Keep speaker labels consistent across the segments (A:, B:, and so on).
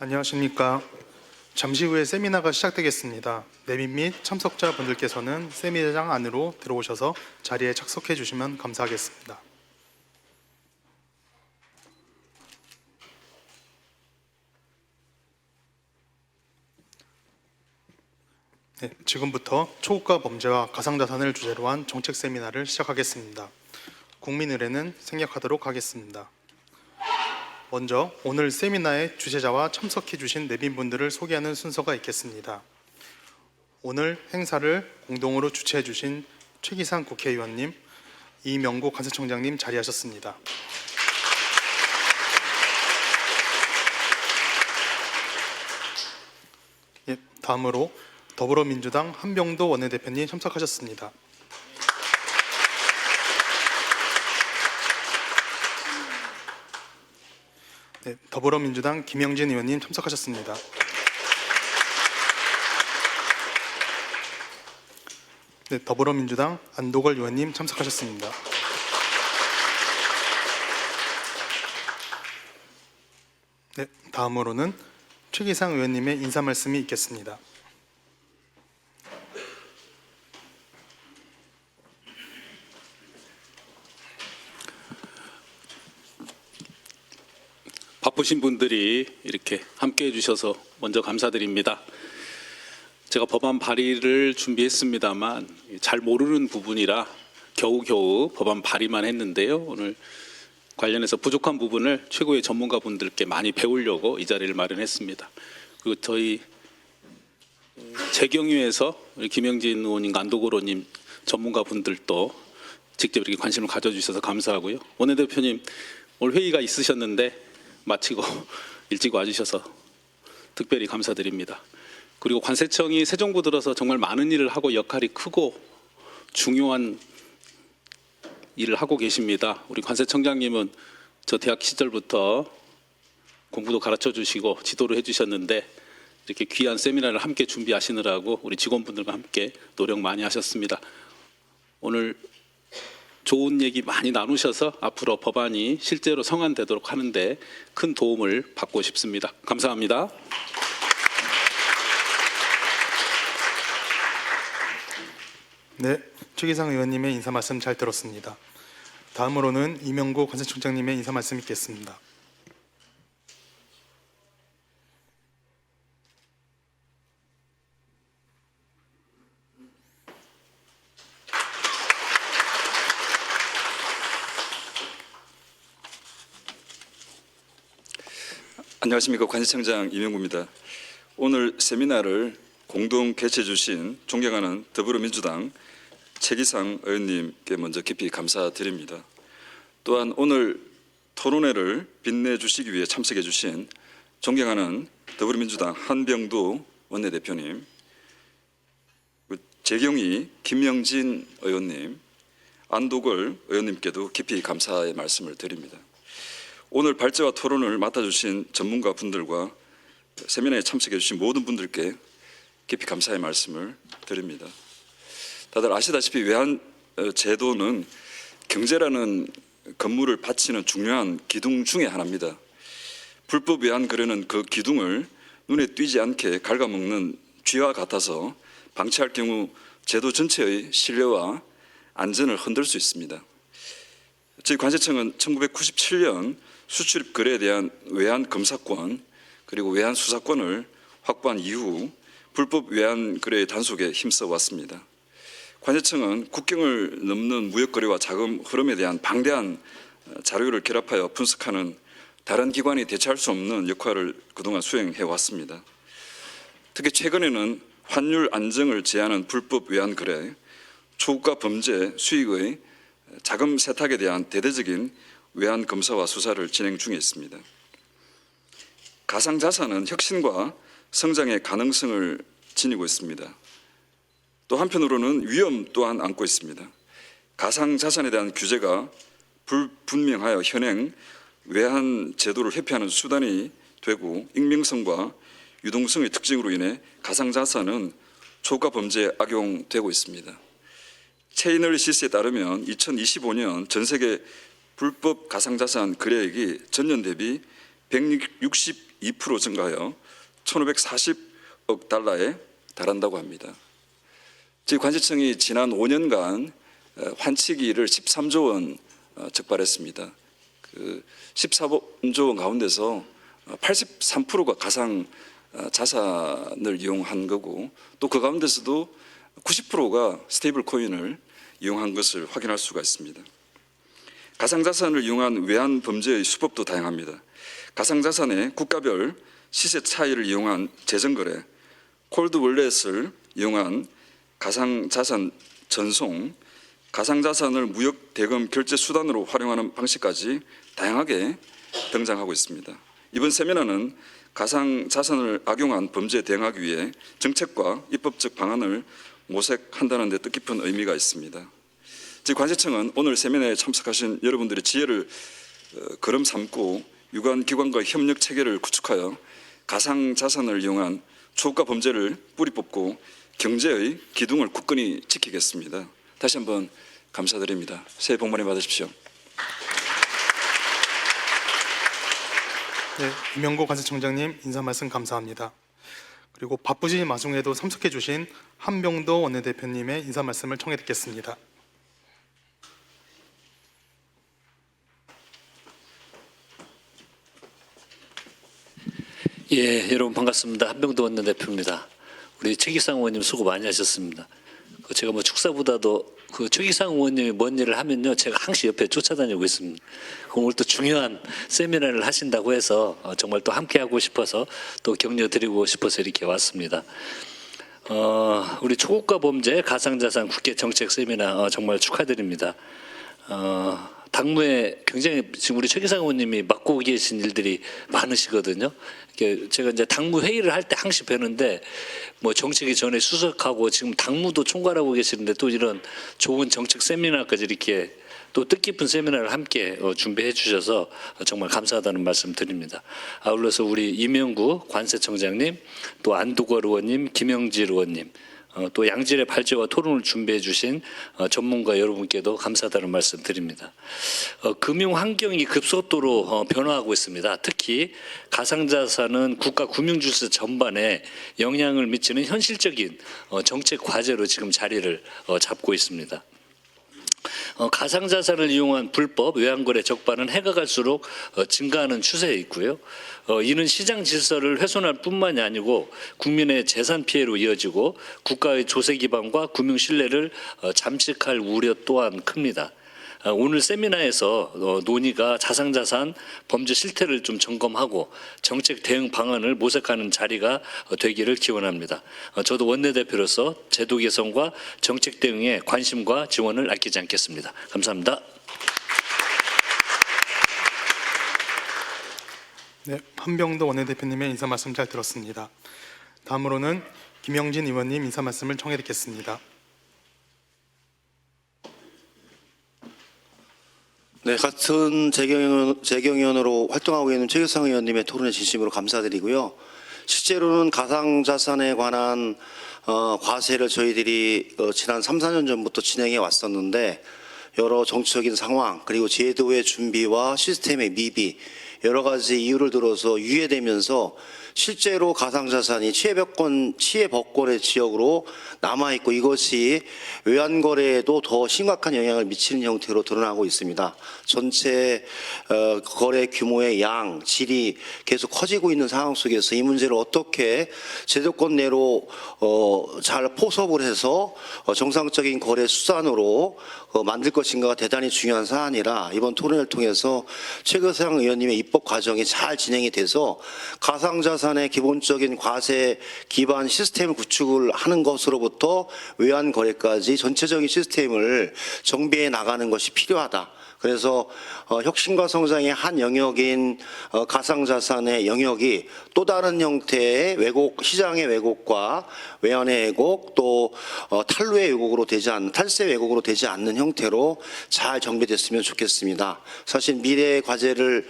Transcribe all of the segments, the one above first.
A: 안녕하십니까. 잠시 후에 세미나가 시작되겠습니다. 내빈 및 참석자분들께서는 세미나장 안으로 들어오셔서 자리에 착석해 주시면 감사하겠습니다. 네, 지금부터 초국가 범죄와 가상자산을 주제로 한 정책 세미나를 시작하겠습니다. 국민의례는 생략하도록 하겠습니다. 먼저 오늘 세미나의 주최자와 참석해 주신 내빈분들을 소개하는 순서가 있겠습니다. 오늘 행사를 공동으로 주최해 주신 최기상 국회의원님, 이명구 관세청장님 자리하셨습니다. 다음으로 더불어민주당 한병도 원내대표님 참석하셨습니다. 네, 더불어민주당 김영진 의원님 참석하셨습니다. 네, 더불어민주당 안도걸 의원님 참석하셨습니다. 네, 다음으로는 최기상 의원님의 인사 말씀이 있겠습니다.
B: 바쁘신 분들이 이렇게 함께 해주셔서 먼저 감사드립니다. 제가 법안 발의를 준비했습니다만 잘 모르는 부분이라 겨우겨우 법안 발의만 했는데요. 오늘 관련해서 부족한 부분을 최고의 전문가분들께 많이 배우려고 이 자리를 마련했습니다. 그리고 저희 재경유에서 우리 김영진 의원님, 안도걸 의원님 전문가분들도 직접 이렇게 관심을 가져주셔서 감사하고요. 원내대표님 오늘 회의가 있으셨는데 마치고 일찍 와주셔서 특별히 감사드립니다. 그리고 관세청이 새 정부 들어서 정말 많은 일을 하고 역할이 크고 중요한 일을 하고 계십니다. 우리 관세청장님은 저 대학 시절부터 공부도 가르쳐 주시고 지도를 해주셨는데 이렇게 귀한 세미나를 함께 준비하시느라고 우리 직원분들과 함께 노력 많이 하셨습니다. 오늘 좋은 얘기 많이 나누셔서 앞으로 법안이 실제로 성안되도록 하는데 큰 도움을 받고 싶습니다. 감사합니다.
A: 네, 최기상 의원님의 인사 말씀 잘 들었습니다. 다음으로는 이명구 관세청장님의 인사 말씀 있겠습니다.
C: 안녕하십니까. 관세청장 이명구입니다. 오늘 세미나를 공동 개최해 주신 존경하는 더불어민주당 최기상 의원님께 먼저 깊이 감사드립니다. 또한 오늘 토론회를 빛내주시기 위해 참석해 주신 존경하는 더불어민주당 한병도 원내대표님, 재경이 김영진 의원님, 안도걸 의원님께도 깊이 감사의 말씀을 드립니다. 오늘 발제와 토론을 맡아주신 전문가분들과 세미나에 참석해 주신 모든 분들께 깊이 감사의 말씀을 드립니다. 다들 아시다시피 외환제도는 경제라는 건물을 받치는 중요한 기둥 중에 하나입니다. 불법 외환 거래는 그 기둥을 눈에 띄지 않게 갉아먹는 쥐와 같아서 방치할 경우 제도 전체의 신뢰와 안전을 흔들 수 있습니다. 저희 관세청은 1997년 수출입 거래에 대한 외환 검사권 그리고 외환 수사권을 확보한 이후 불법 외환 거래의 단속에 힘써 왔습니다. 관세청은 국경을 넘는 무역 거래와 자금 흐름에 대한 방대한 자료를 결합하여 분석하는 다른 기관이 대체할 수 없는 역할을 그동안 수행해 왔습니다. 특히 최근에는 환율 안정을 제한하는 불법 외환 거래, 초과 범죄 수익의 자금 세탁에 대한 대대적인 외환 검사와 수사를 진행 중에 있습니다. 가상자산은 혁신과 성장의 가능성을 지니고 있습니다. 또 한편으로는 위험 또한 안고 있습니다. 가상자산에 대한 규제가 불분명하여 현행 외환 제도를 회피하는 수단이 되고 익명성과 유동성의 특징으로 인해 가상자산은 초과 범죄에 악용되고 있습니다. 체이널리시스에 따르면 2025년 전 세계 불법 가상자산 거래액이 전년 대비 162 2% 증가하여 1,540억 달러에 달한다고 합니다. 저희 관세청이 지난 5년간 환치기를 13조 원 적발했습니다. 그 14조 원 가운데서 83%가 가상 자산을 이용한 거고, 또 그 가운데서도 90%가 스테이블 코인을 이용한 것을 확인할 수가 있습니다. 가상자산을 이용한 외환 범죄의 수법도 다양합니다. 가상자산의 국가별 시세 차이를 이용한 재정거래, 콜드 월렛을 이용한 가상자산 전송, 가상자산을 무역 대금 결제 수단으로 활용하는 방식까지 다양하게 등장하고 있습니다. 이번 세미나는 가상자산을 악용한 범죄에 대응하기 위해 정책과 입법적 방안을 모색한다는 데 뜻깊은 의미가 있습니다. 즉 관세청은 오늘 세미나에 참석하신 여러분들의 지혜를 걸음 삼고 유관 기관과 협력 체계를 구축하여 가상자산을 이용한 초과 범죄를 뿌리 뽑고 경제의 기둥을 굳건히 지키겠습니다. 다시 한번 감사드립니다. 새해 복 많이 받으십시오.
A: 네, 이명고 관세청장님 인사 말씀 감사합니다. 그리고 바쁘신 와중에도 참석해 주신 한병도 원내대표님의 인사 말씀을 청해 듣겠습니다.
D: 예, 여러분 반갑습니다. 한병도 원내대표입니다. 우리 최기상 의원님 수고 많이 하셨습니다. 제가 뭐 축사보다도 그 최기상 의원님이 뭔 일을 하면요, 제가 항시 옆에 쫓아다니고 있습니다. 오늘 또 중요한 세미나를 하신다고 해서 정말 또 함께 하고 싶어서 또 격려드리고 싶어서 이렇게 왔습니다. 우리 초고가 범죄 가상자산 국회 정책 세미나 정말 축하드립니다. 당무에 굉장히 지금 우리 최기상 의원님이 맡고 계신 일들이 많으시거든요. 제가 이제 당무 회의를 할 때 항시 뵈는데 뭐 정책위 전에 수석하고 지금 당무도 총괄하고 계시는데 또 이런 좋은 정책 세미나까지 이렇게 또 뜻깊은 세미나를 함께 준비해 주셔서 정말 감사하다는 말씀 드립니다. 아울러서 우리 이명구 관세청장님, 또 안두걸 의원님, 김영질 의원님, 또 양질의 발제와 토론을 준비해 주신 전문가 여러분께도 감사하다는 말씀 드립니다. 금융 환경이 급속도로 변화하고 있습니다. 특히 가상자산은 국가 금융질서 전반에 영향을 미치는 현실적인 정책 과제로 지금 자리를 잡고 있습니다. 가상자산을 이용한 불법 외환거래 적발은 해가 갈수록 증가하는 추세에 있고요. 이는 시장 질서를 훼손할 뿐만이 아니고 국민의 재산 피해로 이어지고 국가의 조세 기반과 금융 신뢰를 잠식할 우려 또한 큽니다. 오늘 세미나에서 논의가 가상자산 범죄 실태를 좀 점검하고 정책 대응 방안을 모색하는 자리가 되기를 기원합니다. 저도 원내대표로서 제도 개선과 정책 대응에 관심과 지원을 아끼지 않겠습니다. 감사합니다.
A: 네, 한병도 원내대표님의 인사 말씀 잘 들었습니다. 다음으로는 김영진 의원님 인사 말씀을 청해 듣겠습니다.
E: 네, 같은 재경위원으로 활동하고 있는 최기상 의원님의 토론에 진심으로 감사드리고요. 실제로는 가상자산에 관한 과세를 저희들이 지난 3, 4년 전부터 진행해 왔었는데 여러 정치적인 상황 그리고 제도의 준비와 시스템의 미비 여러 가지 이유를 들어서 유예되면서 실제로 가상자산이 치해법권의 지역으로 남아있고 이것이 외환거래에도 더 심각한 영향을 미치는 형태로 드러나고 있습니다. 전체 거래 규모의 양, 질이 계속 커지고 있는 상황 속에서 이 문제를 어떻게 제도권 내로 잘 포섭을 해서 정상적인 거래 수단으로 만들 것인가가 대단히 중요한 사안이라 이번 토론을 통해서 최기상 의원님의 입법 과정이 잘 진행이 돼서 가상자산의 기본적인 과세 기반 시스템을 구축을 하는 것으로부터 외환 거래까지 전체적인 시스템을 정비해 나가는 것이 필요하다. 그래서 혁신과 성장의 한 영역인 가상자산의 영역이 또 다른 형태의 왜곡, 시장의 왜곡과 외환의 왜곡 또 탈루의 왜곡으로 탈세 왜곡으로 되지 않는 형태로 잘 정비됐으면 좋겠습니다. 사실 미래의 과제를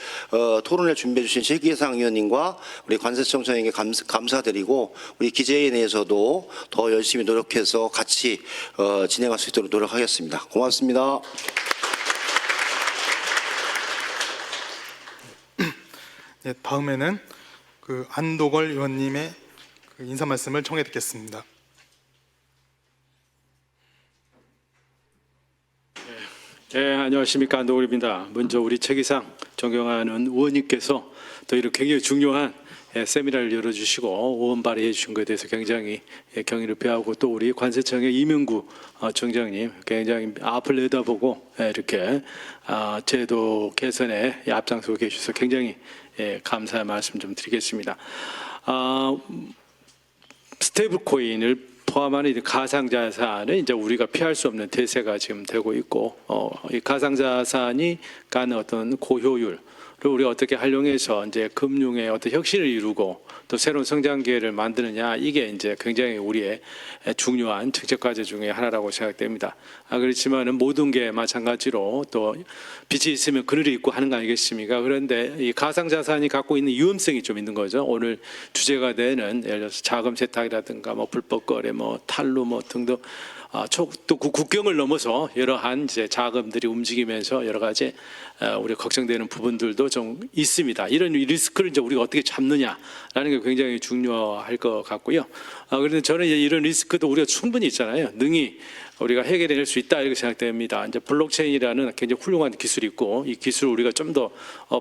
E: 토론을 준비해 주신 최기상 의원님과 우리 관세청장에게 감사드리고 우리 기재위원회에서도 더 열심히 노력해서 같이 진행할 수 있도록 노력하겠습니다. 고맙습니다.
A: 네, 다음에는 그 안도걸 의원님의 그 인사 말씀을 청해 듣겠습니다.
F: 네, 안녕하십니까. 안도걸입니다. 먼저 우리 최기상 존경하는 의원님께서 또 이렇게 굉장히 중요한 세미나를 열어주시고 의원 발의해 주신 것에 대해서 굉장히 경의를 표하고, 또 우리 관세청의 이명구 청장님 굉장히 앞을 내다보고 이렇게 제도 개선에 앞장서고 계셔서 굉장히 감사의 말씀 좀 드리겠습니다. 스테이블 코인을 포함한 이 가상자산은 이제 우리가 피할 수 없는 대세가 지금 되고 있고, 이 가상자산이 가는 어떤 고효율 우리가 어떻게 활용해서 이제 금융의 어떤 혁신을 이루고 또 새로운 성장 기회를 만드느냐, 이게 이제 굉장히 우리의 중요한 정책 과제 중에 하나라고 생각됩니다. 그렇지만은 모든 게 마찬가지로 또 빛이 있으면 그늘이 있고 하는 거 아니겠습니까? 그런데 이 가상 자산이 갖고 있는 위험성이 좀 있는 거죠. 오늘 주제가 되는 예를 들어서 자금 세탁이라든가 뭐 불법 거래, 뭐 탈루 뭐 등등. 또 국경을 넘어서 여러한 이제 자금들이 움직이면서 여러 가지 우리 걱정되는 부분들도 좀 있습니다. 이런 리스크를 이제 우리가 어떻게 잡느냐라는 게 굉장히 중요할 것 같고요. 그런데 저는 이제 이런 리스크도 우리가 충분히 있잖아요. 능히 우리가 해결해낼 수 있다 이렇게 생각됩니다. 이제 블록체인이라는 굉장히 훌륭한 기술이 있고, 이 기술을 우리가 좀 더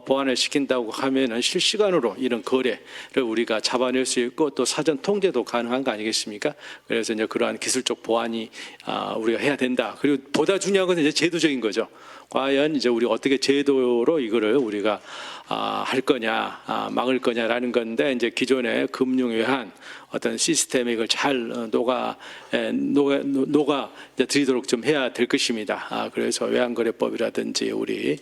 F: 보완을 시킨다고 하면은 실시간으로 이런 거래를 우리가 잡아낼 수 있고 또 사전 통제도 가능한 거 아니겠습니까? 그래서 이제 그러한 기술적 보완이 우리가 해야 된다. 그리고 보다 중요한 것은 이제 제도적인 거죠. 과연 이제 우리 어떻게 제도로 이거를 우리가 할 거냐, 막을 거냐라는 건데, 이제 기존의 금융 외환 어떤 시스템에 이걸 잘 녹아 이제 드리도록 좀 해야 될 것입니다. 그래서 외환거래법이라든지 우리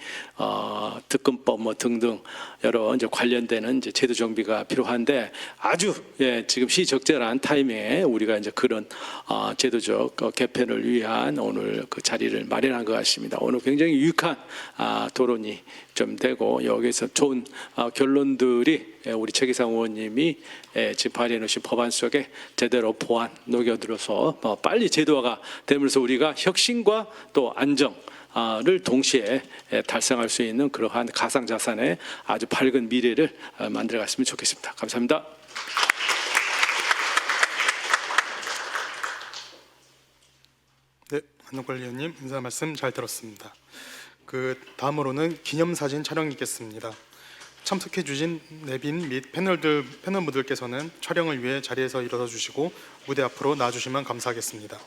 F: 특검법 뭐 등등 여러 이제 관련되는 이제 제도 정비가 필요한데, 아주 지금 시적절한 타이밍에 우리가 이제 그런 제도적 개편을 위한 오늘 그 자리를 마련한 것 같습니다. 오늘 굉장히 유익한 토론이 좀 되고, 여기서 좋은 결론들이 우리 최기상 의원님이 지금 발의해 놓으신 법안 속에 제대로 보완 녹여들어서 빨리 제도화가 되면서 우리가 혁신과 또 안정을 동시에 달성할 수 있는 그러한 가상자산의 아주 밝은 미래를 만들어갔으면 좋겠습니다. 감사합니다.
A: 네, 안도걸 의원님 인사 말씀 잘 들었습니다. 그 다음으로는 기념사진 촬영이 있겠습니다. 참석해 주신 내빈 및 패널분들께서는 촬영을 위해 자리에서 일어서 주시고 무대 앞으로 나와 주시면 감사하겠습니다.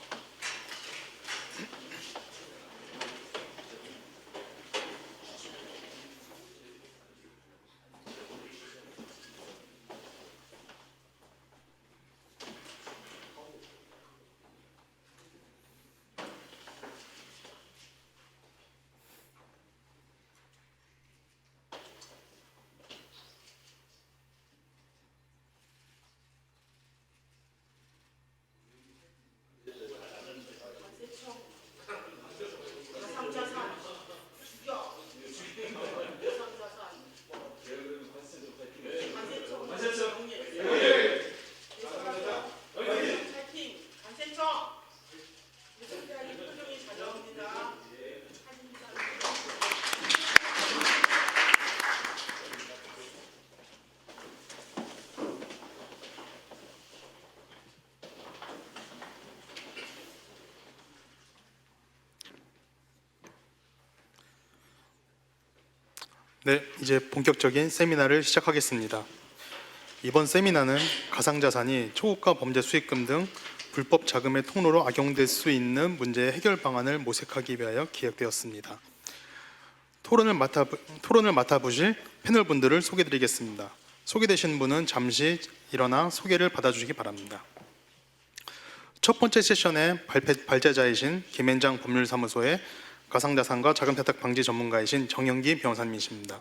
A: 네, 이제 본격적인 세미나를 시작하겠습니다. 이번 세미나는 가상자산이 초고가 범죄 수익금 등 불법 자금의 통로로 악용될 수 있는 문제의 해결 방안을 모색하기 위하여 기획되었습니다. 토론을 맡아보실 패널분들을 소개드리겠습니다. 소개되신 분은 잠시 일어나 소개를 받아주시기 바랍니다. 첫 번째 세션의 발제자이신 김앤장 법률사무소의 가상자산과 자금 세탁 방지 전문가이신 정영기 변호사님이십니다.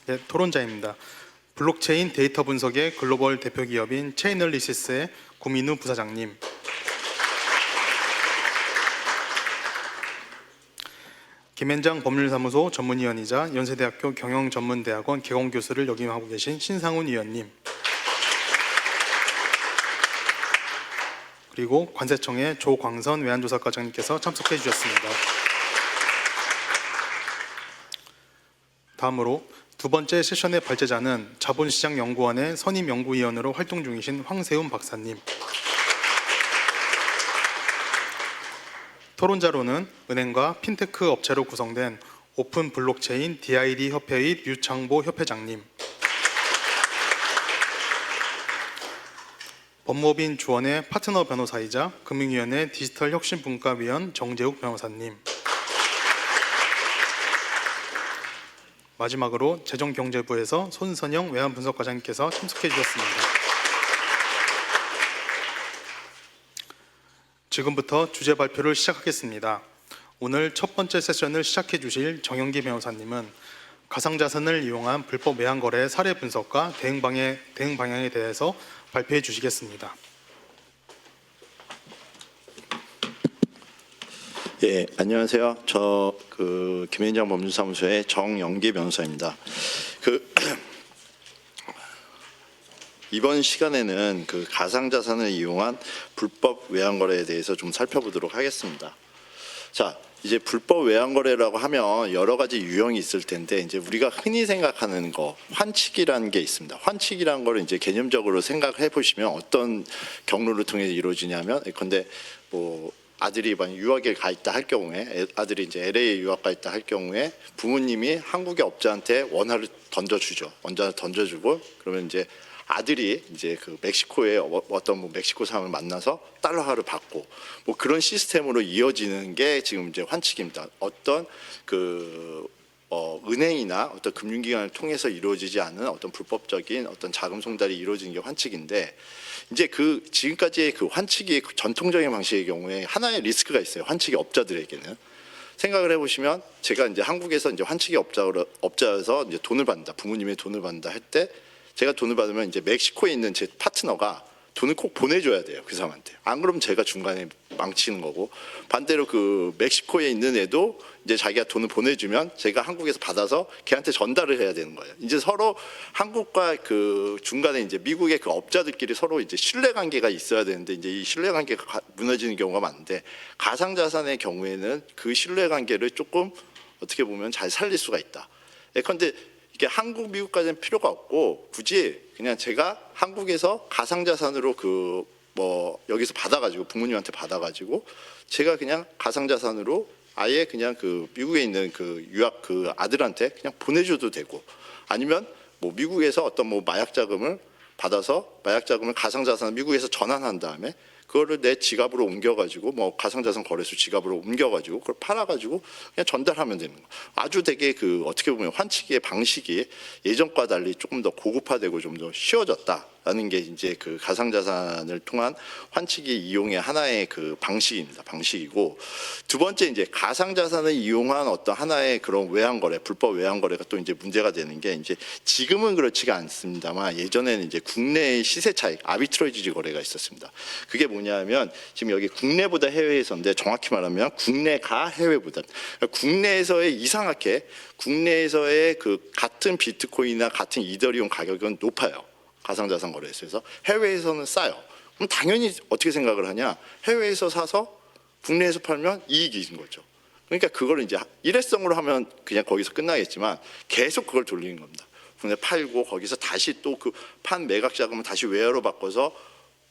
A: 네, 토론자입니다. 블록체인 데이터 분석의 글로벌 대표 기업인 체이널리시스의 구민우 부사장님, 김앤장 법률사무소 전문위원이자 연세대학교 경영전문대학원 개공교수를 역임하고 계신 신상훈 위원님, 그리고 관세청의 조광선 외환조사과장님께서 참석해 주셨습니다. 다음으로 두 번째 세션의 발제자는 자본시장연구원의 선임연구위원으로 활동 중이신 황세훈 박사님. 토론자로는 은행과 핀테크 업체로 구성된 오픈 블록체인 DID 협회의 류창보 협회장님, 법무법인 주원의 파트너 변호사이자 금융위원회 디지털 혁신 분과위원 정재욱 변호사님, 마지막으로 재정경제부에서 손선영 외환분석과장님께서 참석해 주셨습니다. 지금부터 주제 발표를 시작하겠습니다. 오늘 첫 번째 세션을 시작해 주실 정영기 변호사님은 가상자산을 이용한 불법 외환거래 사례 분석과 대응 방향에 대해서 발표해 주시겠습니다.
G: 예, 안녕하세요. 저 김현장 법률사무소의 정영기 변호사입니다. 이번 시간에는 가상자산을 이용한 불법 외환거래에 대해서 좀 살펴보도록 하겠습니다. 자, 이제 불법 외환거래라고 하면 여러 가지 유형이 있을 텐데, 이제 우리가 흔히 생각하는 거 환칙이라는 게 있습니다. 환칙이라는 거를 이제 개념적으로 생각해 보시면 어떤 경로를 통해서 이루어지냐면, 근데 뭐 아들이 만약 유학에 가 있다 할 경우에, 아들이 이제 LA에 유학 가 있다 할 경우에 부모님이 한국의 업자한테 원화를 던져주죠. 원자를 던져주고, 그러면 이제 아들이 이제 멕시코의 어떤 멕시코 사람을 만나서 달러화를 받고, 뭐 그런 시스템으로 이어지는 게 지금 이제 환칙입니다. 어떤 은행이나 어떤 금융기관을 통해서 이루어지지 않은 어떤 불법적인 어떤 자금 송달이 이루어지는 게 환칙인데, 이제 지금까지의 환칙이 전통적인 방식의 경우에 하나의 리스크가 있어요. 환칙의 업자들에게는. 생각을 해보시면, 제가 이제 한국에서 이제 환칙의 업자여서 이제 돈을 받는다, 부모님의 돈을 받는다 할 때, 제가 돈을 받으면 이제 멕시코에 있는 제 파트너가 돈을 꼭 보내줘야 돼요, 그 사람한테. 안 그러면 제가 중간에 망치는 거고, 반대로 멕시코에 있는 애도 이제 자기가 돈을 보내주면 제가 한국에서 받아서 걔한테 전달을 해야 되는 거예요. 이제 서로 한국과 중간에 이제 미국의 업자들끼리 서로 이제 신뢰관계가 있어야 되는데, 이제 이 신뢰관계가 무너지는 경우가 많은데, 가상자산의 경우에는 그 신뢰관계를 조금 어떻게 보면 잘 살릴 수가 있다. 예컨대 이게 한국, 미국까지는 필요가 없고, 굳이 그냥 제가 한국에서 가상자산으로 여기서 받아가지고, 부모님한테 받아가지고, 제가 그냥 가상자산으로 아예 그냥 미국에 있는 유학 아들한테 그냥 보내줘도 되고, 아니면 뭐 미국에서 어떤 마약 자금을 받아서 마약 자금을 가상자산을 미국에서 전환한 다음에 그거를 내 지갑으로 옮겨가지고, 뭐 가상자산 거래소 지갑으로 옮겨가지고 그걸 팔아가지고 그냥 전달하면 되는 거. 아주 되게 어떻게 보면 환칙의 방식이 예전과 달리 조금 더 고급화되고 좀 더 쉬워졌다라는 게 이제 가상자산을 통한 환칙의 이용의 하나의 방식입니다. 방식이고, 두 번째 이제 가상자산을 이용한 어떤 하나의 그런 외환거래, 불법 외환거래가 또 이제 문제가 되는 게, 이제 지금은 그렇지가 않습니다만 예전에는 이제 국내의 시세 차익, 아비트러지 거래가 있었습니다. 그게 뭐냐면, 지금 여기 국내보다 해외에서인데, 정확히 말하면 국내가 해외보다, 국내에서의 이상하게 국내에서의 같은 비트코인이나 같은 이더리움 가격은 높아요. 가상자산 거래소에서. 해외에서는 싸요. 그럼 당연히 어떻게 생각을 하냐? 해외에서 사서 국내에서 팔면 이익인 거죠. 그러니까 그걸 이제 일회성으로 하면 그냥 거기서 끝나겠지만 계속 그걸 돌리는 겁니다. 국내 팔고 거기서 다시 또 판 매각 자금을 다시 외화로 바꿔서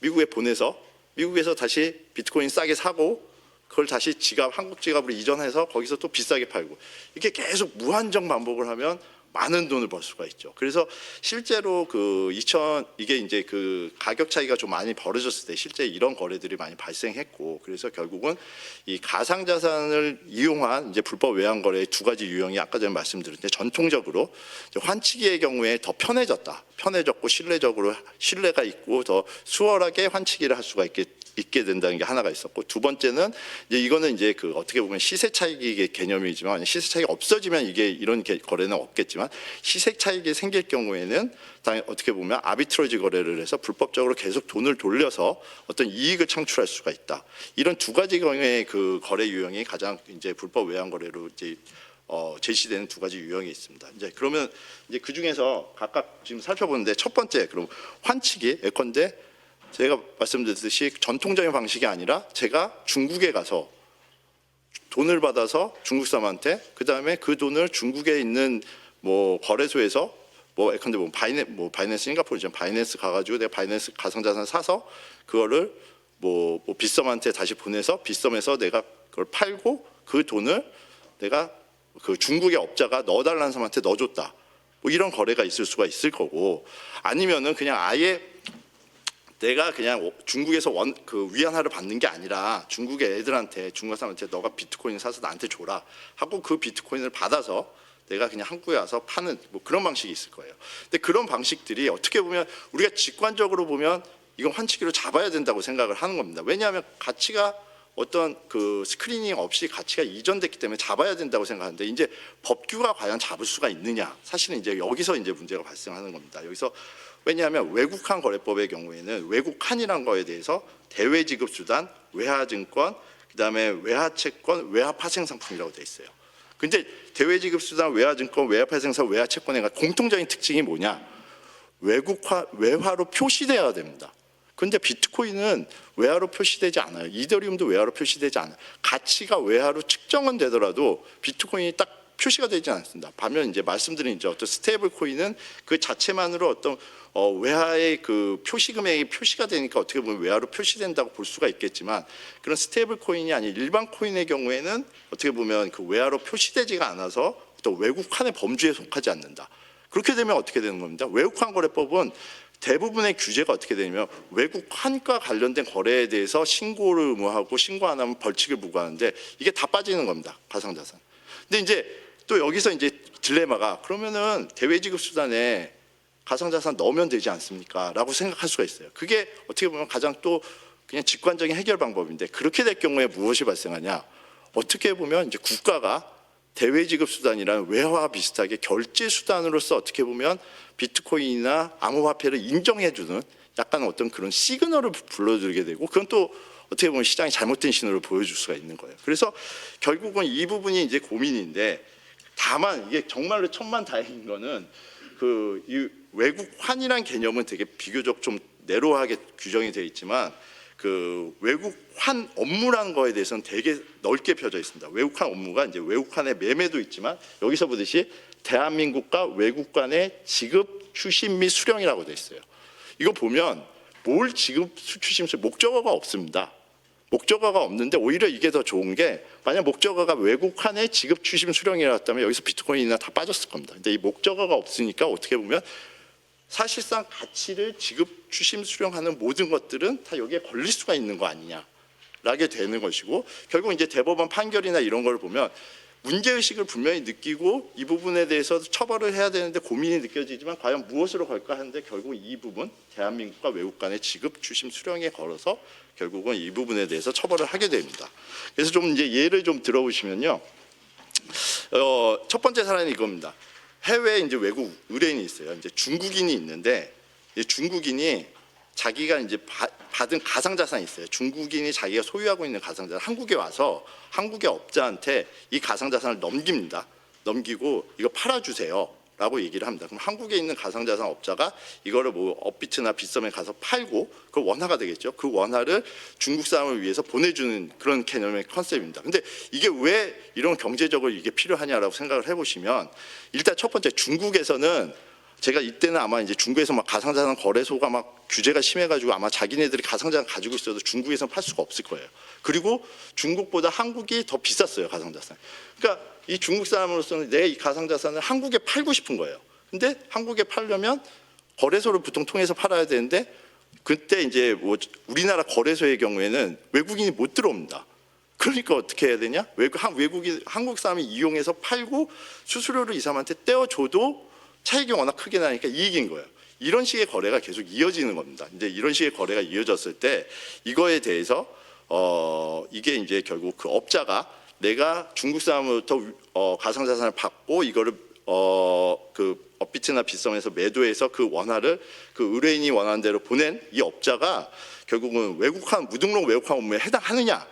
G: 미국에 보내서 미국에서 다시 비트코인 싸게 사고, 그걸 다시 한국 지갑으로 이전해서 거기서 또 비싸게 팔고, 이렇게 계속 무한정 반복을 하면 많은 돈을 벌 수가 있죠. 그래서 실제로 이게 이제 가격 차이가 좀 많이 벌어졌을 때 실제 이런 거래들이 많이 발생했고, 그래서 결국은 이 가상자산을 이용한 이제 불법 외환 거래의 두 가지 유형이 아까 전에 말씀드렸는데, 전통적으로 환치기의 경우에 더 편해졌고 신뢰가 있고 더 수월하게 환치기를 할 수가 있게 된다는 게 하나가 있었고, 두 번째는 이제 이거는 이제 어떻게 보면 시세 차익의 개념이지만, 시세 차익이 없어지면 이런 거래는 없겠지만, 시세 차익이 생길 경우에는 당연히 어떻게 보면 아비트러지 거래를 해서 불법적으로 계속 돈을 돌려서 어떤 이익을 창출할 수가 있다. 이런 두 가지 경우의 거래 유형이 가장 이제 불법 외환 거래로 이제 제시되는 두 가지 유형이 있습니다. 이제 그러면 이제 그 중에서 각각 지금 살펴보는데, 첫 번째 그럼 환치기, 예컨대 제가 말씀드렸듯이 전통적인 방식이 아니라 제가 중국에 가서 돈을 받아서 중국 사람한테, 그 다음에 그 돈을 중국에 있는 뭐 거래소에서 뭐 예컨대 뭐 바이낸스 싱가포르죠. 바이낸스 가가지고 내가 바이낸스 가상자산 사서 그거를 뭐 빗썸한테 다시 보내서 빗썸에서 내가 그걸 팔고 그 돈을 내가 그 중국의 업자가 넣어달라는 사람한테 넣어줬다. 뭐 이런 거래가 있을 수가 있을 거고, 아니면은 그냥 아예 내가 그냥 중국에서 그 위안화를 받는 게 아니라 중국의 애들한테, 중국 사람한테 너가 비트코인 사서 나한테 줘라 하고 그 비트코인을 받아서 내가 그냥 한국에 와서 파는 뭐 그런 방식이 있을 거예요. 근데 그런 방식들이 어떻게 보면 우리가 직관적으로 보면 이건 환치기로 잡아야 된다고 생각을 하는 겁니다. 왜냐하면 가치가 어떤 그 스크리닝 없이 가치가 이전됐기 때문에 잡아야 된다고 생각하는데, 이제 법규가 과연 잡을 수가 있느냐, 사실은 이제 여기서 이제 문제가 발생하는 겁니다. 여기서 왜냐하면 외국환 거래법의 경우에는 외국환이란 거에 대해서 대외지급수단, 외화증권, 그다음에 외화채권, 외화파생상품이라고 돼 있어요. 근데 대외지급수단, 외화증권, 외화파생상, 외화채권의 공통적인 특징이 뭐냐? 외화로 표시되어야 됩니다. 근데 비트코인은 외화로 표시되지 않아요. 이더리움도 외화로 표시되지 않아요. 가치가 외화로 측정은 되더라도 비트코인이 딱 표시가 되지 않습니다. 반면 이제 말씀드린 이제 어떤 스테이블 코인은 그 자체만으로 어떤 외화의 그 표시 금액이 표시가 되니까 어떻게 보면 외화로 표시된다고 볼 수가 있겠지만, 그런 스테이블 코인이 아닌 일반 코인의 경우에는 어떻게 보면 그 외화로 표시되지가 않아서 또 외국환의 범주에 속하지 않는다. 그렇게 되면 어떻게 되는 겁니다. 외국환 거래법은 대부분의 규제가 어떻게 되냐면 외국환과 관련된 거래에 대해서 신고를 의무하고 신고 안 하면 벌칙을 부과하는데 이게 다 빠지는 겁니다. 가상자산. 근데 이제 또 여기서 이제 딜레마가, 그러면은 대외지급 수단에 가상자산 넣으면 되지 않습니까? 라고 생각할 수가 있어요. 그게 어떻게 보면 가장 또 그냥 직관적인 해결 방법인데, 그렇게 될 경우에 무엇이 발생하냐? 어떻게 보면 이제 국가가 대외지급 수단이라는 외화와 비슷하게 결제 수단으로서 어떻게 보면 비트코인이나 암호화폐를 인정해주는 약간 어떤 그런 시그널을 불러들게 되고, 그건 또 어떻게 보면 시장이 잘못된 신호를 보여줄 수가 있는 거예요. 그래서 결국은 이 부분이 이제 고민인데, 다만 이게 정말로 천만다행인 거는 그 이 외국환이란 개념은 되게 비교적 좀 내로하게 규정이 되어 있지만, 그 외국환 업무라는 거에 대해서는 되게 넓게 펴져 있습니다. 외국환 업무가 이제 외국환의 매매도 있지만, 여기서 보듯이 대한민국과 외국 간의 지급, 추심 및 수령이라고 되어 있어요. 이거 보면 뭘 지급, 추심, 수령, 목적어가 없습니다. 목적어가 없는데 오히려 이게 더 좋은 게, 만약 목적어가 외국환의 지급, 추심, 수령이라고 면 여기서 비트코인이나 다 빠졌을 겁니다. 근데 이 목적어가 없으니까 어떻게 보면 사실상 가치를 지급, 추심, 수령하는 모든 것들은 다 여기에 걸릴 수가 있는 거 아니냐라게 되는 것이고, 결국 이제 대법원 판결이나 이런 걸 보면 문제의식을 분명히 느끼고 이 부분에 대해서 처벌을 해야 되는데 고민이 느껴지지만 과연 무엇으로 걸까 하는데, 결국 이 부분 대한민국과 외국 간의 지급, 추심, 수령에 걸어서 결국은 이 부분에 대해서 처벌을 하게 됩니다. 그래서 좀 이제 예를 좀 들어보시면요, 첫 번째 사례는 이겁니다. 해외에 이제 외국 의뢰인이 있어요. 이제 중국인이 있는데, 이 중국인이 자기가 이제 받은 가상자산이 있어요. 중국인이 자기가 소유하고 있는 가상자산, 한국에 와서 한국의 업자한테 이 가상자산을 넘깁니다. 넘기고 이거 팔아주세요 라고 얘기를 합니다. 그럼 한국에 있는 가상자산 업자가 이거를 뭐 업비트나 빗썸에 가서 팔고, 그 원화가 되겠죠. 그 원화를 중국 사람을 위해서 보내주는 그런 개념의 컨셉입니다. 근데 이게 왜 이런 경제적으로 이게 필요하냐라고 생각을 해보시면, 일단 첫 번째, 중국에서는 제가 이때는 아마 이제 중국에서 막 가상자산 거래소가 막 규제가 심해가지고 아마 자기네들이 가상자산 가지고 있어도 중국에서는 팔 수가 없을 거예요. 그리고 중국보다 한국이 더 비쌌어요, 가상자산. 그러니까 이 중국 사람으로서는 내 이 가상자산을 한국에 팔고 싶은 거예요. 근데 한국에 팔려면 거래소를 보통 통해서 팔아야 되는데, 그때 이제 뭐 우리나라 거래소의 경우에는 외국인이 못 들어옵니다. 그러니까 어떻게 해야 되냐? 한국 사람이 이용해서 팔고 수수료를 이 사람한테 떼어줘도 차익이 워낙 크게 나니까 이익인 거예요. 이런 식의 거래가 계속 이어지는 겁니다. 이제 이런 식의 거래가 이어졌을 때 이거에 대해서 이게 이제 결국 그 업자가 내가 중국 사람으로부터 가상자산을 받고 이거를 그 업비트나 빗썸에서 매도해서 그 원화를 그 의뢰인이 원하는 대로 보낸 이 업자가 결국은 외국환, 무등록 외국환 업무에 해당하느냐,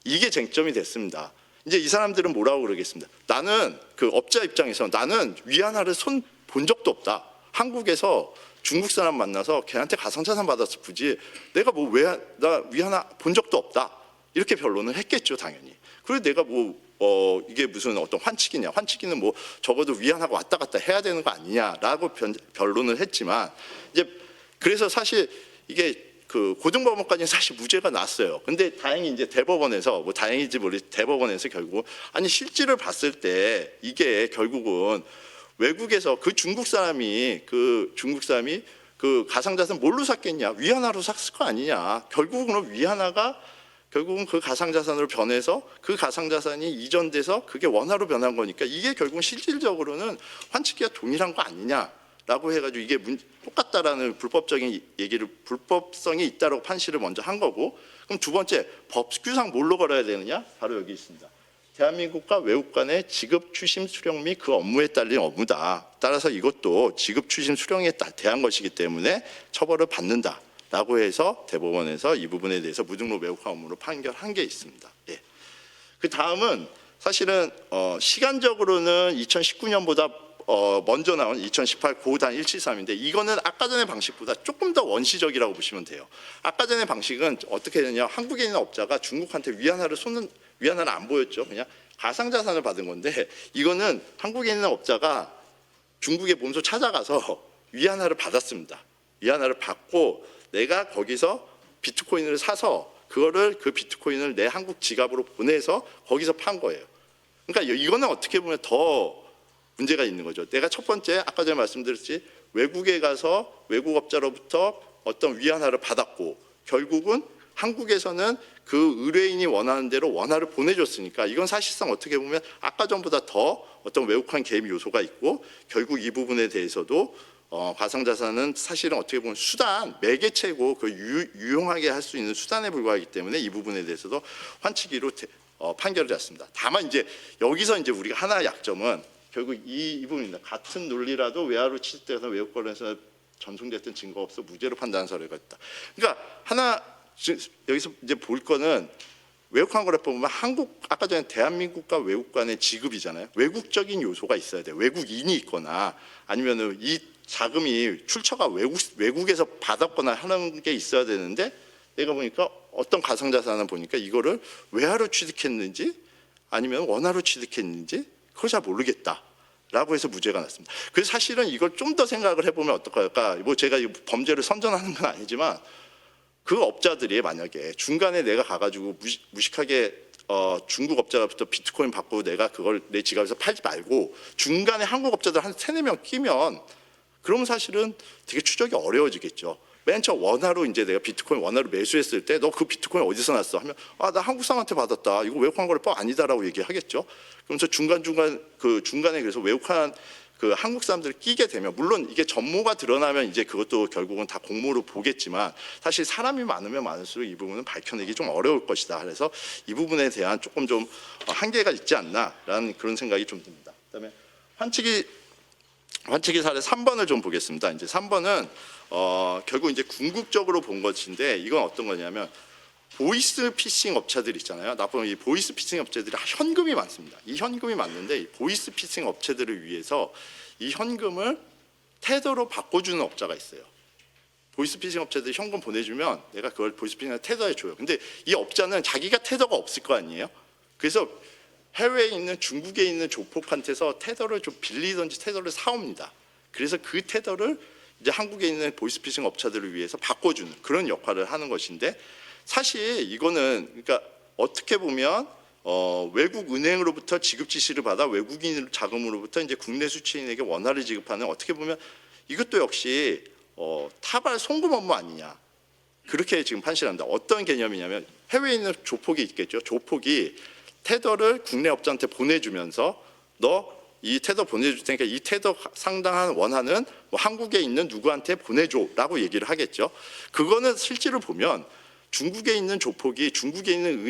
G: 이게 쟁점이 됐습니다. 이제 이 사람들은 뭐라고 그러겠습니다. 나는 그 업자 입장에서 나는 위안화를 손 본 적도 없다. 한국에서 중국 사람 만나서 걔한테 가상자산 받았을 뿐이지 내가 뭐 나 위안화 본 적도 없다. 이렇게 변론을 했겠죠, 당연히. 그리고 내가 뭐 이게 무슨 어떤 환치기냐? 환치기는 뭐 적어도 위안하고 왔다 갔다 해야 되는 거 아니냐라고 변론을 했지만 이제 그래서 사실 이게 그 고등법원까지는 사실 무죄가 났어요. 근데 다행히 이제 대법원에서 뭐 다행인지 모르겠 대법원에서 결국 아니 실질을 봤을 때 이게 결국은 외국에서 그 중국 사람이 그 가상자산 뭘로 샀겠냐? 위안화로 샀을 거 아니냐? 결국은 위안화가 결국은 그 가상자산으로 변해서 그 가상자산이 이전돼서 그게 원화로 변한 거니까 이게 결국은 실질적으로는 환치기와 동일한 거 아니냐라고 해가지고 이게 똑같다라는 불법적인 얘기를 불법성이 있다라고 판시를 먼저 한 거고 그럼 두 번째 법규상 뭘로 걸어야 되느냐? 바로 여기 있습니다. 대한민국과 외국 간의 지급 추심 수령 및 그 업무에 딸린 업무다. 따라서 이것도 지급 추심 수령에 대한 것이기 때문에 처벌을 받는다. 라고 해서 대법원에서 이 부분에 대해서 무등록 외국화 업무로 판결한 게 있습니다. 예. 그 다음은 사실은 시간적으로는 2019년보다 먼저 나온 2018 고단 173인데 이거는 아까 전의 방식보다 조금 더 원시적이라고 보시면 돼요. 아까 전의 방식은 어떻게 되냐? 한국에 있는 업자가 중국한테 위안화를 안 보였죠. 그냥 가상자산을 받은 건데 이거는 한국에 있는 업자가 중국의 몸소 찾아가서 위안화를 받았습니다. 위안화를 받고 내가 거기서 비트코인을 사서 그 비트코인을 내 한국 지갑으로 보내서 거기서 판 거예요. 그러니까 이거는 어떻게 보면 더 문제가 있는 거죠. 내가 첫 번째 아까 전에 말씀드렸지 외국에 가서 외국 업자로부터 어떤 위안화를 받았고 결국은 한국에서는 그 의뢰인이 원하는 대로 원화를 보내줬으니까 이건 사실상 어떻게 보면 아까 전보다 더 어떤 외국한 개입 요소가 있고 결국 이 부분에 대해서도 가상자산은 사실은 어떻게 보면 수단, 매개체고 그 유용하게 할 수 있는 수단에 불과하기 때문에 이 부분에 대해서도 환치기로 판결을 했습니다. 다만 이제 여기서 이제 우리가 하나의 약점은 결국 이 부분입니다. 같은 논리라도 외화로 취득돼서 외국 거래에서 전송됐던 증거 없어 무죄로 판단한 사례가 있다. 그러니까 여기서 이제 볼 거는 외국환 거래법 보면 아까 전에 대한민국과 외국 간의 지급이잖아요. 외국적인 요소가 있어야 돼요. 외국인이 있거나 아니면은 이 자금이 출처가 외국에서 받았거나 하는 게 있어야 되는데 내가 보니까 어떤 가상자산을 보니까 이거를 외화로 취득했는지 아니면 원화로 취득했는지 그걸 잘 모르겠다라고 해서 무죄가 났습니다. 그래서 사실은 이걸 좀 더 생각을 해보면 어떨까? 뭐 제가 범죄를 선전하는 건 아니지만 그 업자들이 만약에 중간에 내가 가가지고 무식하게 중국 업자로부터 비트코인 받고 내가 그걸 내 지갑에서 팔지 말고 중간에 한국 업자들 한 3-4명 끼면 그러면 사실은 되게 추적이 어려워지겠죠. 맨 처음 원화로 이제 내가 비트코인 원화로 매수했을 때 너 그 비트코인 어디서 났어? 하면 나 한국 사람한테 받았다. 이거 외국환 거래법 아니다라고 얘기하겠죠. 그러면서 중간에 그래서 외국환 그 한국 사람들을 끼게 되면 물론 이게 전모가 드러나면 이제 그것도 결국은 다 공모로 보겠지만 사실 사람이 많으면 많을수록 이 부분은 밝혀내기 좀 어려울 것이다. 그래서 이 부분에 대한 조금 좀 한계가 있지 않나라는 그런 생각이 좀 듭니다. 그다음에 환치기 사례 3번을 좀 보겠습니다. 이제 3번은 결국 이제 궁극적으로 본 것인데 이건 어떤 거냐면 보이스 피싱 업체들 있잖아요. 나쁜 이 보이스 피싱 업체들이 현금이 많습니다. 이 현금이 많는데 이 보이스 피싱 업체들을 위해서 이 현금을 테더로 바꿔주는 업자가 있어요. 보이스 피싱 업체들이 현금 보내주면 내가 그걸 보이스 피싱에 테더해 줘요. 근데 이 업자는 자기가 테더가 없을 거 아니에요. 그래서 해외에 있는 중국에 있는 조폭한테서 테더를 좀 빌리든지 테더를 사옵니다. 그래서 그 테더를 이제 한국에 있는 보이스 피싱 업체들을 위해서 바꿔주는 그런 역할을 하는 것인데 사실 이거는 그러니까 어떻게 보면 외국 은행으로부터 지급 지시를 받아 외국인 자금으로부터 이제 국내 수취인에게 원화를 지급하는 어떻게 보면 이것도 역시 타발 송금 업무 아니냐 그렇게 지금 판시합니다. 어떤 개념이냐면 해외에 있는 조폭이 있겠죠. 조폭이 테더를 국내 업자한테 보내주면서 너 이 테더 보내줄 테니까 이 테더 상당한 원화는 뭐 한국에 있는 누구한테 보내줘라고 얘기를 하겠죠. 그거는 실제로 보면 중국에 있는 조폭이 중국에 있는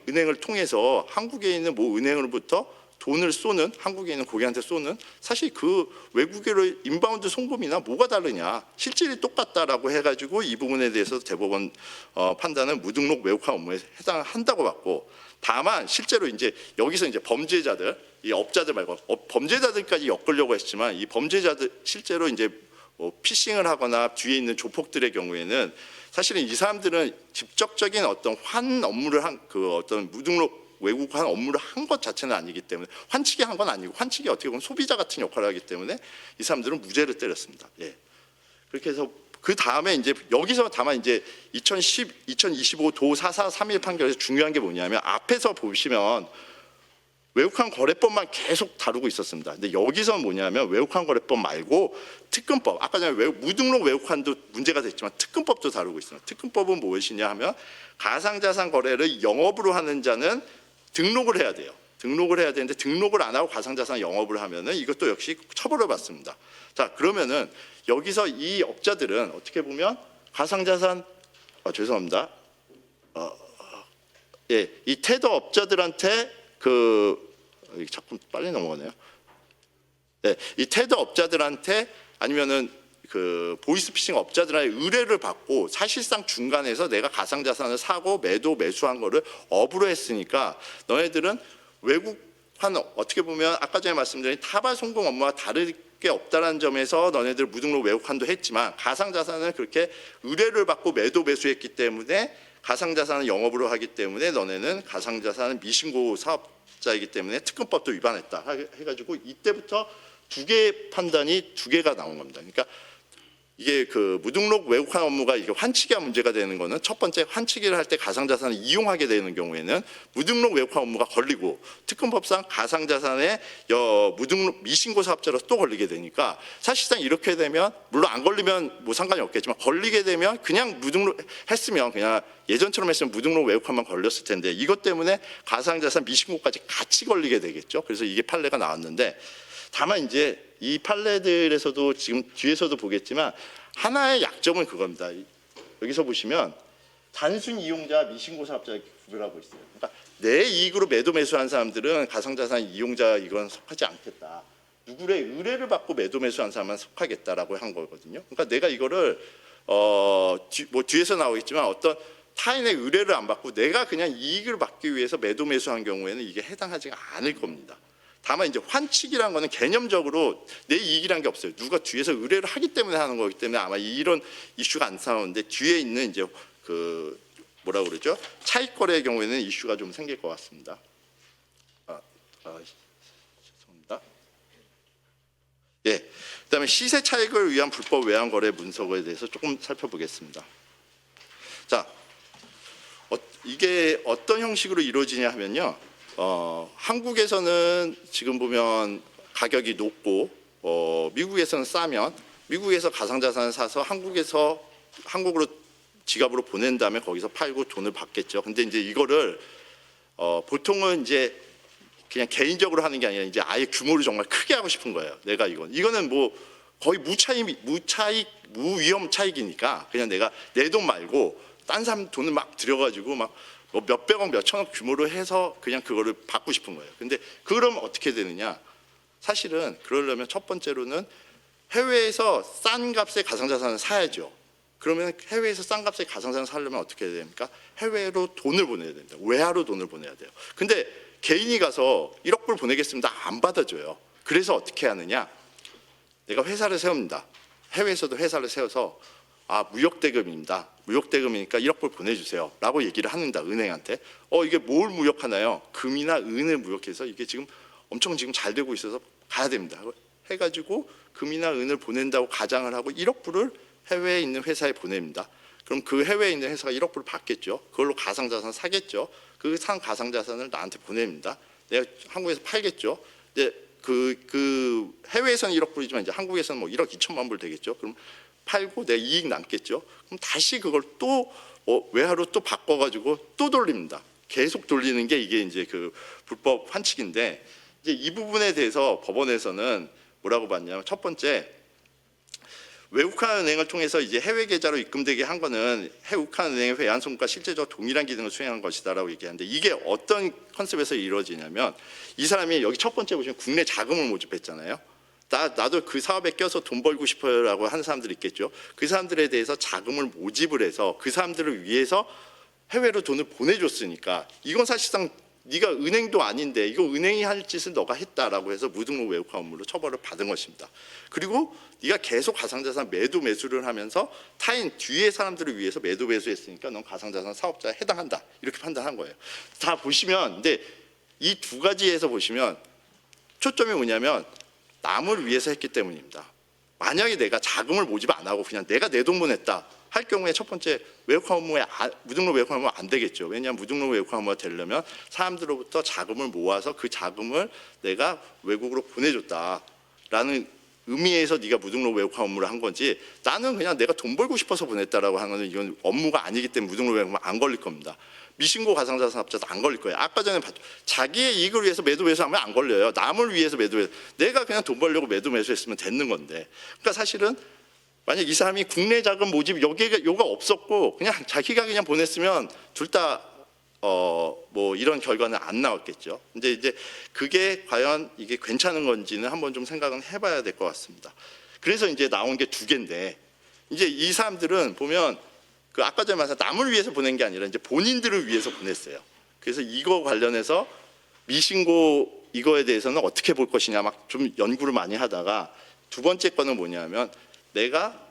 G: 은행을 통해서 한국에 있는 뭐 은행으로부터 돈을 쏘는 한국에 있는 고객한테 쏘는 사실 그 외국으로 인바운드 송금이나 뭐가 다르냐 실질이 똑같다라고 해가지고 이 부분에 대해서 대법원 판단은 무등록 외국화 업무에 해당한다고 봤고 다만 실제로 이제 여기서 이제 범죄자들 이 업자들 말고 범죄자들까지 엮으려고 했지만 이 범죄자들 실제로 이제 피싱을 하거나 뒤에 있는 조폭들의 경우에는 사실은 이 사람들은 직접적인 어떤 환 업무를 한 그 어떤 무등록 외국환 업무를 한 것 자체는 아니기 때문에 환치기 한 건 아니고 환치기 어떻게 보면 소비자 같은 역할을 하기 때문에 이 사람들은 무죄를 때렸습니다. 예. 그렇게 해서 그 다음에 이제 여기서 다만 이제 2025 도 4431 판결에서 중요한 게 뭐냐면 앞에서 보시면 외국환 거래법만 계속 다루고 있었습니다. 근데 여기서 뭐냐면 외국환 거래법 말고 특근법, 아까 전에 무등록 외국환도 문제가 됐지만 특근법도 다루고 있습니다. 특근법은 무엇이냐 하면 가상자산 거래를 영업으로 하는 자는 등록을 해야 돼요. 등록을 해야 되는데 등록을 안 하고 가상자산 영업을 하면은 이것도 역시 처벌을 받습니다. 자, 그러면은 여기서 이 업자들은 어떻게 보면 가상자산 죄송합니다. 예, 이 테더 업자들한테 자꾸 빨리 넘어가네요. 네, 이 테더 업자들한테 아니면은 그 보이스피싱 업자들한테 의뢰를 받고 사실상 중간에서 내가 가상자산을 사고 매수한 거를 업으로 했으니까 너네들은 외국환 어떻게 보면 아까 전에 말씀드린 타발 송금 업무와 다를 게 없다는 점에서 너네들 무등록 외국환도 했지만 가상자산을 그렇게 의뢰를 받고 매수했기 때문에 가상자산을 영업으로 하기 때문에 너네는 가상자산은 미신고 사업자이기 때문에 특근법도 위반했다 해가지고 이때부터 두 개의 판단이 두 개가 나온 겁니다. 그러니까 이게 그 무등록 외국환 업무가 이게 환치기가 문제가 되는 거는 첫 번째 환치기를 할 때 가상자산을 이용하게 되는 경우에는 무등록 외국환 업무가 걸리고 특근법상 가상자산의 무등록 미신고 사업자로 또 걸리게 되니까 사실상 이렇게 되면 물론 안 걸리면 뭐 상관이 없겠지만 걸리게 되면 그냥 무등록 했으면 그냥 예전처럼 했으면 무등록 외국환만 걸렸을 텐데 이것 때문에 가상자산 미신고까지 같이 걸리게 되겠죠. 그래서 이게 판례가 나왔는데 다만 이제 이 판례들에서도 지금 뒤에서도 보겠지만 하나의 약점은 그겁니다. 여기서 보시면 단순 이용자, 미신고 사업자 이렇게 구별하고 있어요. 그러니까 내 이익으로 매수한 사람들은 가상자산 이용자 이건 속하지 않겠다. 누구의 의뢰를 받고 매수한 사람만 속하겠다라고 한 거거든요. 그러니까 내가 이거를 뭐 뒤에서 나오겠지만 어떤 타인의 의뢰를 안 받고 내가 그냥 이익을 받기 위해서 매수한 경우에는 이게 해당하지가 않을 겁니다. 다만 이제 환치기란 거는 개념적으로 내 이익이란 게 없어요. 누가 뒤에서 의뢰를 하기 때문에 하는 거기 때문에 아마 이런 이슈가 안 나오는데 뒤에 있는 이제 그 뭐라 그러죠? 차익 거래의 경우에는 이슈가 좀 생길 것 같습니다. 죄송합니다. 예. 그다음에 시세 차익을 위한 불법 외환 거래 문서에 대해서 조금 살펴보겠습니다. 자, 이게 어떤 형식으로 이루어지냐 하면요. 한국에서는 지금 보면 가격이 높고 미국에서는 싸면 미국에서 가상자산을 사서 한국으로 지갑으로 보낸 다음에 거기서 팔고 돈을 받겠죠. 근데 이제 이거를 보통은 이제 그냥 개인적으로 하는 게 아니라 이제 아예 규모를 정말 크게 하고 싶은 거예요. 내가 이거는 뭐 거의 무위험 차익이니까 그냥 내가 내 돈 말고 딴 사람 돈을 막 들여가지고 막 뭐 몇백억, 몇천억 규모로 해서 그냥 그거를 받고 싶은 거예요. 근데 그러면 어떻게 되느냐? 사실은 그러려면 첫 번째로는 해외에서 싼 값에 가상자산을 사야죠. 그러면 해외에서 싼 값에 가상자산을 사려면 어떻게 해야 됩니까? 해외로 돈을 보내야 됩니다. 외화로 돈을 보내야 돼요. 근데 개인이 가서 1억 불 보내겠습니다. 안 받아줘요. 그래서 어떻게 하느냐? 내가 회사를 세웁니다. 해외에서도 회사를 세워서 무역대금입니다. 무역대금이니까 1억 불 보내주세요. 라고 얘기를 합니다. 은행한테. 이게 뭘 무역하나요? 금이나 은을 무역해서 이게 지금 엄청 지금 잘 되고 있어서 가야 됩니다. 해가지고 금이나 은을 보낸다고 가장을 하고 1억 불을 해외에 있는 회사에 보냅니다. 그럼 그 해외에 있는 회사가 1억 불을 받겠죠. 그걸로 가상자산 사겠죠. 그 산 가상자산을 나한테 보냅니다. 내가 한국에서 팔겠죠. 이제 그 해외에서는 1억 불이지만 이제 한국에서는 뭐 1억 2천만 불 되겠죠. 그럼 팔고 내 이익 남겠죠. 그럼 다시 그걸 또 외화로 또 바꿔가지고 또 돌립니다. 계속 돌리는 게 이게 이제 그 불법 환치기인데 이제 이 부분에 대해서 법원에서는 뭐라고 봤냐면 첫 번째 외국환 은행을 통해서 이제 해외 계좌로 입금되게 한 거는 해외국환 은행의 외환 송금과 실제적으로 동일한 기능을 수행한 것이다라고 얘기하는데 이게 어떤 컨셉에서 이루어지냐면 이 사람이 여기 첫 번째 보시면 국내 자금을 모집했잖아요. 나도 그 사업에 껴서 돈 벌고 싶어요라고 하는 사람들이 있겠죠. 그 사람들에 대해서 자금을 모집을 해서 그 사람들을 위해서 해외로 돈을 보내줬으니까 이건 사실상 네가 은행도 아닌데 이거 은행이 할 짓을 너가 했다라고 해서 무등록 외국화 업무로 처벌을 받은 것입니다. 그리고 네가 계속 가상자산 매도 매수를 하면서 타인 뒤에 사람들을 위해서 매도 매수했으니까 넌 가상자산 사업자에 해당한다 이렇게 판단한 거예요. 다 보시면 근데 이 두 가지에서 보시면 초점이 뭐냐면 남을 위해서 했기 때문입니다. 만약에 내가 자금을 모집 안 하고 그냥 내가 내 돈만 했다 할 경우에 첫 번째 외국화 업무에 무등록 외국화 업무가 안 되겠죠. 왜냐하면 무등록 외국화 업무가 되려면 사람들로부터 자금을 모아서 그 자금을 내가 외국으로 보내줬다라는 의미에서 네가 무등록 외국화 업무를 한 건지 나는 그냥 내가 돈 벌고 싶어서 보냈다라고 하는 건 이건 업무가 아니기 때문에 무등록 외국화 안 걸릴 겁니다. 미신고 가상자산 사업자도 안 걸릴 거예요. 아까 전에 봤죠. 자기의 이익을 위해서 매도 매수하면 안 걸려요. 남을 위해서 매도 매수. 내가 그냥 돈 벌려고 매도 매수했으면 되는 건데. 그러니까 사실은 만약 이 사람이 국내 자금 모집 요가 없었고 그냥 자기가 그냥 보냈으면 둘 다 뭐 이런 결과는 안 나왔겠죠. 근데 이제 그게 과연 이게 괜찮은 건지는 한번 좀 생각은 해봐야 될 것 같습니다. 그래서 이제 나온 게 두 개인데 이제 이 사람들은 보면 그 아까 전에 말한 남을 위해서 보낸 게 아니라 이제 본인들을 위해서 보냈어요. 그래서 이거 관련해서 미신고 이거에 대해서는 어떻게 볼 것이냐 막 좀 연구를 많이 하다가 두 번째 거는 뭐냐면 내가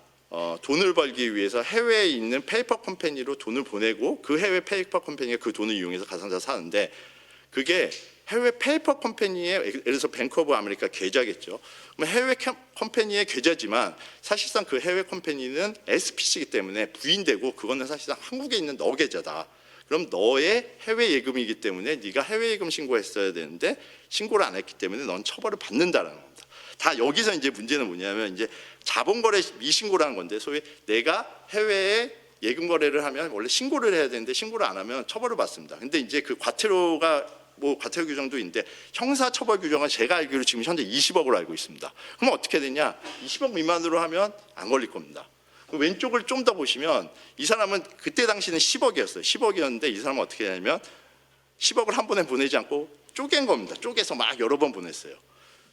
G: 돈을 벌기 위해서 해외에 있는 페이퍼 컴퍼니로 돈을 보내고 그 해외 페이퍼 컴퍼니가 그 돈을 이용해서 가상자산 사는데 그게 해외 페이퍼 컴퍼니의 예를 들어서 뱅크 오브 아메리카 계좌겠죠. 그럼 해외 컴퍼니의 계좌지만 사실상 그 해외 컴퍼니는 SPC이기 때문에 부인되고 그거는 사실상 한국에 있는 너 계좌다. 그럼 너의 해외 예금이기 때문에 네가 해외 예금 신고했어야 되는데 신고를 안 했기 때문에 넌 처벌을 받는다라는 겁니다. 다 여기서 이제 문제는 뭐냐면 이제 자본거래 미신고라는 건데 소위 내가 해외에 예금 거래를 하면 원래 신고를 해야 되는데 신고를 안 하면 처벌을 받습니다. 근데 이제 그 과태료가 뭐 과태료 규정도 있는데 형사 처벌 규정은 제가 알기로 지금 현재 20억으로 알고 있습니다. 그럼 어떻게 되냐? 20억 미만으로 하면 안 걸릴 겁니다. 왼쪽을 좀 더 보시면 이 사람은 그때 당시는 10억이었어요. 10억이었는데 이 사람은 어떻게 하냐면 10억을 한 번에 보내지 않고 쪼갠 겁니다. 쪼개서 막 여러 번 보냈어요.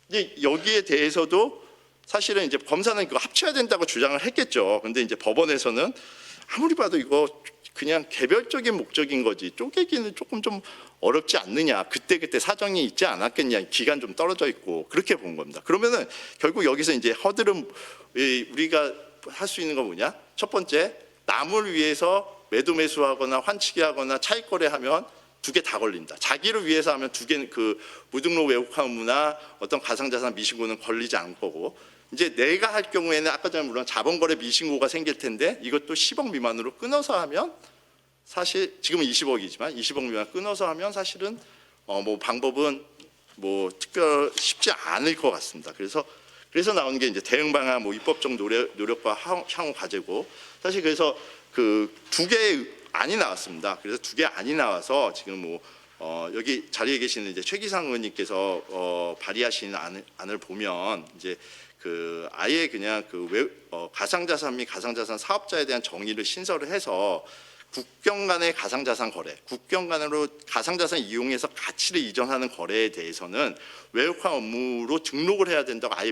G: 이제 여기에 대해서도 사실은 이제 검사는 그거 합쳐야 된다고 주장을 했겠죠. 근데 이제 법원에서는 아무리 봐도 이거 그냥 개별적인 목적인 거지 쪼개기는 조금 좀 어렵지 않느냐. 그때 사정이 있지 않았겠냐. 기간 좀 떨어져 있고 그렇게 본 겁니다. 그러면은 결국 여기서 이제 허들은 우리가 할 수 있는 건 뭐냐? 첫 번째 남을 위해서 매도 매수하거나 환치기 하거나 차익 거래하면 두 개 다 걸린다. 자기를 위해서 하면 두 개는 그 무등록 외국화 업무나 어떤 가상자산 미신고는 걸리지 않을 거고 이제 내가 할 경우에는 아까 전에 물론 자본거래 미신고가 생길 텐데 이것도 10억 미만으로 끊어서 하면 사실 지금은 20억이지만 20억 미만 끊어서 하면 사실은 뭐 방법은 뭐 특별 쉽지 않을 것 같습니다. 그래서 나온 게 이제 대응 방안, 뭐 입법적 노력과 향후 과제고 사실 그래서 그 두 개의 안이 나왔습니다. 그래서 두 개 안이 나와서 지금 뭐 여기 자리에 계시는 이제 최기상 의원님께서 발의하신 안을 보면 이제 그 아예 그냥 가상자산 및 가상자산 사업자에 대한 정의를 신설을 해서 국경 간의 가상자산 거래, 국경 간으로 가상자산 이용해서 가치를 이전하는 거래에 대해서는 외국화 업무로 등록을 해야 된다고 아예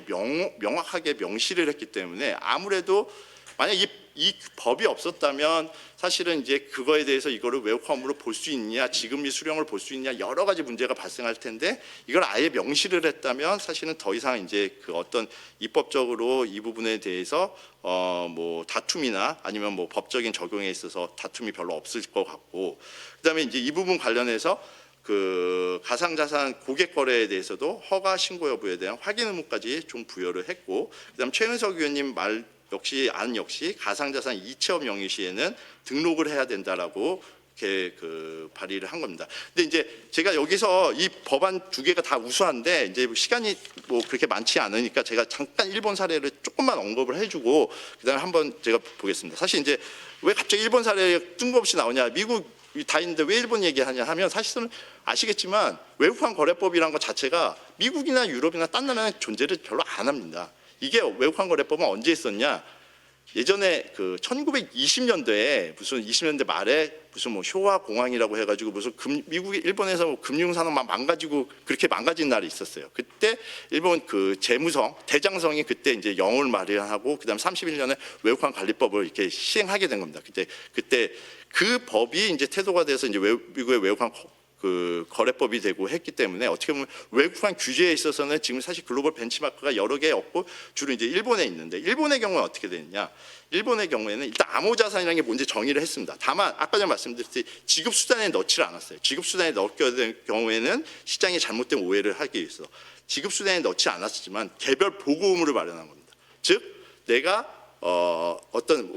G: 명확하게 명시를 했기 때문에 아무래도 만약 이 법이 없었다면 사실은 이제 그거에 대해서 이거를 외국화 업무로 볼 수 있냐, 지급 및 수령을 볼 수 있냐 여러 가지 문제가 발생할 텐데 이걸 아예 명시를 했다면 사실은 더 이상 이제 그 어떤 입법적으로 이 부분에 대해서 뭐 다툼이나 아니면 뭐 법적인 적용에 있어서 다툼이 별로 없을 것 같고 그다음에 이제 이 부분 관련해서 그 가상자산 고객 거래에 대해서도 허가 신고 여부에 대한 확인 의무까지 좀 부여를 했고 그다음 최은석 의원님 말 역시 가상자산 이체업 명의 시에는 등록을 해야 된다라고 이렇게 그 발의를 한 겁니다. 근데 이제 제가 여기서 이 법안 두 개가 다 우수한데 이제 시간이 뭐 그렇게 많지 않으니까 제가 잠깐 일본 사례를 조금만 언급을 해주고 그다음에 한번 제가 보겠습니다. 사실 이제 왜 갑자기 일본 사례가 뜬금없이 나오냐? 미국 다 있는데 왜 일본 얘기하냐 하면 사실은 아시겠지만 외국환 거래법이라는 것 자체가 미국이나 유럽이나 딴 나라는 존재를 별로 안 합니다. 이게 외국환 거래법은 언제 있었냐? 예전에 그 1920년대에 무슨 20년대 말에 무슨 뭐 쇼와 공황이라고 해가지고 무슨 미국이 일본에서 뭐 금융산업 막 망가지고 그렇게 망가진 날이 있었어요. 그때 일본 그 재무성 대장성이 그때 이제 영을 마련하고 그다음 31년에 외국환 관리법을 이렇게 시행하게 된 겁니다. 그때 그 법이 이제 태도가 돼서 이제 미국의 외국환 그 거래법이 되고 했기 때문에 어떻게 보면 외국한 규제에 있어서는 지금 사실 글로벌 벤치마크가 여러 개 없고 주로 이제 일본에 있는데, 일본의 경우는 어떻게 되느냐? 일본의 경우에는 일단 암호자산이라는 게 뭔지 정의를 했습니다. 다만 아까 전에 말씀드렸듯이 지급수단에 넣지를 않았어요. 지급수단에 넣게 된 경우에는 시장이 잘못된 오해를 하기 위해서 지급수단에 넣지 않았지만 개별 보고 의무를 마련한 겁니다. 즉 내가 어떤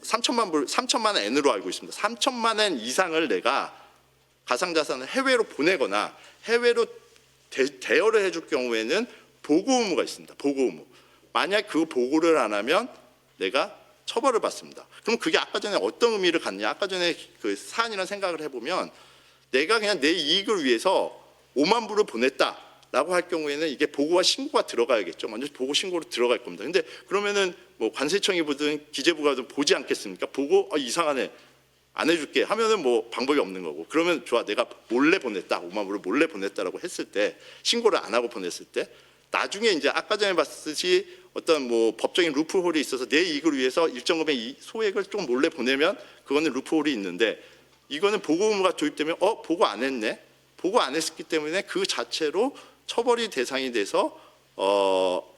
G: 3천만 엔으로 알고 있습니다. 3천만 엔 이상을 내가 가상자산을 해외로 보내거나 해외로 대여를 해줄 경우에는 보고 의무가 있습니다. 보고 의무. 만약 그 보고를 안 하면 내가 처벌을 받습니다. 그럼 그게 아까 전에 어떤 의미를 갖냐? 아까 전에 그 사안이라는 생각을 해보면 내가 그냥 내 이익을 위해서 5만 불을 보냈다라고 할 경우에는 이게 보고와 신고가 들어가야겠죠. 먼저 보고 신고로 들어갈 겁니다. 근데 그러면은 뭐 관세청이 보든 기재부가 보지 않겠습니까? 보고 이상하네. 안 해줄게 하면은 뭐 방법이 없는 거고, 그러면 좋아, 내가 몰래 보냈다, 5만 불을 몰래 보냈다라고 했을 때, 신고를 안 하고 보냈을 때 나중에 이제 아까 전에 봤듯이 어떤 뭐 법적인 루프홀이 있어서 내 이익을 위해서 일정 금액 소액을 좀 몰래 보내면 그거는 루프홀이 있는데, 이거는 보고 의무가 도입되면 보고 안 했네, 보고 안 했기 때문에 그 자체로 처벌이 대상이 돼서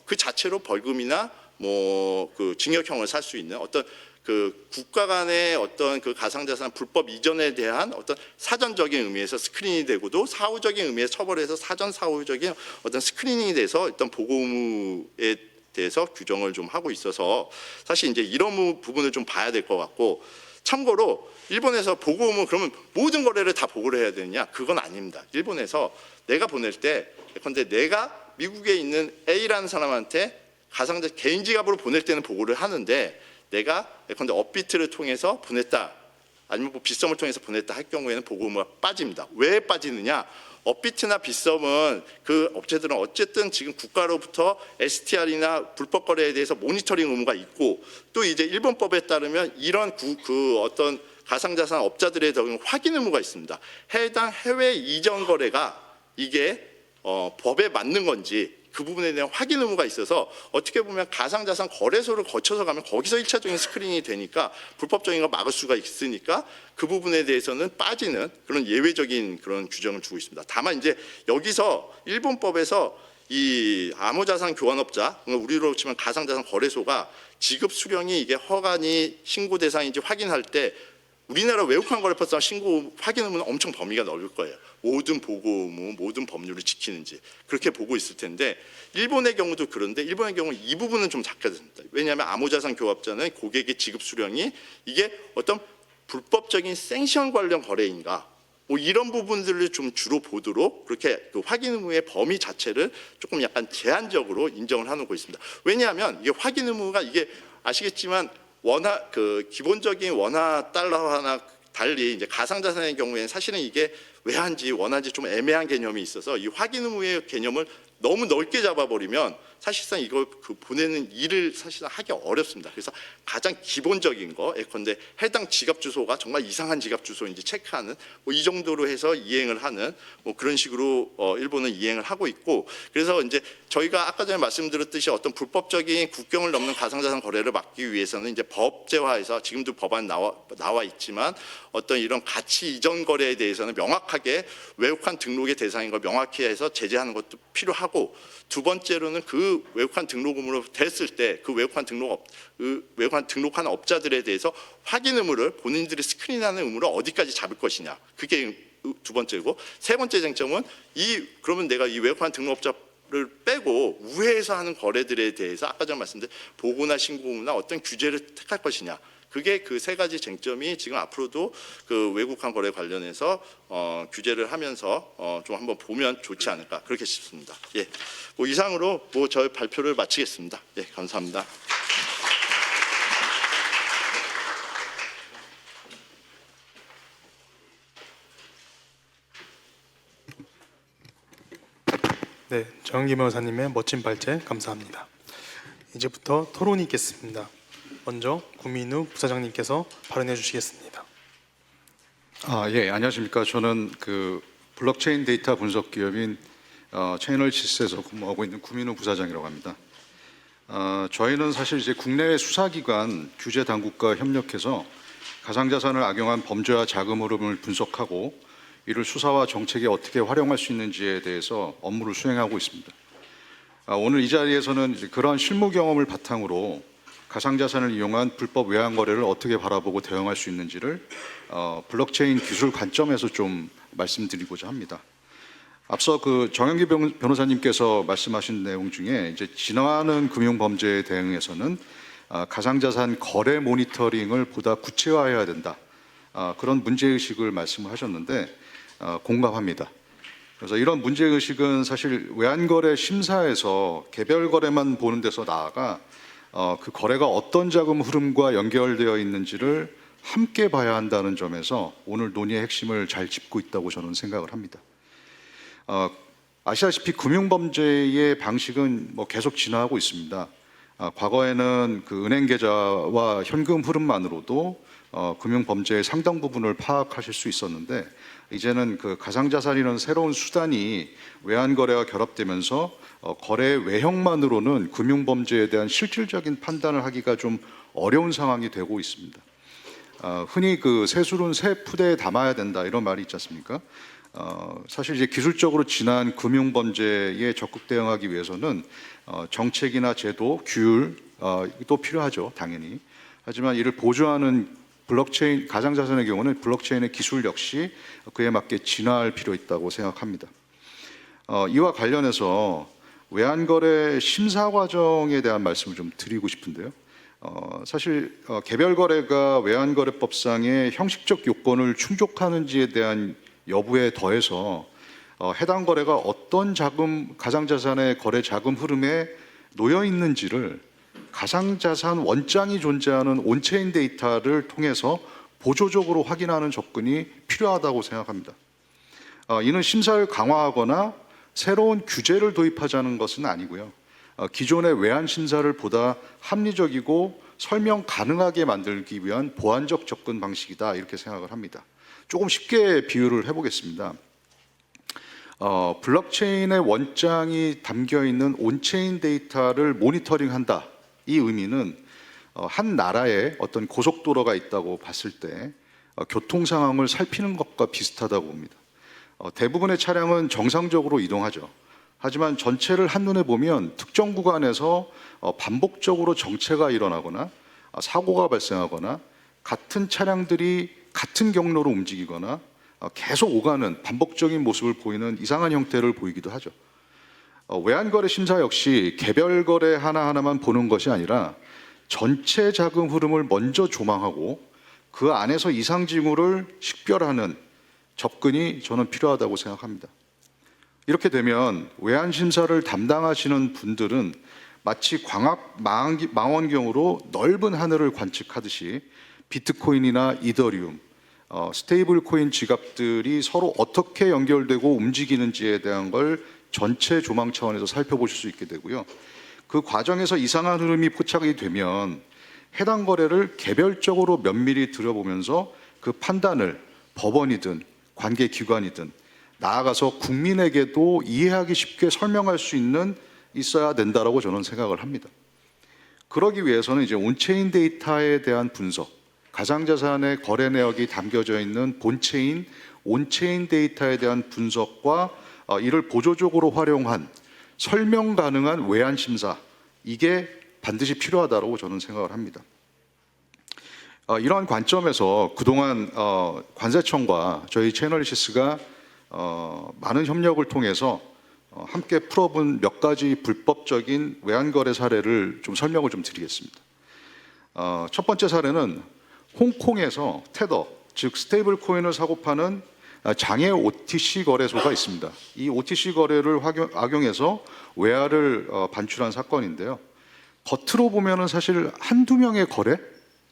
G: 그 자체로 벌금이나 뭐 그 징역형을 살 수 있는 어떤 그 국가 간의 어떤 그 가상자산 불법 이전에 대한 어떤 사전적인 의미에서 스크린이 되고도 사후적인 의미에서 처벌해서 사전 사후적인 어떤 스크리닝이 돼서 일단 보고 의무에 대해서 규정을 좀 하고 있어서 사실 이제 이런 부분을 좀 봐야 될 것 같고, 참고로 일본에서 보고 의무 그러면 모든 거래를 다 보고를 해야 되느냐? 그건 아닙니다. 일본에서 내가 보낼 때 예컨대 내가 미국에 있는 A라는 사람한테 가상자 개인 지갑으로 보낼 때는 보고를 하는데, 내가 예컨대 업비트를 통해서 보냈다 아니면 뭐 빗썸을 통해서 보냈다 할 경우에는 보고 의무가 빠집니다. 왜 빠지느냐? 업비트나 빗썸은 그 업체들은 어쨌든 지금 국가로부터 STR이나 불법 거래에 대해서 모니터링 의무가 있고, 또 이제 일본법에 따르면 이런 그 어떤 가상자산 업자들에 대한 확인 의무가 있습니다. 해당 해외 이전 거래가 이게 법에 맞는 건지 그 부분에 대한 확인 의무가 있어서 어떻게 보면 가상자산 거래소를 거쳐서 가면 거기서 1차적인 스크린이 되니까 불법적인 걸 막을 수가 있으니까 그 부분에 대해서는 빠지는 그런 예외적인 그런 규정을 주고 있습니다. 다만 이제 여기서 일본법에서 이 암호자산 교환업자, 우리로 치면 가상자산 거래소가 지급 수령이 이게 허가니 신고 대상인지 확인할 때 우리나라 외국한 거래법상 신고 확인 의무는 엄청 범위가 넓을 거예요. 모든 보고 의무, 모든 법률을 지키는지 그렇게 보고 있을 텐데, 일본의 경우도 그런데 일본의 경우 이 부분은 좀 작게 됩니다. 왜냐하면 암호자산 교합자는 고객의 지급 수령이 이게 어떤 불법적인 생션 관련 거래인가, 뭐 이런 부분들을 좀 주로 보도록 그렇게 그 확인 의무의 범위 자체를 조금 약간 제한적으로 인정을 하고 있습니다. 왜냐하면 이게 확인 의무가 이게 아시겠지만 원화 그 기본적인 원화 달러화나 달리 이제 가상자산의 경우에는 사실은 이게 외환지 원화지 좀 애매한 개념이 있어서 이 확인 의무의 개념을 너무 넓게 잡아버리면 사실상 이걸 그 보내는 일을 사실상 하기 어렵습니다. 그래서 가장 기본적인 거 예컨대 해당 지갑 주소가 정말 이상한 지갑 주소인지 체크하는 뭐 이 정도로 해서 이행을 하는 뭐 그런 식으로 일본은 이행을 하고 있고, 그래서 이제 저희가 아까 전에 말씀드렸듯이 어떤 불법적인 국경을 넘는 가상자산 거래를 막기 위해서는 이제 법제화해서 지금도 법안 나와 있지만 어떤 이런 가치 이전 거래에 대해서는 명확하게 외국한 등록의 대상인 걸 명확히 해서 제재하는 것도 필요하고, 두 번째로는 그 외국한 등록 의무로 됐을 때 그 외국한 등록한 업자들에 대해서 확인 의무를 본인들이 스크린하는 의무를 어디까지 잡을 것이냐, 그게 두 번째고, 세 번째 쟁점은 그러면 내가 이 외국한 등록업자를 빼고 우회해서 하는 거래들에 대해서 아까 전에 말씀드린 보고나 신고 의무나 어떤 규제를 택할 것이냐, 그게 그 세 가지 쟁점이 지금 앞으로도 그 외국한 거래 관련해서 규제를 하면서 좀 한번 보면 좋지 않을까 그렇게 싶습니다. 예, 뭐 이상으로 뭐 저희 발표를 마치겠습니다. 예, 감사합니다.
A: 네, 정은기 변호사님의 멋진 발제 감사합니다. 이제부터 토론이 있겠습니다. 먼저 구민우 부사장님께서 발언해 주시겠습니다.
H: 예, 안녕하십니까. 저는 그 블록체인 데이터 분석 기업인 채널시스에서 근무하고 있는 구민우 부사장이라고 합니다. 저희는 사실 이제 국내외 수사기관 규제 당국과 협력해서 가상자산을 악용한 범죄와 자금 흐름을 분석하고 이를 수사와 정책에 어떻게 활용할 수 있는지에 대해서 업무를 수행하고 있습니다. 오늘 이 자리에서는 이제 그러한 실무 경험을 바탕으로 가상자산을 이용한 불법 외환 거래를 어떻게 바라보고 대응할 수 있는지를 블록체인 기술 관점에서 좀 말씀드리고자 합니다. 앞서 그 정영기 변호사님께서 말씀하신 내용 중에 이제 진화하는 금융 범죄에 대응해서는 가상자산 거래 모니터링을 보다 구체화해야 된다. 그런 문제의식을 말씀을 하셨는데 공감합니다. 그래서 이런 문제의식은 사실 외환거래 심사에서 개별 거래만 보는 데서 나아가 그 거래가 어떤 자금 흐름과 연결되어 있는지를 함께 봐야 한다는 점에서 오늘 논의의 핵심을 잘 짚고 있다고 저는 생각을 합니다. 아시다시피 금융범죄의 방식은 뭐 계속 진화하고 있습니다. 과거에는 그 은행 계좌와 현금 흐름만으로도 금융범죄의 상당 부분을 파악하실 수 있었는데 이제는 그 가상자산이라는 새로운 수단이 외환거래와 결합되면서 거래 외형만으로는 금융범죄에 대한 실질적인 판단을 하기가 좀 어려운 상황이 되고 있습니다. 흔히 그 새술은 새 푸대에 담아야 된다 이런 말이 있지 않습니까? 사실 이제 기술적으로 진화한 금융범죄에 적극 대응하기 위해서는 정책이나 제도, 규율도 필요하죠, 당연히. 하지만 이를 보조하는 블록체인, 가상자산의 경우는 블록체인의 기술 역시 그에 맞게 진화할 필요 있다고 생각합니다. 이와 관련해서 외환거래 심사 과정에 대한 말씀을 좀 드리고 싶은데요. 사실 개별 거래가 외환거래법상의 형식적 요건을 충족하는지에 대한 여부에 더해서 해당 거래가 어떤 가상자산의 거래 자금 흐름에 놓여 있는지를 가상자산 원장이 존재하는 온체인 데이터를 통해서 보조적으로 확인하는 접근이 필요하다고 생각합니다. 이는 심사를 강화하거나 새로운 규제를 도입하자는 것은 아니고요. 기존의 외환 심사를 보다 합리적이고 설명 가능하게 만들기 위한 보완적 접근 방식이다 이렇게 생각을 합니다. 조금 쉽게 비유를 해보겠습니다. 블록체인의 원장이 담겨 있는 온체인 데이터를 모니터링한다. 이 의미는 한 나라에 어떤 고속도로가 있다고 봤을 때 교통 상황을 살피는 것과 비슷하다고 봅니다. 대부분의 차량은 정상적으로 이동하죠. 하지만 전체를 한눈에 보면 특정 구간에서 반복적으로 정체가 일어나거나 사고가 발생하거나 같은 차량들이 같은 경로로 움직이거나 계속 오가는 반복적인 모습을 보이는 이상한 형태를 보이기도 하죠. 외환거래 심사 역시 개별 거래 하나하나만 보는 것이 아니라 전체 자금 흐름을 먼저 조망하고 그 안에서 이상 징후를 식별하는 접근이 저는 필요하다고 생각합니다. 이렇게 되면 외환 심사를 담당하시는 분들은 마치 광학 망원경으로 넓은 하늘을 관측하듯이 비트코인이나 이더리움, 스테이블 코인 지갑들이 서로 어떻게 연결되고 움직이는지에 대한 걸 전체 조망 차원에서 살펴보실 수 있게 되고요. 그 과정에서 이상한 흐름이 포착이 되면 해당 거래를 개별적으로 면밀히 들여보면서 그 판단을 법원이든 관계기관이든 나아가서 국민에게도 이해하기 쉽게 설명할 수 있어야 된다라고 저는 생각을 합니다. 그러기 위해서는 이제 온체인 데이터에 대한 분석, 가상자산의 거래 내역이 담겨져 있는 본체인 온체인 데이터에 대한 분석과 이를 보조적으로 활용한 설명 가능한 외환 심사, 이게 반드시 필요하다고 저는 생각을 합니다. 이러한 관점에서 그동안 관세청과 저희 채널리시스가 많은 협력을 통해서 함께 풀어본 몇 가지 불법적인 외환거래 사례를 좀 설명을 좀 드리겠습니다. 첫 번째 사례는 홍콩에서 테더, 즉 스테이블 코인을 사고 파는 장외 OTC 거래소가 있습니다. 이 OTC 거래를 악용해서 외화를 반출한 사건인데요. 겉으로 보면은 사실 한두 명의 거래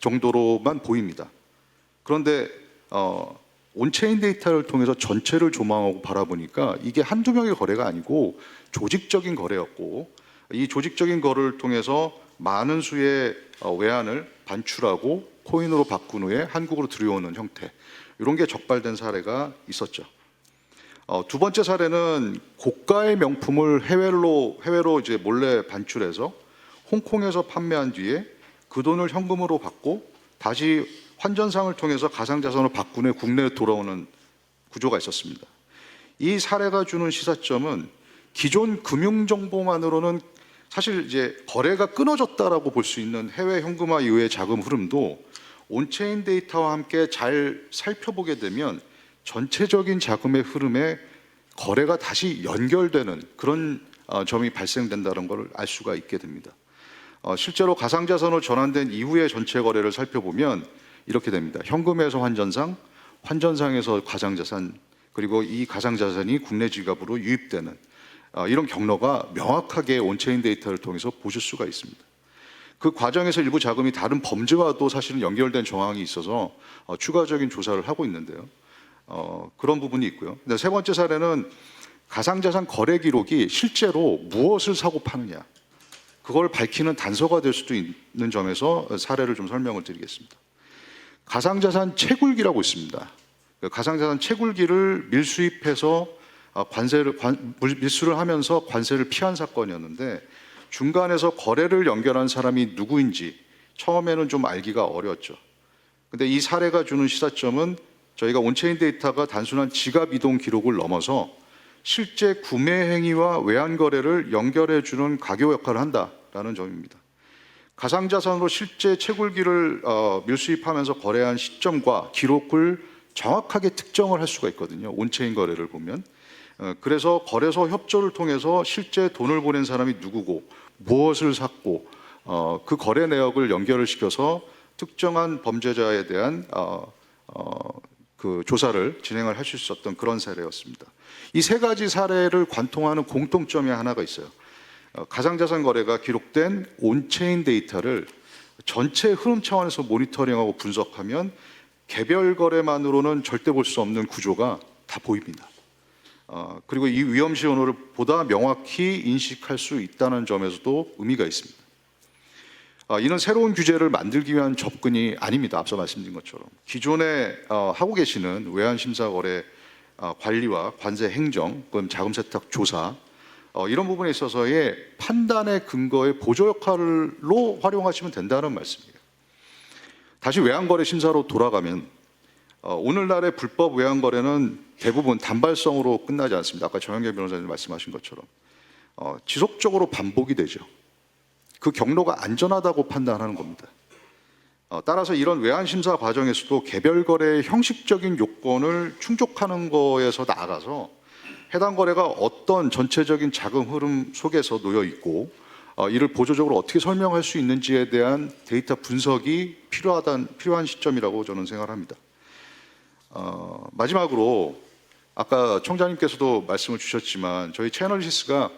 H: 정도로만 보입니다. 그런데 온체인 데이터를 통해서 전체를 조망하고 바라보니까 이게 한두 명의 거래가 아니고 조직적인 거래였고, 이 조직적인 거래를 통해서 많은 수의 외환을 반출하고 코인으로 바꾼 후에 한국으로 들여오는 형태, 이런 게 적발된 사례가 있었죠. 두 번째 사례는 고가의 명품을 해외로 이제 몰래 반출해서 홍콩에서 판매한 뒤에 그 돈을 현금으로 받고 다시 환전상을 통해서 가상자산으로 바꾼 후에 국내에 돌아오는 구조가 있었습니다. 이 사례가 주는 시사점은 기존 금융 정보만으로는 사실 이제 거래가 끊어졌다라고 볼 수 있는 해외 현금화 이후의 자금 흐름도 온체인 데이터와 함께 잘 살펴보게 되면 전체적인 자금의 흐름에 거래가 다시 연결되는 그런 점이 발생된다는 걸 알 수가 있게 됩니다. 실제로 가상자산으로 전환된 이후의 전체 거래를 살펴보면 이렇게 됩니다. 현금에서 환전상, 환전상에서 가상자산, 그리고 이 가상자산이 국내 지갑으로 유입되는 이런 경로가 명확하게 온체인 데이터를 통해서 보실 수가 있습니다. 그 과정에서 일부 자금이 다른 범죄와도 사실은 연결된 정황이 있어서 추가적인 조사를 하고 있는데요. 그런 부분이 있고요. 근데 세 번째 사례는 가상자산 거래 기록이 실제로 무엇을 사고 파느냐, 그걸 밝히는 단서가 될 수도 있는 점에서 사례를 좀 설명을 드리겠습니다. 가상자산 채굴기라고 있습니다. 가상자산 채굴기를 밀수입해서 밀수를 하면서 관세를 피한 사건이었는데 중간에서 거래를 연결한 사람이 누구인지 처음에는 좀 알기가 어려웠죠. 근데 이 사례가 주는 시사점은 저희가 온체인 데이터가 단순한 지갑 이동 기록을 넘어서 실제 구매 행위와 외환 거래를 연결해 주는 가교 역할을 한다라는 점입니다. 가상자산으로 실제 채굴기를 밀수입하면서 거래한 시점과 기록을 정확하게 특정을 할 수가 있거든요. 온체인 거래를 보면. 그래서 거래소 협조를 통해서 실제 돈을 보낸 사람이 누구고 무엇을 샀고 그 거래 내역을 연결을 시켜서 특정한 범죄자에 대한 그 조사를 진행을 할 수 있었던 그런 사례였습니다. 이 세 가지 사례를 관통하는 공통점이 하나가 있어요. 가상자산 거래가 기록된 온체인 데이터를 전체 흐름 차원에서 모니터링하고 분석하면 개별 거래만으로는 절대 볼 수 없는 구조가 다 보입니다. 그리고 이 위험 신호를 보다 명확히 인식할 수 있다는 점에서도 의미가 있습니다. 이는 새로운 규제를 만들기 위한 접근이 아닙니다. 앞서 말씀드린 것처럼 기존에 하고 계시는 외환심사거래 관리와 관세 행정, 그럼 자금 세탁 조사 이런 부분에 있어서의 판단의 근거의 보조 역할로 활용하시면 된다는 말씀이에요. 다시 외환거래 심사로 돌아가면 오늘날의 불법 외환거래는 대부분 단발성으로 끝나지 않습니다. 아까 정현계 변호사님 말씀하신 것처럼 지속적으로 반복이 되죠. 그 경로가 안전하다고 판단하는 겁니다. 따라서 이런 외환심사 과정에서도 개별 거래의 형식적인 요건을 충족하는 거에서 나아가서 해당 거래가 어떤 전체적인 자금 흐름 속에서 놓여 있고 이를 보조적으로 어떻게 설명할 수 있는지에 대한 데이터 분석이 필요한 시점이라고 저는 생각합니다. 마지막으로 아까 청장님께서도 말씀을 주셨지만 저희 채널리시스가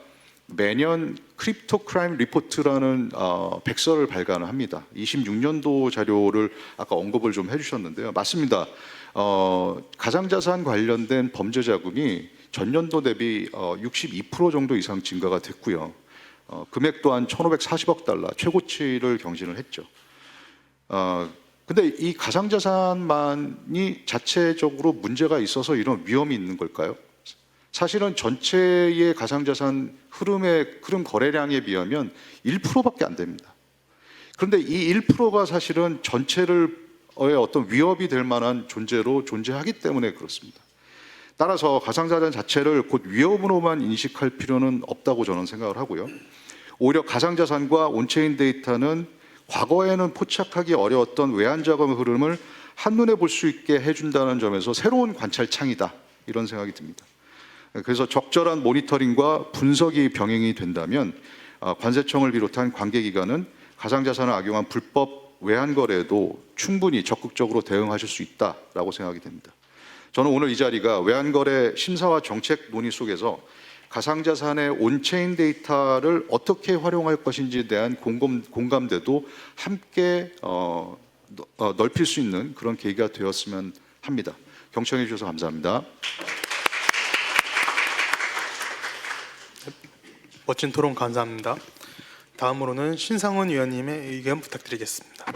H: 매년 크립토 크라임 리포트라는 백서를 발간을 합니다. 26년도 자료를 아까 언급을 좀 해주셨는데요. 맞습니다. 가상자산 관련된 범죄 자금이 전년도 대비 62% 정도 이상 증가가 됐고요. 금액 또한 1,540억 달러 최고치를 경신을 했죠. 근데 이 가상자산만이 자체적으로 문제가 있어서 이런 위험이 있는 걸까요? 사실은 전체의 가상자산 흐름 거래량에 비하면 1%밖에 안 됩니다. 그런데 이 1%가 사실은 전체의 어떤 위협이 될 만한 존재로 존재하기 때문에 그렇습니다. 따라서 가상자산 자체를 곧 위협으로만 인식할 필요는 없다고 저는 생각을 하고요. 오히려 가상자산과 온체인 데이터는 과거에는 포착하기 어려웠던 외환자금 흐름을 한눈에 볼 수 있게 해준다는 점에서 새로운 관찰창이다 이런 생각이 듭니다. 그래서 적절한 모니터링과 분석이 병행이 된다면 관세청을 비롯한 관계기관은 가상자산을 악용한 불법 외환거래에도 충분히 적극적으로 대응하실 수 있다라고 생각이 됩니다. 저는 오늘 이 자리가 외환거래 심사와 정책 논의 속에서 가상자산의 온체인 데이터를 어떻게 활용할 것인지에 대한 공감대도 함께 넓힐 수 있는 그런 계기가 되었으면 합니다. 경청해 주셔서 감사합니다.
A: 멋진 토론 감사합니다. 다음으로는 신상훈 위원님의 의견 부탁드리겠습니다.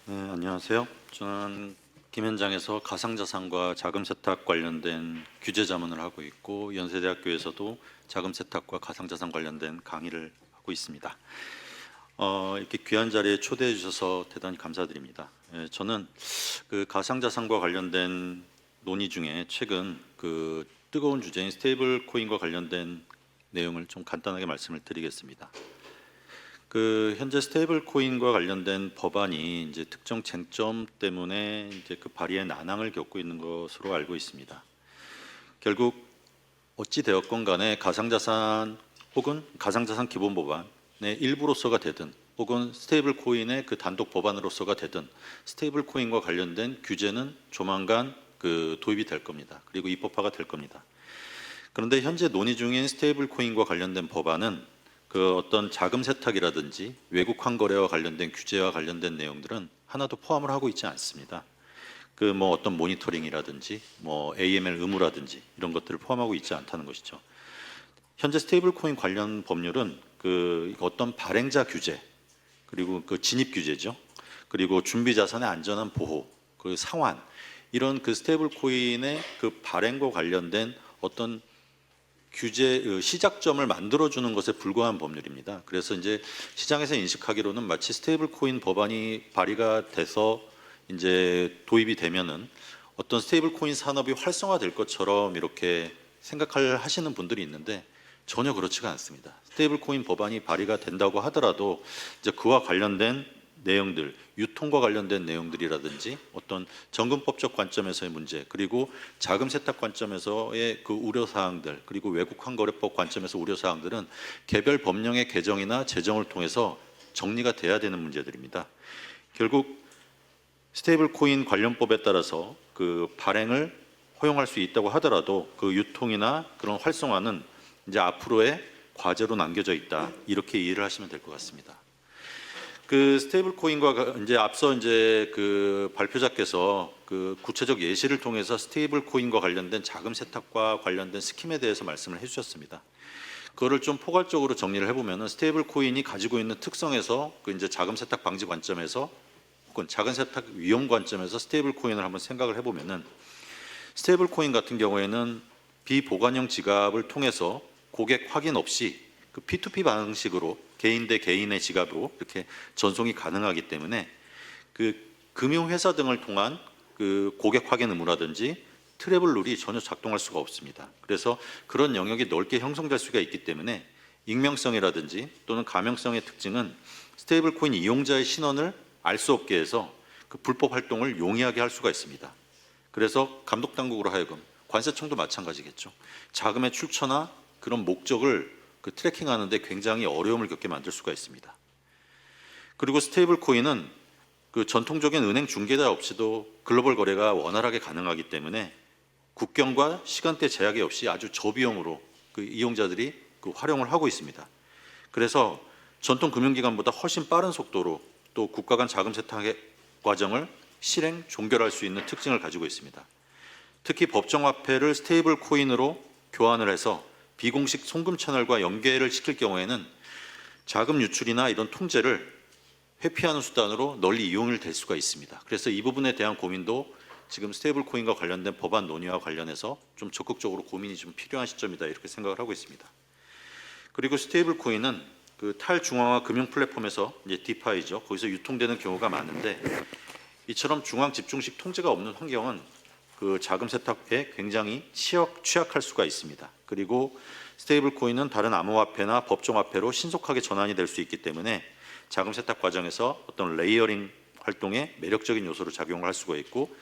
I: 네, 안녕하세요. 저는 김현장에서 가상자산과 자금세탁 관련된 규제 자문을 하고 있고 연세대학교에서도 자금세탁과 가상자산 관련된 강의를 하고 있습니다. 이렇게 귀한 자리에 초대해 주셔서 대단히 감사드립니다. 저는 그 가상자산과 관련된 논의 중에 최근 그 뜨거운 주제인 스테이블 코인과 관련된 내용을 좀 간단하게 말씀을 드리겠습니다. 그 현재 스테이블 코인과 관련된 법안이 이제 특정 쟁점 때문에 이제 그 발의에 난항을 겪고 있는 것으로 알고 있습니다. 결국 어찌 되었건 간에 가상자산 혹은 가상자산 기본 법안의 일부로서가 되든 혹은 스테이블 코인의 그 단독 법안으로서가 되든 스테이블 코인과 관련된 규제는 조만간 그 도입이 될 겁니다. 그리고 입법화가 될 겁니다. 그런데 현재 논의 중인 스테이블 코인과 관련된 법안은 그 어떤 자금 세탁이라든지 외국 환거래와 관련된 규제와 관련된 내용들은 하나도 포함을 하고 있지 않습니다. 그 뭐 어떤 모니터링이라든지 뭐 AML 의무라든지 이런 것들을 포함하고 있지 않다는 것이죠. 현재 스테이블 코인 관련 법률은 그 어떤 발행자 규제 그리고 그 진입 규제죠. 그리고 준비 자산의 안전한 보호, 그 상환 이런 그 스테이블 코인의 그 발행과 관련된 어떤 규제 시작점을 만들어주는 것에 불과한 법률입니다. 그래서 이제 시장에서 인식하기로는 마치 스테이블 코인 법안이 발의가 돼서 이제 도입이 되면은 어떤 스테이블 코인 산업이 활성화될 것처럼 이렇게 하시는 분들이 있는데 전혀 그렇지가 않습니다. 스테이블 코인 법안이 발의가 된다고 하더라도 이제 그와 관련된 내용들, 유통과 관련된 내용들이라든지 어떤 정금법적 관점에서의 문제, 그리고 자금 세탁 관점에서의 그 우려 사항들, 그리고 외국 환거래법 관점에서 우려 사항들은 개별 법령의 개정이나 제정을 통해서 정리가 돼야 되는 문제들입니다. 결국 스테이블 코인 관련법에 따라서 그 발행을 허용할 수 있다고 하더라도 그 유통이나 그런 활성화는 이제 앞으로의 과제로 남겨져 있다. 이렇게 이해를 하시면 될 것 같습니다. 그 스테이블 코인과 이제 앞서 이제 그 발표자께서 그 구체적 예시를 통해서 스테이블 코인과 관련된 자금 세탁과 관련된 스킴에 대해서 말씀을 해주셨습니다. 그거를 좀 포괄적으로 정리를 해보면은 스테이블 코인이 가지고 있는 특성에서 그 이제 자금 세탁 방지 관점에서 혹은 자금 세탁 위험 관점에서 스테이블 코인을 한번 생각을 해보면은 스테이블 코인 같은 경우에는 비보관형 지갑을 통해서 고객 확인 없이 그 P2P 방식으로 개인 대 개인의 지갑으로 이렇게 전송이 가능하기 때문에 그 금융회사 등을 통한 그 고객 확인 의무라든지 트래블 룰이 전혀 작동할 수가 없습니다. 그래서 그런 영역이 넓게 형성될 수가 있기 때문에 익명성이라든지 또는 가명성의 특징은 스테이블 코인 이용자의 신원을 알 수 없게 해서 그 불법 활동을 용이하게 할 수가 있습니다. 그래서 감독 당국으로 하여금 관세청도 마찬가지겠죠. 자금의 출처나 그런 목적을 그 트래킹하는데 굉장히 어려움을 겪게 만들 수가 있습니다. 그리고 스테이블 코인은 그 전통적인 은행 중개자 없이도 글로벌 거래가 원활하게 가능하기 때문에 국경과 시간대 제약이 없이 아주 저비용으로 그 이용자들이 그 활용을 하고 있습니다. 그래서 전통 금융기관보다 훨씬 빠른 속도로 또 국가 간 자금 세탁의 과정을 실행, 종결할 수 있는 특징을 가지고 있습니다. 특히 법정화폐를 스테이블 코인으로 교환을 해서 비공식 송금 채널과 연계를 시킬 경우에는 자금 유출이나 이런 통제를 회피하는 수단으로 널리 이용이 될 수가 있습니다. 그래서 이 부분에 대한 고민도 지금 스테이블 코인과 관련된 법안 논의와 관련해서 좀 적극적으로 고민이 좀 필요한 시점이다 이렇게 생각을 하고 있습니다. 그리고 스테이블 코인은 그 탈중앙화 금융 플랫폼에서 이제 디파이죠. 거기서 유통되는 경우가 많은데 이처럼 중앙 집중식 통제가 없는 환경은 그 자금 세탁에 굉장히 취약할 수가 있습니다. 그리고 스테이블 코인은 다른 암호화폐나 법정화폐로 신속하게 전환이 될 수 있기 때문에 자금 세탁 과정에서 어떤 레이어링 활동에 매력적인 요소로 작용을 할 수가 있고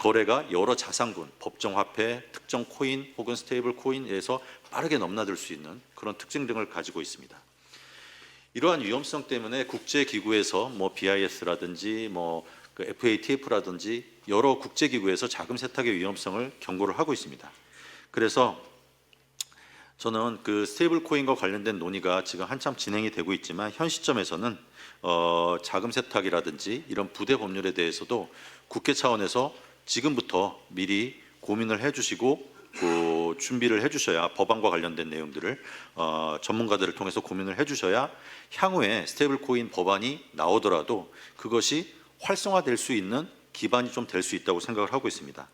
I: 거래가 여러 자산군, 법정화폐, 특정 코인 혹은 스테이블 코인에서 빠르게 넘나들 수 있는 그런 특징 등을 가지고 있습니다. 이러한 위험성 때문에 국제기구에서 뭐 BIS라든지 뭐 그 FATF라든지 여러 국제기구에서 자금 세탁의 위험성을 경고를 하고 있습니다. 그래서 저는 그 스테이블 코인과 관련된 논의가 지금 한참 진행이 되고 있지만 현 시점에서는 자금 세탁이라든지 이런 부대 법률에 대해서도 국회 차원에서 지금부터 미리 고민을 해주시고 그 준비를 해주셔야 법안과 관련된 내용들을 전문가들을 통해서 고민을 해주셔야 향후에 스테이블 코인 법안이 나오더라도 그것이 활성화될 수 있는 기반이 좀 될 수 있다고 생각을 하고 있습니다.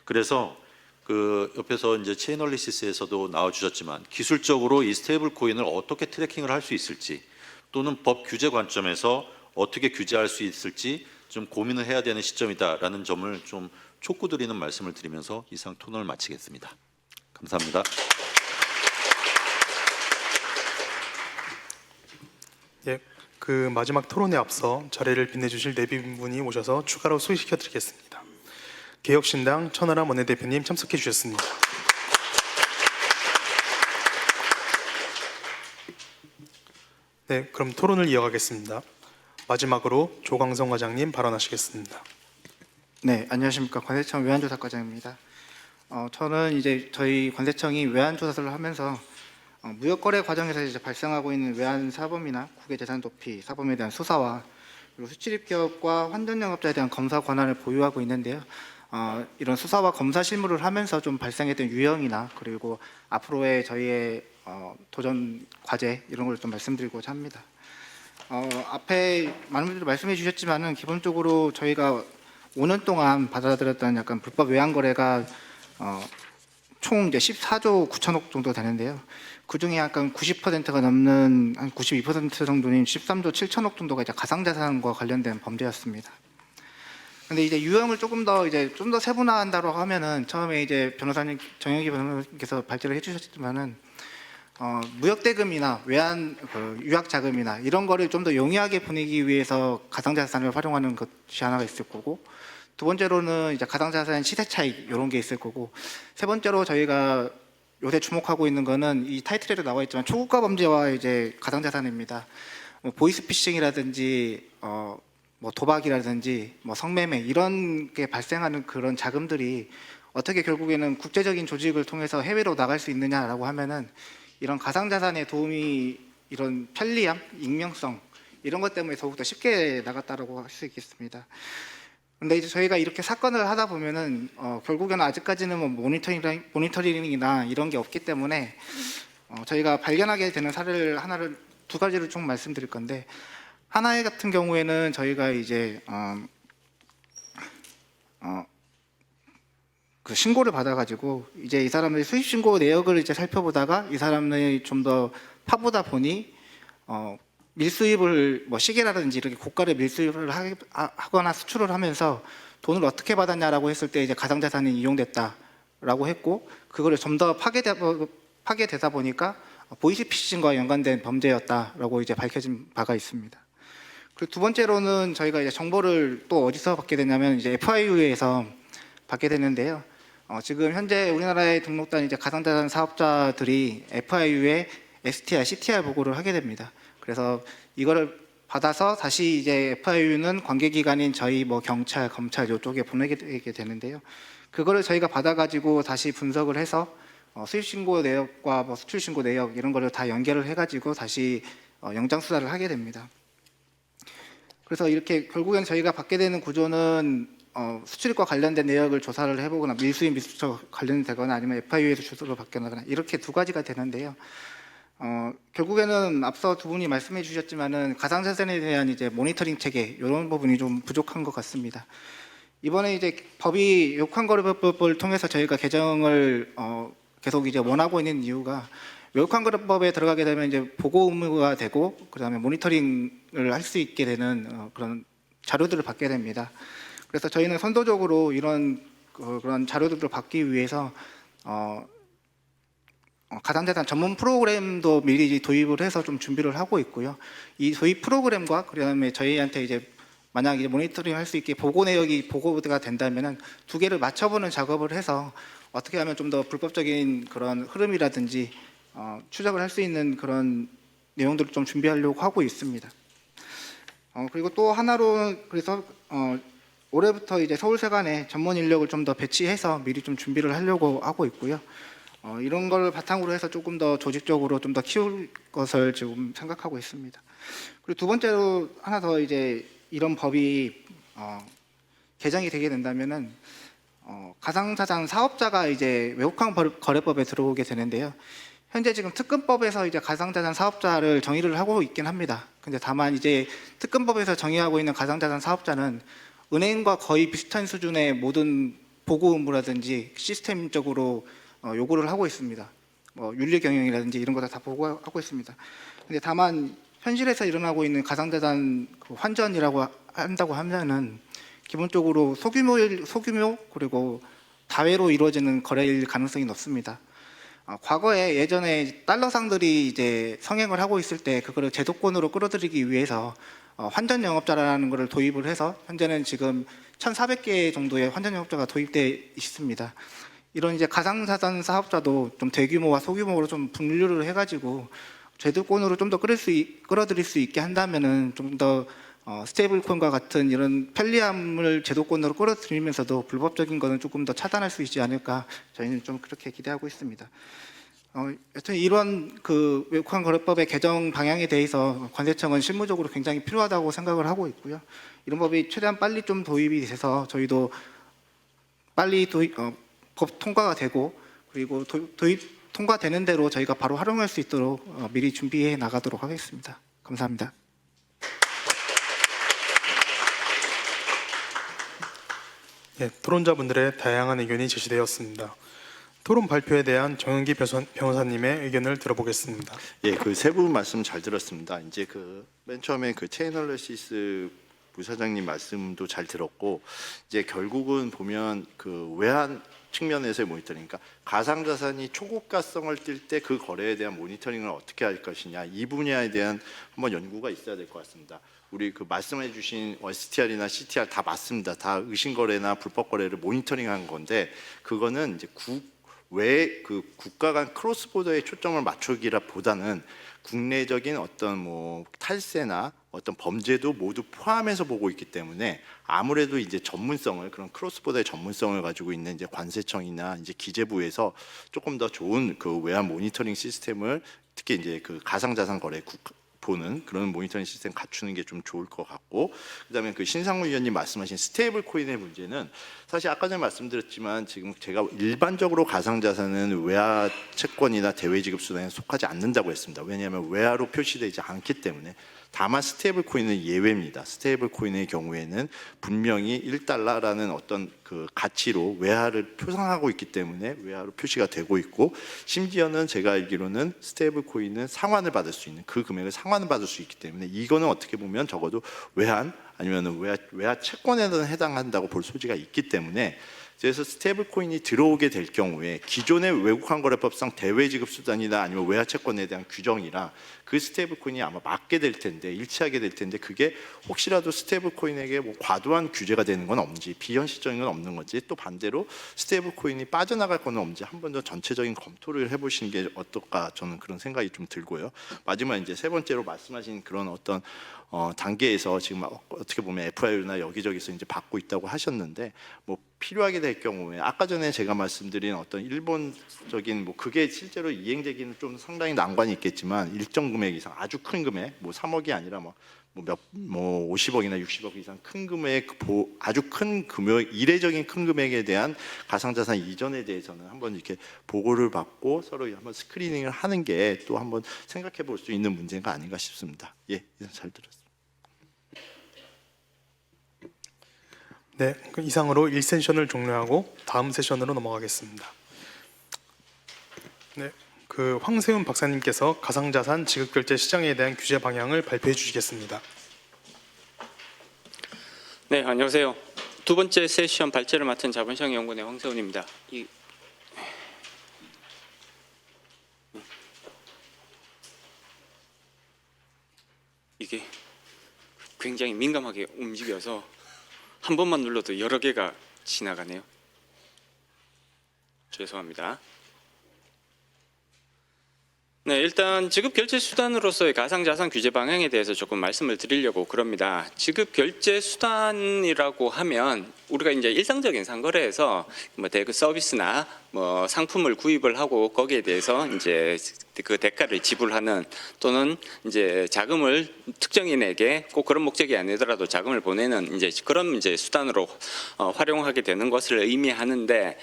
I: 그래서 그 옆에서 이제 체인얼리시스에서도 나와주셨지만 기술적으로 이 스테이블 코인을 어떻게 트래킹을 할 수 있을지 또는 법 규제 관점에서 어떻게 규제할 수 있을지 좀 고민을 해야 되는 시점이다라는 점을 좀 촉구드리는 말씀을 드리면서 이상 토론을 마치겠습니다. 감사합니다.
A: 예, 그 마지막 토론에 앞서 자리를 빛내주실 네 분이 오셔서 추가로 소개시켜드리겠습니다. 개혁신당 천하람 원내대표님 참석해 주셨습니다. 네, 그럼 토론을 이어가겠습니다. 마지막으로 조광성 과장님 발언하시겠습니다.
J: 네, 안녕하십니까. 관세청 외환조사과장입니다. 저는 이제 저희 관세청이 외환조사를 하면서 무역거래 과정에서 이제 발생하고 있는 외환 사범이나 국외 재산 도피 사범에 대한 수사와 그리고 수출입 기업과 환전 영업자에 대한 검사 권한을 보유하고 있는데요. 이런 수사와 검사 실무를 하면서 좀 발생했던 유형이나 그리고 앞으로의 저희의 도전 과제 이런 걸 좀 말씀드리고자 합니다. 앞에 많은 분들이 말씀해 주셨지만은 기본적으로 저희가 5년 동안 받아들였던 약간 불법 외환 거래가 총 이제 14조 9천억 정도 되는데요. 그 중에 약간 90%가 넘는 한 92% 정도인 13조 7천억 정도가 이제 가상자산과 관련된 범죄였습니다. 근데 이제 유형을 조금 더 세분화한다고 하면은 처음에 이제 변호사님 정혁기 변호사님께서 발제를 해주셨지만은 무역 대금이나 외환 유학 자금이나 이런 거를 좀 더 용이하게 보내기 위해서 가상자산을 활용하는 것이 하나가 있을 거고, 두 번째로는 이제 가상자산 시세 차익 이런 게 있을 거고, 세 번째로 저희가 요새 주목하고 있는 거는 이 타이틀에도 나와 있지만 초고가 범죄와 이제 가상자산입니다. 뭐 보이스피싱이라든지 뭐 도박이라든지 뭐 성매매 이런 게 발생하는 그런 자금들이 어떻게 결국에는 국제적인 조직을 통해서 해외로 나갈 수 있느냐라고 하면은 이런 가상자산의 도움이 이런 편리함, 익명성 이런 것 때문에 더욱더 쉽게 나갔다라고 할 수 있겠습니다. 근데 이제 저희가 이렇게 사건을 하다 보면은 결국에는 아직까지는 뭐 모니터링이나 이런 게 없기 때문에 저희가 발견하게 되는 사례를 두 가지를 좀 말씀드릴 건데, 하나의 같은 경우에는 저희가 이제 그 신고를 받아가지고 이제 이 사람의 수입 신고 내역을 이제 살펴보다가 이 사람을 좀 더 파보다 보니 밀수입을 뭐 시계라든지 이렇게 고가의 밀수입을 하거나 수출을 하면서 돈을 어떻게 받았냐라고 했을 때 이제 가상자산이 이용됐다라고 했고, 그거를 좀 더 파괴되다 보니까 보이스피싱과 연관된 범죄였다라고 이제 밝혀진 바가 있습니다. 그리고 두 번째로는 저희가 이제 정보를 또 어디서 받게 되냐면 이제 FIU에서 받게 되는데요. 지금 현재 우리나라에 등록된 이제 가상자산 사업자들이 FIU에 STR, CTR 보고를 하게 됩니다. 그래서 이거를 받아서 다시 이제 FIU는 관계기관인 저희 뭐 경찰, 검찰 이쪽에 보내게 되는데요. 그거를 저희가 받아가지고 다시 분석을 해서 수입신고 내역과 뭐 수출신고 내역 이런 거를 다 연결을 해가지고 다시 영장 수사를 하게 됩니다. 그래서 이렇게 결국엔 저희가 받게 되는 구조는 수출입과 관련된 내역을 조사를 해보거나 밀수입 밀수처 관련되거나 아니면 FIU에서 주소를 받거나 이렇게 두 가지가 되는데요. 결국에는 앞서 두 분이 말씀해 주셨지만은 가상자산에 대한 이제 모니터링 체계 이런 부분이 좀 부족한 것 같습니다. 이번에 이제 법이 외국환거래법을 통해서 저희가 개정을 계속 이제 원하고 있는 이유가, 외국환거래법에 들어가게 되면 이제 보고 의무가 되고 그다음에 모니터링을 할 수 있게 되는 그런 자료들을 받게 됩니다. 그래서 저희는 선도적으로 이런 그런 자료들을 받기 위해서 가상자산 전문 프로그램도 미리 도입을 해서 좀 준비를 하고 있고요. 이 도입 프로그램과 그다음에 저희한테 이제 만약 이제 모니터링 할 수 있게 보고 내역이 보고가 된다면은 두 개를 맞춰보는 작업을 해서 어떻게 하면 좀 더 불법적인 그런 흐름이라든지 추적을 할 수 있는 그런 내용들을 좀 준비하려고 하고 있습니다. 그리고 또 하나로 그래서 올해부터 이제 서울세관에 전문 인력을 좀 더 배치해서 미리 좀 준비를 하려고 하고 있고요. 이런 걸 바탕으로 해서 조금 더 조직적으로 좀 더 키울 것을 지금 생각하고 있습니다. 그리고 두 번째로 하나 더 이제 이런 법이 개정이 되게 된다면은 가상자산 사업자가 이제 외국환거래법에 들어오게 되는데요. 현재 지금 특검법에서 이제 가상자산 사업자를 정의를 하고 있긴 합니다. 근데 다만 이제 특검법에서 정의하고 있는 가상자산 사업자는 은행과 거의 비슷한 수준의 모든 보고 의무라든지 시스템적으로 요구를 하고 있습니다. 뭐 윤리 경영이라든지 이런 거 다 보고하고 있습니다. 근데 다만 현실에서 일어나고 있는 가상자산 환전이라고 한다고 하면은 기본적으로 소규모 그리고 다회로 이루어지는 거래일 가능성이 높습니다. 과거에 예전에 달러상들이 이제 성행을 하고 있을 때 그거를 제도권으로 끌어들이기 위해서 환전 영업자라는 것을 도입을 해서 현재는 지금 1,400개 정도의 환전 영업자가 도입되어 있습니다. 이런 이제 가상자산 사업자도 좀 대규모와 소규모로 좀 분류를 해가지고 제도권으로 좀 더 끌어들일 수 있게 한다면은 좀 더 스테이블 코인과 같은 이런 편리함을 제도권으로 끌어들이면서도 불법적인 거는 조금 더 차단할 수 있지 않을까 저희는 좀 그렇게 기대하고 있습니다. 여튼 이런 그 외국환 거래법의 개정 방향에 대해서 관세청은 실무적으로 굉장히 필요하다고 생각을 하고 있고요. 이런 법이 최대한 빨리 좀 도입이 돼서 저희도 빨리 법 통과가 되고 그리고 도입 통과되는 대로 저희가 바로 활용할 수 있도록 미리 준비해 나가도록 하겠습니다. 감사합니다.
A: 예, 토론자분들의 다양한 의견이 제시되었습니다. 토론 발표에 대한 정은기 변호사님의 의견을 들어보겠습니다.
G: 예, 그 세 부분 말씀 잘 들었습니다. 이제 그 맨 처음에 그 체인얼레시스 부사장님 말씀도 잘 들었고, 이제 결국은 보면 그 외환 측면에서의 모니터링, 그러니까 가상자산이 초고가성을 띌 때 그 거래에 대한 모니터링을 어떻게 할 것이냐, 이 분야에 대한 한번 연구가 있어야 될 것 같습니다. 우리 그 말씀해주신 STR이나 CTR 다 맞습니다. 다 의심거래나 불법거래를 모니터링한 건데, 그거는 이제 그 국가 간 크로스보더에 초점을 맞추기보다는 국내적인 어떤 뭐 탈세나 어떤 범죄도 모두 포함해서 보고 있기 때문에 아무래도 이제 전문성을, 그런 크로스보더의 전문성을 가지고 있는 이제 관세청이나 이제 기재부에서 조금 더 좋은 그 외환 모니터링 시스템을, 특히 이제 그 가상자산 거래 보는 그런 모니터링 시스템 갖추는 게 좀 좋을 것 같고, 그다음에 그 신상무 위원님 말씀하신 스테이블 코인의 문제는 사실 아까 전에 말씀드렸지만 지금 제가 일반적으로 가상자산은 외화 채권이나 대외지급 수단에 속하지 않는다고 했습니다. 왜냐하면 외화로 표시되지 않기 때문에. 다만 스테이블 코인은 예외입니다. 스테이블 코인의 경우에는 분명히 1달러라는 어떤 그 가치로 외화를 표상하고 있기 때문에 외화로 표시가 되고 있고, 심지어는 제가 알기로는 스테이블 코인은 상환을 받을 수 있는, 그 금액을 상환을 받을 수 있기 때문에 이거는 어떻게 보면 적어도 외환 아니면 외화 채권에는 해당한다고 볼 소지가 있기 때문에, 그래서 스테이블 코인이 들어오게 될 경우에 기존의 외국환거래법상 대외지급 수단이나 아니면 외화 채권에 대한 규정이랑 그 스테이블 코인이 아마 맞게 될 텐데, 일치하게 될 텐데, 그게 혹시라도 스테이블 코인에게 뭐 과도한 규제가 되는 건 없는지, 비현실적인 건 없는 건지, 또 반대로 스테이블 코인이 빠져나갈 건 없는지 한 번 더 전체적인 검토를 해보시는 게 어떨까, 저는 그런 생각이 좀 들고요. 마지막 이제 세 번째로 말씀하신 그런 어떤 단계에서 지금 어떻게 보면 FIU나 여기저기서 이제 받고 있다고 하셨는데, 뭐 필요하게 될 경우에 아까 전에 제가 말씀드린 어떤 일본적인 뭐 그게 실제로 이행되기는 좀 상당히 난관이 있겠지만 일정 금액 이상, 아주 큰 금액, 뭐 3억이 아니라 뭐 50억이나 60억 이상 큰 금액, 아주 큰 금액, 이례적인 큰 금액에 대한 가상자산 이전에 대해서는 한번 이렇게 보고를 받고 서로 한번 스크리닝을 하는 게 또 한번 생각해 볼 수 있는 문제가 아닌가 싶습니다. 예, 잘 들었습니다.
A: 네, 그 이상으로 1세션을 종료하고 다음 세션으로 넘어가겠습니다. 네, 그 황세훈 박사님께서 가상자산 지급결제 시장에 대한 규제 방향을 발표해 주시겠습니다.
K: 네, 안녕하세요. 두 번째 세션 발제를 맡은 자본시장연구원의 황세훈입니다. 이게 굉장히 민감하게 움직여서 한 번만 눌러도 여러 개가 지나가네요. 죄송합니다. 네, 일단 지급 결제 수단으로서의 가상자산 규제 방향에 대해서 조금 말씀을 드리려고 그럽니다. 지급 결제 수단이라고 하면 우리가 이제 일상적인 상거래에서 뭐 대그 서비스나 뭐 상품을 구입을 하고 거기에 대해서 이제 그 대가를 지불하는, 또는 이제 자금을 특정인에게 꼭 그런 목적이 아니더라도 자금을 보내는 이제 그런 이제 수단으로 활용하게 되는 것을 의미하는데,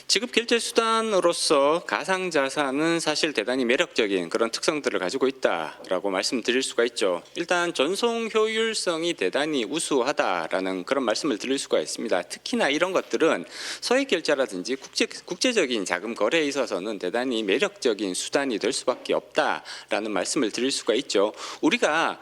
K: 지급 결제 수단으로서 가상자산은 사실 대단히 매력적인 그런 특성들을 가지고 있다라고 말씀드릴 수가 있죠. 일단 전송 효율성이 대단히 우수하다라는 그런 말씀을 드릴 수가 있습니다. 특히나 이런 것들은 소액 결제라든지 국제적인 자금 거래에 있어서는 대단히 매력적인 수단이 될 수밖에 없다라는 말씀을 드릴 수가 있죠. 우리가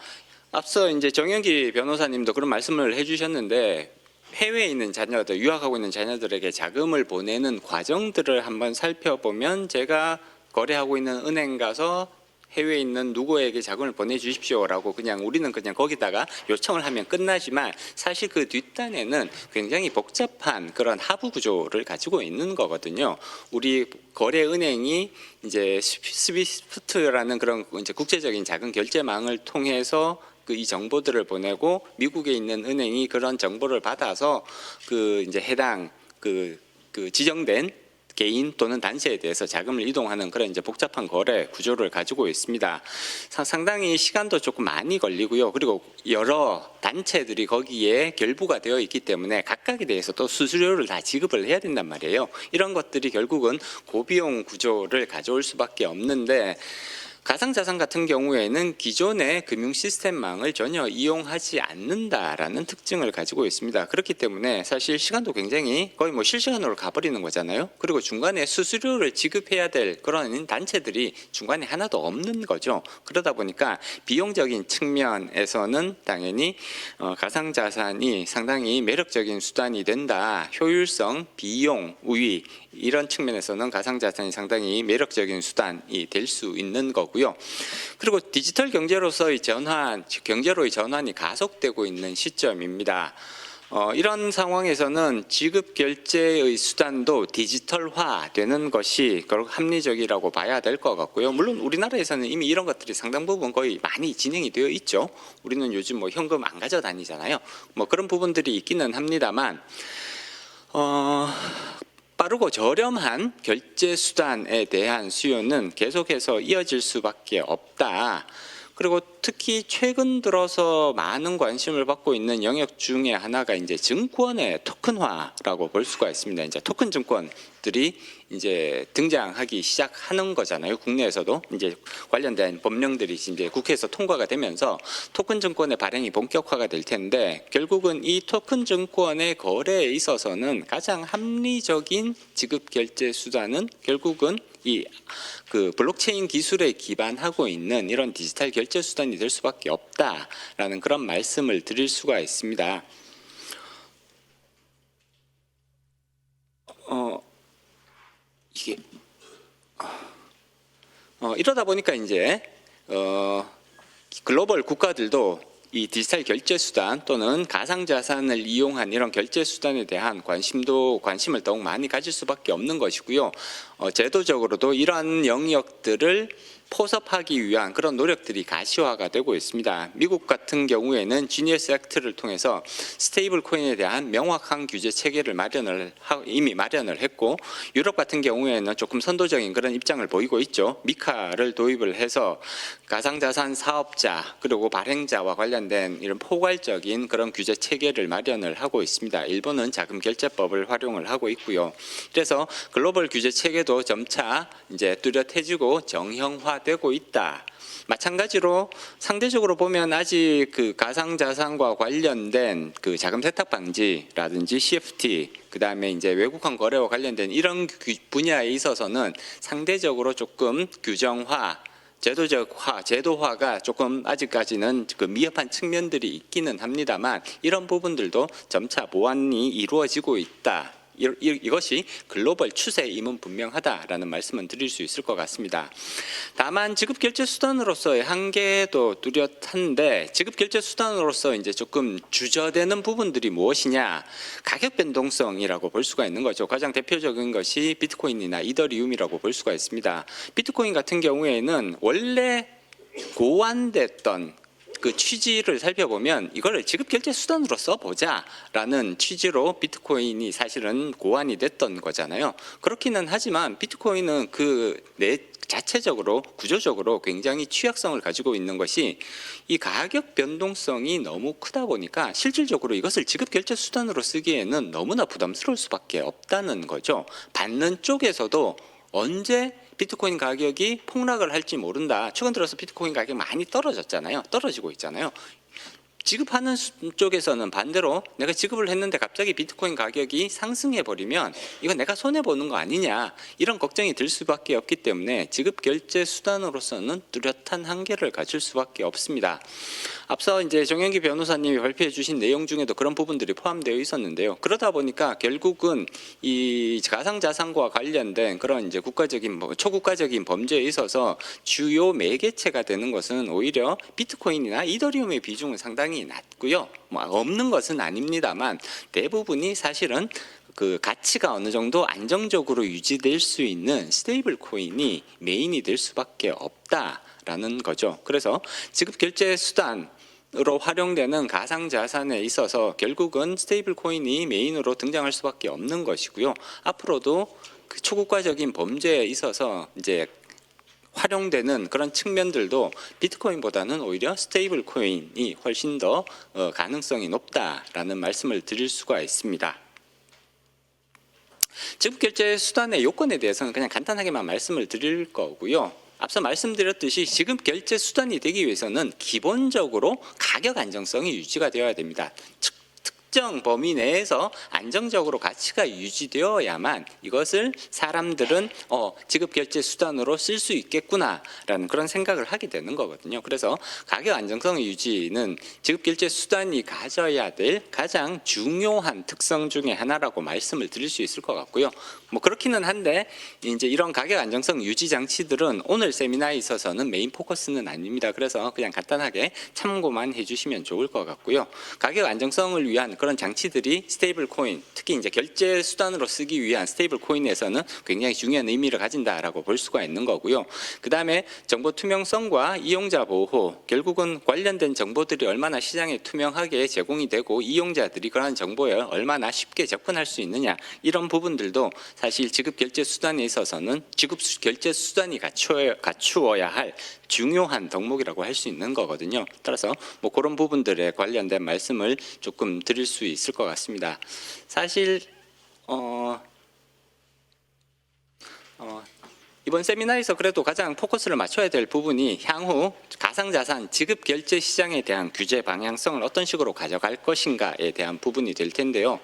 K: 앞서 이제 정영기 변호사님도 그런 말씀을 해주셨는데, 해외에 있는 자녀들, 유학하고 있는 자녀들에게 자금을 보내는 과정들을 한번 살펴보면 제가 거래하고 있는 은행 가서 해외에 있는 누구에게 자금을 보내주십시오라고 우리는 그냥 거기다가 요청을 하면 끝나지만 사실 그 뒷단에는 굉장히 복잡한 그런 하부 구조를 가지고 있는 거거든요. 우리 거래 은행이 이제 스위프트라는 그런 이제 국제적인 자금 결제망을 통해서 이 정보들을 보내고 미국에 있는 은행이 그런 정보를 받아서 그 이제 해당 그 지정된 개인 또는 단체에 대해서 자금을 이동하는 그런 이제 복잡한 거래 구조를 가지고 있습니다. 상당히 시간도 조금 많이 걸리고요. 그리고 여러 단체들이 거기에 결부가 되어 있기 때문에 각각에 대해서 또 수수료를 다 지급을 해야 된단 말이에요. 이런 것들이 결국은 고비용 구조를 가져올 수밖에 없는데 가상자산 같은 경우에는 기존의 금융 시스템망을 전혀 이용하지 않는다라는 특징을 가지고 있습니다. 그렇기 때문에 사실 시간도 굉장히 거의 실시간으로 가버리는 거잖아요. 그리고 중간에 수수료를 지급해야 될 그런 단체들이 중간에 하나도 없는 거죠. 그러다 보니까 비용적인 측면에서는 당연히 가상자산이 상당히 매력적인 수단이 된다. 효율성, 비용, 우위 이런 측면에서는 가상자산이 상당히 매력적인 수단이 될 수 있는 거고요. 그리고 디지털 경제로서의 경제로의 전환이 가속되고 있는 시점입니다. 이런 상황에서는 지급 결제의 수단도 디지털화되는 것이 합리적이라고 봐야 될 것 같고요. 물론 우리나라에서는 이미 이런 것들이 상당 부분 거의 많이 진행이 되어 있죠. 우리는 요즘 현금 안 가져다니잖아요. 그런 부분들이 있기는 합니다만 빠르고 저렴한 결제 수단에 대한 수요는 계속해서 이어질 수밖에 없다. 그리고 특히 최근 들어서 많은 관심을 받고 있는 영역 중에 하나가 이제 증권의 토큰화라고 볼 수가 있습니다. 이제 토큰 증권들이 이제 등장하기 시작하는 거잖아요. 국내에서도 이제 관련된 법령들이 이제 국회에서 통과가 되면서 토큰 증권의 발행이 본격화가 될 텐데 결국은 이 토큰 증권의 거래에 있어서는 가장 합리적인 지급 결제 수단은 결국은 이 블록체인 기술에 기반하고 있는 이런 디지털 결제 수단이 될 수밖에 없다라는 그런 말씀을 드릴 수가 있습니다. 이러다 보니까 이제 글로벌 국가들도 이 디지털 결제 수단 또는 가상자산을 이용한 이런 결제 수단에 대한 관심을 더욱 많이 가질 수밖에 없는 것이고요. 제도적으로도 이러한 영역들을 포섭하기 위한 그런 노력들이 가시화가 되고 있습니다. 미국 같은 경우에는 지니어스 액트를 통해서 스테이블 코인에 대한 명확한 규제 체계를 이미 마련을 했고 유럽 같은 경우에는 조금 선도적인 그런 입장을 보이고 있죠. 미카를 도입을 해서 가상자산 사업자 그리고 발행자와 관련된 이런 포괄적인 그런 규제 체계를 마련을 하고 있습니다. 일본은 자금결제법을 활용을 하고 있고요. 그래서 글로벌 규제 체계도 점차 이제 뚜렷해지고 정형화되고 있다. 마찬가지로 상대적으로 보면 아직 그 가상자산과 관련된 그 자금 세탁 방지라든지 CFT 그다음에 이제 외국환 거래와 관련된 이런 분야에 있어서는 상대적으로 조금 규정화 제도화가 조금 아직까지는 그 미흡한 측면들이 있기는 합니다만 이런 부분들도 점차 보완이 이루어지고 있다. 이것이 글로벌 추세임은 분명하다라는 말씀은 드릴 수 있을 것 같습니다. 다만 지급결제 수단으로서의 한계도 뚜렷한데 지급결제 수단으로서 이제 조금 주저되는 부분들이 무엇이냐? 가격 변동성이라고 볼 수가 있는 거죠. 가장 대표적인 것이 비트코인이나 이더리움이라고 볼 수가 있습니다. 비트코인 같은 경우에는 원래 고안됐던 그 취지를 살펴보면 이거를 지급결제 수단으로 써보자라는 취지로 비트코인이 사실은 고안이 됐던 거잖아요. 그렇기는 하지만 비트코인은 자체적으로 구조적으로 굉장히 취약성을 가지고 있는 것이 이 가격 변동성이 너무 크다 보니까 실질적으로 이것을 지급결제 수단으로 쓰기에는 너무나 부담스러울 수밖에 없다는 거죠. 받는 쪽에서도 언제 비트코인 가격이 폭락을 할지 모른다. 최근 들어서 비트코인 가격이 많이 떨어졌잖아요. 떨어지고 있잖아요. 지급하는 쪽에서는 반대로 내가 지급을 했는데 갑자기 비트코인 가격이 상승해 버리면 이거 내가 손해 보는 거 아니냐 이런 걱정이 들 수밖에 없기 때문에 지급 결제 수단으로서는 뚜렷한 한계를 가질 수밖에 없습니다. 앞서 이제 정영기 변호사님이 발표해 주신 내용 중에도 그런 부분들이 포함되어 있었는데요. 그러다 보니까 결국은 이 가상자산과 관련된 그런 이제 국가적인 초국가적인 범죄에 있어서 주요 매개체가 되는 것은 오히려 비트코인이나 이더리움의 비중은 상당히 낮고요. 뭐 없는 것은 아닙니다만 대부분이 사실은 그 가치가 어느 정도 안정적으로 유지될 수 있는 스테이블 코인이 메인이 될 수밖에 없다라는 거죠. 그래서 지급 결제 수단으로 활용되는 가상자산에 있어서 결국은 스테이블 코인이 메인으로 등장할 수밖에 없는 것이고요. 앞으로도 그 초국가적인 범죄에 있어서 이제 활용되는 그런 측면들도 비트코인보다는 오히려 스테이블 코인이 훨씬 더 가능성이 높다라는 말씀을 드릴 수가 있습니다. 지급 결제 수단의 요건에 대해서는 그냥 간단하게만 말씀을 드릴 거고요. 앞서 말씀드렸듯이 지급 결제 수단이 되기 위해서는 기본적으로 가격 안정성이 유지가 되어야 됩니다. 특정 범위 내에서 안정적으로 가치가 유지되어야만 이것을 사람들은 지급 결제 수단으로 쓸 수 있겠구나라는 그런 생각을 하게 되는 거거든요. 그래서 가격 안정성 유지는 지급 결제 수단이 가져야 될 가장 중요한 특성 중에 하나라고 말씀을 드릴 수 있을 것 같고요. 뭐 그렇기는 한데 이제 이런 가격 안정성 유지 장치들은 오늘 세미나에 있어서는 메인 포커스는 아닙니다. 그래서 그냥 간단하게 참고만 해주시면 좋을 것 같고요. 가격 안정성을 위한 그런 장치들이 스테이블 코인, 특히 이제 결제 수단으로 쓰기 위한 스테이블 코인에서는 굉장히 중요한 의미를 가진다라고 볼 수가 있는 거고요. 그 다음에 정보 투명성과 이용자 보호, 결국은 관련된 정보들이 얼마나 시장에 투명하게 제공이 되고 이용자들이 그러한 정보에 얼마나 쉽게 접근할 수 있느냐 이런 부분들도 사실 지급 결제 수단에 있어서는 지급 결제 수단이 갖추어야 할 중요한 덕목이라고 할 수 있는 거거든요. 따라서 뭐 그런 부분들에 관련된 말씀을 조금 드릴 수 있을 것 같습니다. 사실 이번 세미나에서 그래도 가장 포커스를 맞춰야 될 부분이 향후 가상자산 지급 결제 시장에 대한 규제 방향성을 어떤 식으로 가져갈 것인가에 대한 부분이 될 텐데요.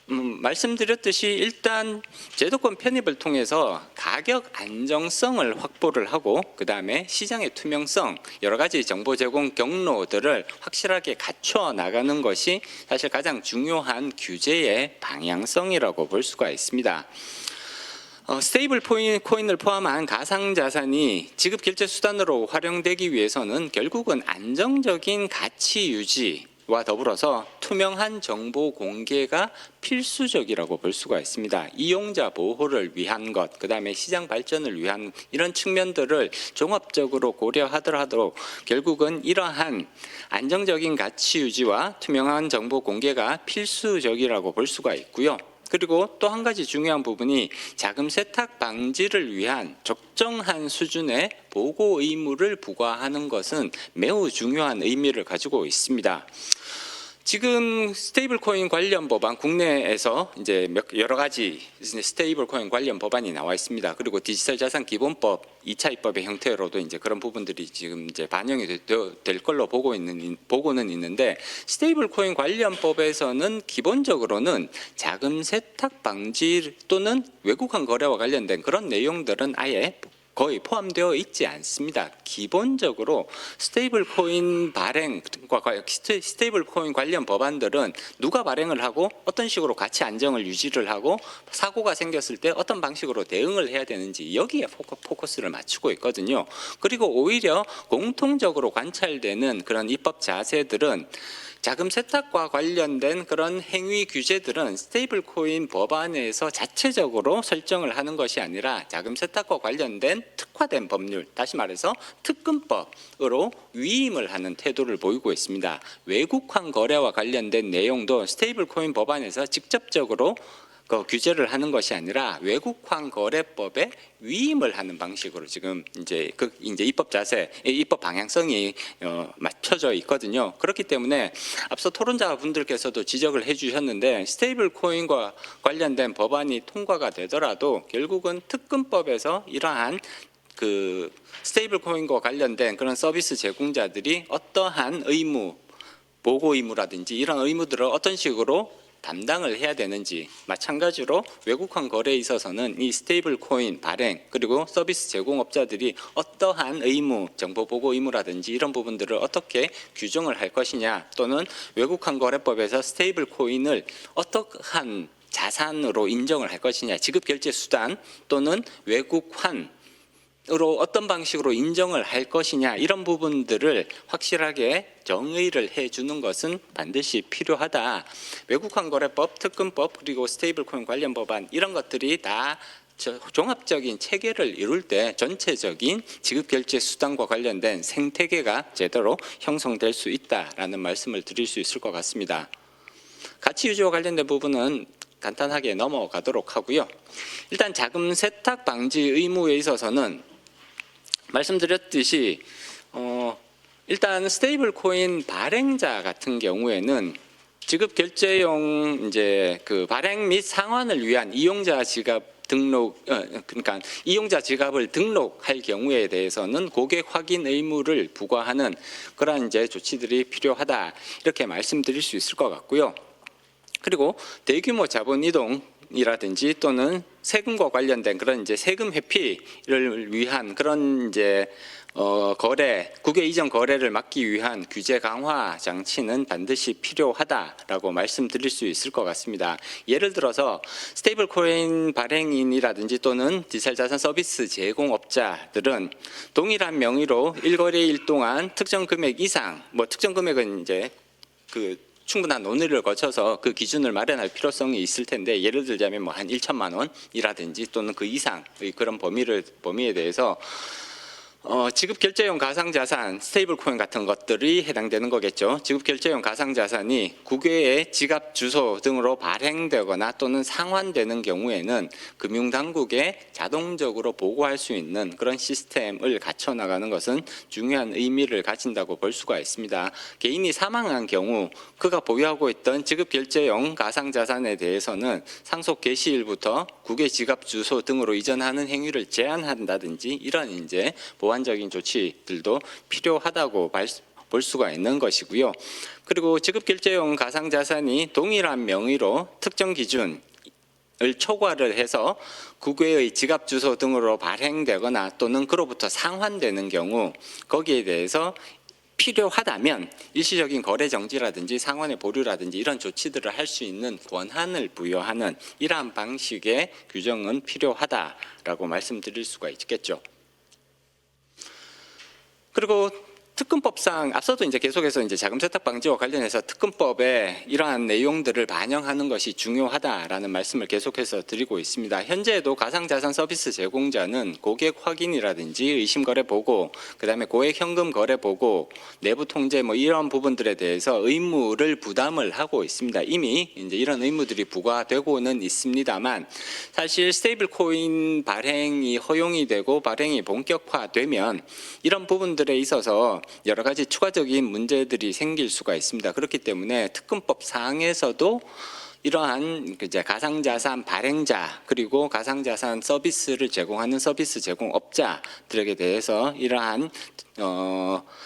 K: 말씀드렸듯이 일단 제도권 편입을 통해서 가격 안정성을 확보를 하고 그 다음에 시장의 투명성, 여러 가지 정보 제공 경로들을 확실하게 갖춰 나가는 것이 사실 가장 중요한 규제의 방향성이라고 볼 수가 있습니다. 스테이블 코인을 포함한 가상자산이 지급 결제 수단으로 활용되기 위해서는 결국은 안정적인 가치 유지 와 더불어서 투명한 정보 공개가 필수적이라고 볼 수가 있습니다. 이용자 보호를 위한 것, 그 다음에 시장 발전을 위한 이런 측면들을 종합적으로 고려하더라도 결국은 이러한 안정적인 가치 유지와 투명한 정보 공개가 필수적이라고 볼 수가 있고요. 그리고 또 한 가지 중요한 부분이 자금 세탁 방지를 위한 적정한 수준의 보고 의무를 부과하는 것은 매우 중요한 의미를 가지고 있습니다. 지금 스테이블 코인 관련 법안 국내에서 이제 여러 가지 스테이블 코인 관련 법안이 나와 있습니다. 그리고 디지털 자산 기본법 2차 입법의 형태로도 이제 그런 부분들이 지금 이제 반영이 될 걸로 보고는 있는데 스테이블 코인 관련법에서는 기본적으로는 자금 세탁 방지 또는 외국환 거래와 관련된 그런 내용들은 아예 거의 포함되어 있지 않습니다. 기본적으로 스테이블 코인 발행과 스테이블 코인 관련 법안들은 누가 발행을 하고 어떤 식으로 가치 안정을 유지를 하고 사고가 생겼을 때 어떤 방식으로 대응을 해야 되는지 여기에 포커스를 맞추고 있거든요. 그리고 오히려 공통적으로 관찰되는 그런 입법 자세들은 자금 세탁과 관련된 그런 행위 규제들은 스테이블 코인 법안에서 자체적으로 설정을 하는 것이 아니라 자금 세탁과 관련된 특화된 법률, 다시 말해서 특근법으로 위임을 하는 태도를 보이고 있습니다. 외국환 거래와 관련된 내용도 스테이블 코인 법안에서 직접적으로 규제를 하는 것이 아니라 외국환 거래법에 위임을 하는 방식으로 지금 이제 입법 자세, 입법 방향성이 맞춰져 있거든요. 그렇기 때문에 앞서 토론자분들께서도 지적을 해주셨는데 스테이블 코인과 관련된 법안이 통과가 되더라도 결국은 특근법에서 이러한 그 스테이블 코인과 관련된 그런 서비스 제공자들이 어떠한 의무 보고 의무라든지 이런 의무들을 어떤 식으로 담당을 해야 되는지, 마찬가지로 외국환 거래에 있어서는 이 스테이블 코인 발행 그리고 서비스 제공업자들이 어떠한 의무, 정보 보고 의무라든지 이런 부분들을 어떻게 규정을 할 것이냐, 또는 외국환 거래법에서 스테이블 코인을 어떠한 자산으로 인정을 할 것이냐, 지급 결제 수단 또는 외국환 으로 어떤 방식으로 인정을 할 것이냐, 이런 부분들을 확실하게 정의를 해주는 것은 반드시 필요하다. 외국환 거래법, 특근법, 그리고 스테이블 코인 관련 법안, 이런 것들이 다 종합적인 체계를 이룰 때 전체적인 지급 결제 수단과 관련된 생태계가 제대로 형성될 수 있다라는 말씀을 드릴 수 있을 것 같습니다. 가치 유지와 관련된 부분은 간단하게 넘어가도록 하고요. 일단 자금 세탁 방지 의무에 있어서는 말씀드렸듯이 일단 스테이블 코인 발행자 같은 경우에는 지급 결제용 이제 그 발행 및 상환을 위한 이용자 지갑 등록, 그러니까 이용자 지갑을 등록할 경우에 대해서는 고객 확인 의무를 부과하는 그러한 이제 조치들이 필요하다, 이렇게 말씀드릴 수 있을 것 같고요. 그리고 대규모 자본 이동이라든지 또는 세금과 관련된 그런 이제 세금 회피를 위한 그런 이제 거래, 국외 이전 거래를 막기 위한 규제 강화 장치는 반드시 필요하다라고 말씀드릴 수 있을 것 같습니다. 예를 들어서 스테이블 코인 발행인이라든지 또는 디지털 자산 서비스 제공업자들은 동일한 명의로 일거래일 동안 특정 금액 이상, 뭐 특정 금액은 이제 그 충분한 논의를 거쳐서 그 기준을 마련할 필요성이 있을 텐데, 예를 들자면 뭐 한 1천만 원이라든지 또는 그 이상의 그런 범위에 대해서 지급 결제용 가상자산, 스테이블 코인 같은 것들이 해당되는 거겠죠. 지급 결제용 가상자산이 국외의 지갑 주소 등으로 발행되거나 또는 상환되는 경우에는 금융당국에 자동적으로 보고할 수 있는 그런 시스템을 갖춰 나가는 것은 중요한 의미를 가진다고 볼 수가 있습니다. 개인이 사망한 경우 그가 보유하고 있던 지급 결제용 가상자산에 대해서는 상속 개시일부터 국외 지갑 주소 등으로 이전하는 행위를 제한한다든지 이런 이제 보완적인 조치들도 필요하다고 볼 수가 있는 것이고요. 그리고 지급결제용 가상자산이 동일한 명의로 특정 기준을 초과를 해서 국외의 지갑 주소 등으로 발행되거나 또는 그로부터 상환되는 경우 거기에 대해서 필요하다면 일시적인 거래 정지라든지 상환의 보류라든지 이런 조치들을 할 수 있는 권한을 부여하는 이러한 방식의 규정은 필요하다라고 말씀드릴 수가 있겠죠. 그리고 특근법상 앞서도 이제 계속해서 이제 자금 세탁 방지와 관련해서 특근법에 이러한 내용들을 반영하는 것이 중요하다라는 말씀을 계속해서 드리고 있습니다. 현재도 가상자산 서비스 제공자는 고객 확인이라든지 의심 거래 보고, 그다음에 고액 현금 거래 보고, 내부 통제 뭐 이런 부분들에 대해서 의무를 부담을 하고 있습니다. 이미 이제 이런 의무들이 부과되고는 있습니다만, 사실 스테이블 코인 발행이 허용이 되고 발행이 본격화되면 이런 부분들에 있어서 여러 가지 추가적인 문제들이 생길 수가 있습니다. 그렇기 때문에 특근법 사항에서도 이러한 이제 가상자산 발행자 그리고 가상자산 서비스를 제공하는 서비스 제공업자들에게 대해서 이러한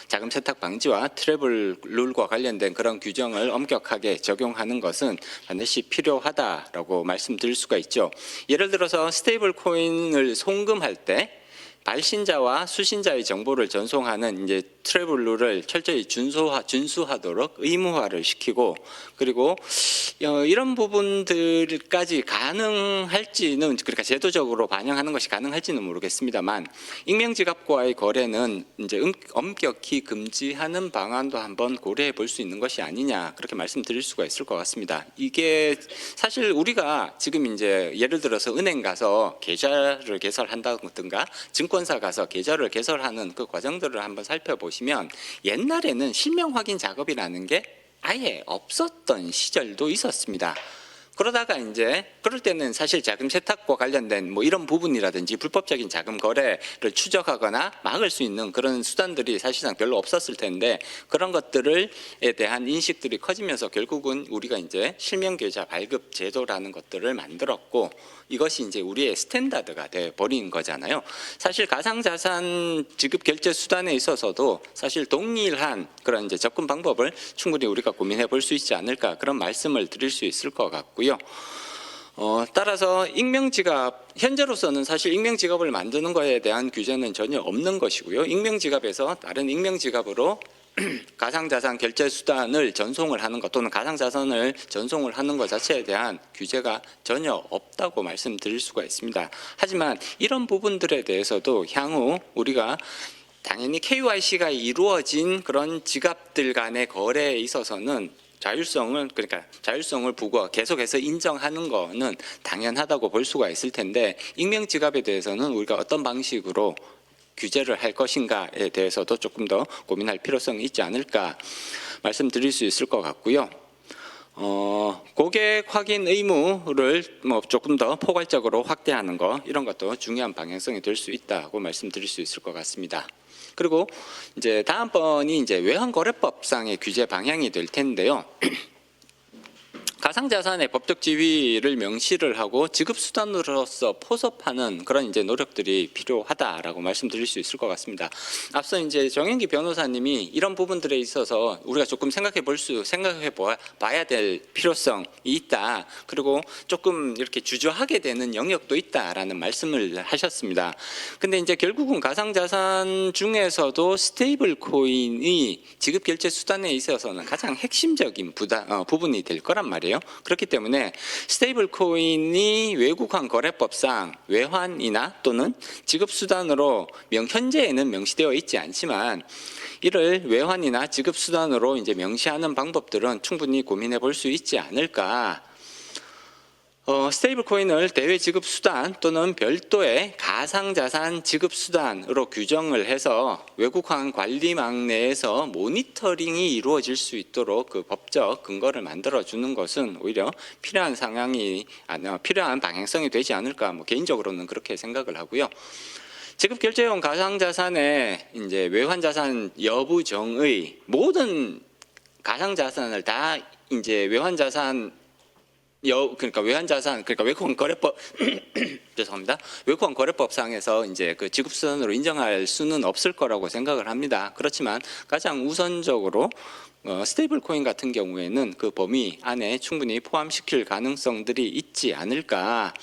K: 자금 세탁 방지와 트래블 룰과 관련된 그런 규정을 엄격하게 적용하는 것은 반드시 필요하다라고 말씀드릴 수가 있죠. 예를 들어서 스테이블 코인을 송금할 때 발신자와 수신자의 정보를 전송하는 이제 트래블 룰을 철저히 준수하도록 의무화를 시키고, 그리고 이런 부분들까지 가능할지는, 그러니까 제도적으로 반영하는 것이 가능할지는 모르겠습니다만, 익명지갑과의 거래는 이제 엄격히 금지하는 방안도 한번 고려해 볼 수 있는 것이 아니냐, 그렇게 말씀드릴 수가 있을 것 같습니다. 이게 사실 우리가 지금 이제 예를 들어서 은행 가서 계좌를 개설한다든가 증권사 가서 계좌를 개설하는 그 과정들을 한번 살펴보시면, 옛날에는 실명 확인 작업이라는 게 아예 없었던 시절도 있었습니다. 그러다가 이제 그럴 때는 사실 자금 세탁과 관련된 뭐 이런 부분이라든지 불법적인 자금 거래를 추적하거나 막을 수 있는 그런 수단들이 사실상 별로 없었을 텐데 그런 것들에 대한 인식들이 커지면서 결국은 우리가 이제 실명계좌 발급 제도라는 것들을 만들었고 이것이 이제 우리의 스탠다드가 돼 버린 거잖아요. 사실 가상자산 지급 결제 수단에 있어서도 사실 동일한 그런 이제 접근 방법을 충분히 우리가 고민해 볼 수 있지 않을까 그런 말씀을 드릴 수 있을 것 같고요. 따라서 익명지갑 현재로서는 사실 익명지갑을 만드는 것에 대한 규제는 전혀 없는 것이고요. 익명지갑에서 다른 익명지갑으로 가상자산 결제 수단을 전송을 하는 것 또는 가상자산을 전송을 하는 것 자체에 대한 규제가 전혀 없다고 말씀드릴 수가 있습니다. 하지만 이런 부분들에 대해서도 향후 우리가 당연히 KYC가 이루어진 그런 지갑들 간의 거래에 있어서는 자율성을 계속해서 인정하는 거는 당연하다고 볼 수가 있을 텐데 익명 지갑에 대해서는 우리가 어떤 방식으로 규제를 할 것인가에 대해서도 조금 더 고민할 필요성이 있지 않을까 말씀드릴 수 있을 것 같고요. 고객 확인 의무를 뭐 조금 더 포괄적으로 확대하는 거 이런 것도 중요한 방향성이 될 수 있다고 말씀드릴 수 있을 것 같습니다. 그리고 이제 다음번이 이제 외환거래법상의 규제 방향이 될 텐데요. 가상자산의 법적 지위를 명시를 하고 지급수단으로서 포섭하는 그런 이제 노력들이 필요하다라고 말씀드릴 수 있을 것 같습니다. 앞서 이제 정현기 변호사님이 이런 부분들에 있어서 우리가 조금 생각해 봐야 될 필요성이 있다. 그리고 조금 이렇게 주저하게 되는 영역도 있다라는 말씀을 하셨습니다. 근데 이제 결국은 가상자산 중에서도 스테이블 코인이 지급 결제 수단에 있어서는 가장 핵심적인 부분이 될 거란 말이에요. 그렇기 때문에 스테이블 코인이 외국환 거래법상 외환이나 또는 지급 수단으로 현재에는 명시되어 있지 않지만 이를 외환이나 지급 수단으로 이제 명시하는 방법들은 충분히 고민해 볼 수 있지 않을까. 스테이블 코인을 대외 지급 수단 또는 별도의 가상자산 지급 수단으로 규정을 해서 외국환 관리망 내에서 모니터링이 이루어질 수 있도록 그 법적 근거를 만들어 주는 것은 오히려 필요한 방향성이 되지 않을까 뭐 개인적으로는 그렇게 생각을 하고요. 지급 결제용 가상자산의 이제 외환자산 여부정의 모든 가상자산을 다 이제 외국환 거래법 죄송합니다. 외국환 거래법상에서 이제 그 지급수단으로 인정할 수는 없을 거라고 생각을 합니다. 그렇지만 가장 우선적으로 스테이블 코인 같은 경우에는 그 범위 안에 충분히 포함시킬 가능성들이 있지 않을까.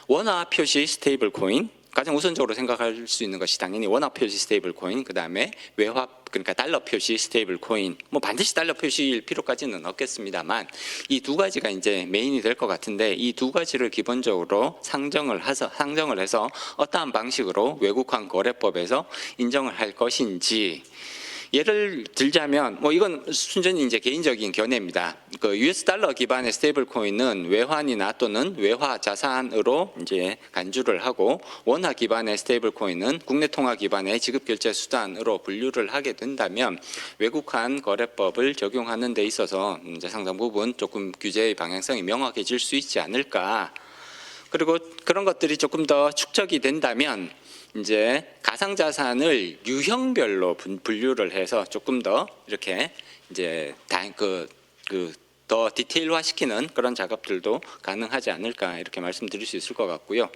K: 원화 표시 스테이블 코인 가장 우선적으로 생각할 수 있는 것이 당연히 원화 표시 스테이블 코인, 그다음에 외화 그러니까 달러 표시 스테이블 코인, 뭐 반드시 달러 표시일 필요까지는 없겠습니다만 이 두 가지가 이제 메인이 될 것 같은데 이 두 가지를 기본적으로 상정을 해서 어떠한 방식으로 외국환 거래법에서 인정을 할 것인지 예를 들자면 뭐 이건 순전히 이제 개인적인 견해입니다. 그 US 달러 기반의 스테이블 코인은 외환이나 또는 외화 자산으로 이제 간주를 하고 원화 기반의 스테이블 코인은 국내 통화 기반의 지급 결제 수단으로 분류를 하게 된다면 외국환 거래법을 적용하는 데 있어서 이제 상당 부분 조금 규제의 방향성이 명확해질 수 있지 않을까. 그리고 그런 것들이 조금 더 축적이 된다면 이제 가상자산을 유형별로 분류를 해서 조금 더 이렇게 이제 더 디테일화시키는 그런 작업들도 가능하지 않을까 이렇게 말씀드릴 수 있을 것 같고요.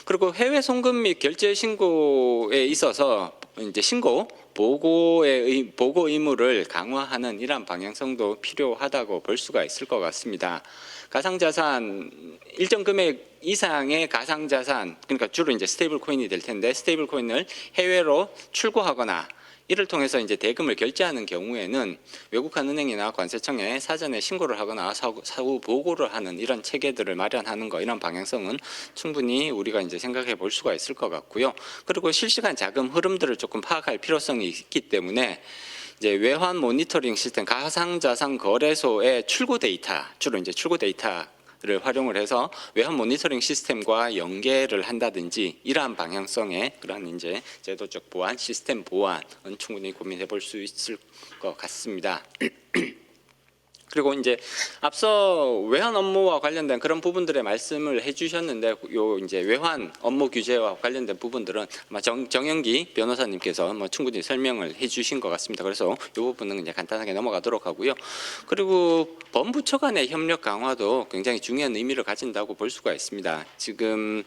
K: 그리고 해외 송금 및 결제 신고에 있어서 이제 보고 의무를 강화하는 이러한 방향성도 필요하다고 볼 수가 있을 것 같습니다. 가상자산 일정 금액 이상의 가상자산 그러니까 주로 이제 스테이블 코인이 될 텐데 스테이블 코인을 해외로 출고하거나 이를 통해서 이제 대금을 결제하는 경우에는 외국환 은행이나 관세청에 사전에 신고를 하거나 사후 보고를 하는 이런 체계들을 마련하는 거 이런 방향성은 충분히 우리가 이제 생각해 볼 수가 있을 것 같고요. 그리고 실시간 자금 흐름들을 조금 파악할 필요성이 있기 때문에 이제 외환 모니터링 시스템 가상자산 거래소의 출고 데이터 주로 이제 출고 데이터를 활용을 해서 외환 모니터링 시스템과 연계를 한다든지 이러한 방향성의 그런 이제 제도적 보완, 시스템 보완은 충분히 고민해 볼 수 있을 것 같습니다. 그리고 이제 앞서 외환 업무와 관련된 그런 부분들의 말씀을 해주셨는데 요 이제 외환 업무 규제와 관련된 부분들은 아마 정영기 변호사님께서 뭐 충분히 설명을 해주신 것 같습니다. 그래서 이 부분은 이제 간단하게 넘어가도록 하고요. 그리고 범부처 간의 협력 강화도 굉장히 중요한 의미를 가진다고 볼 수가 있습니다. 지금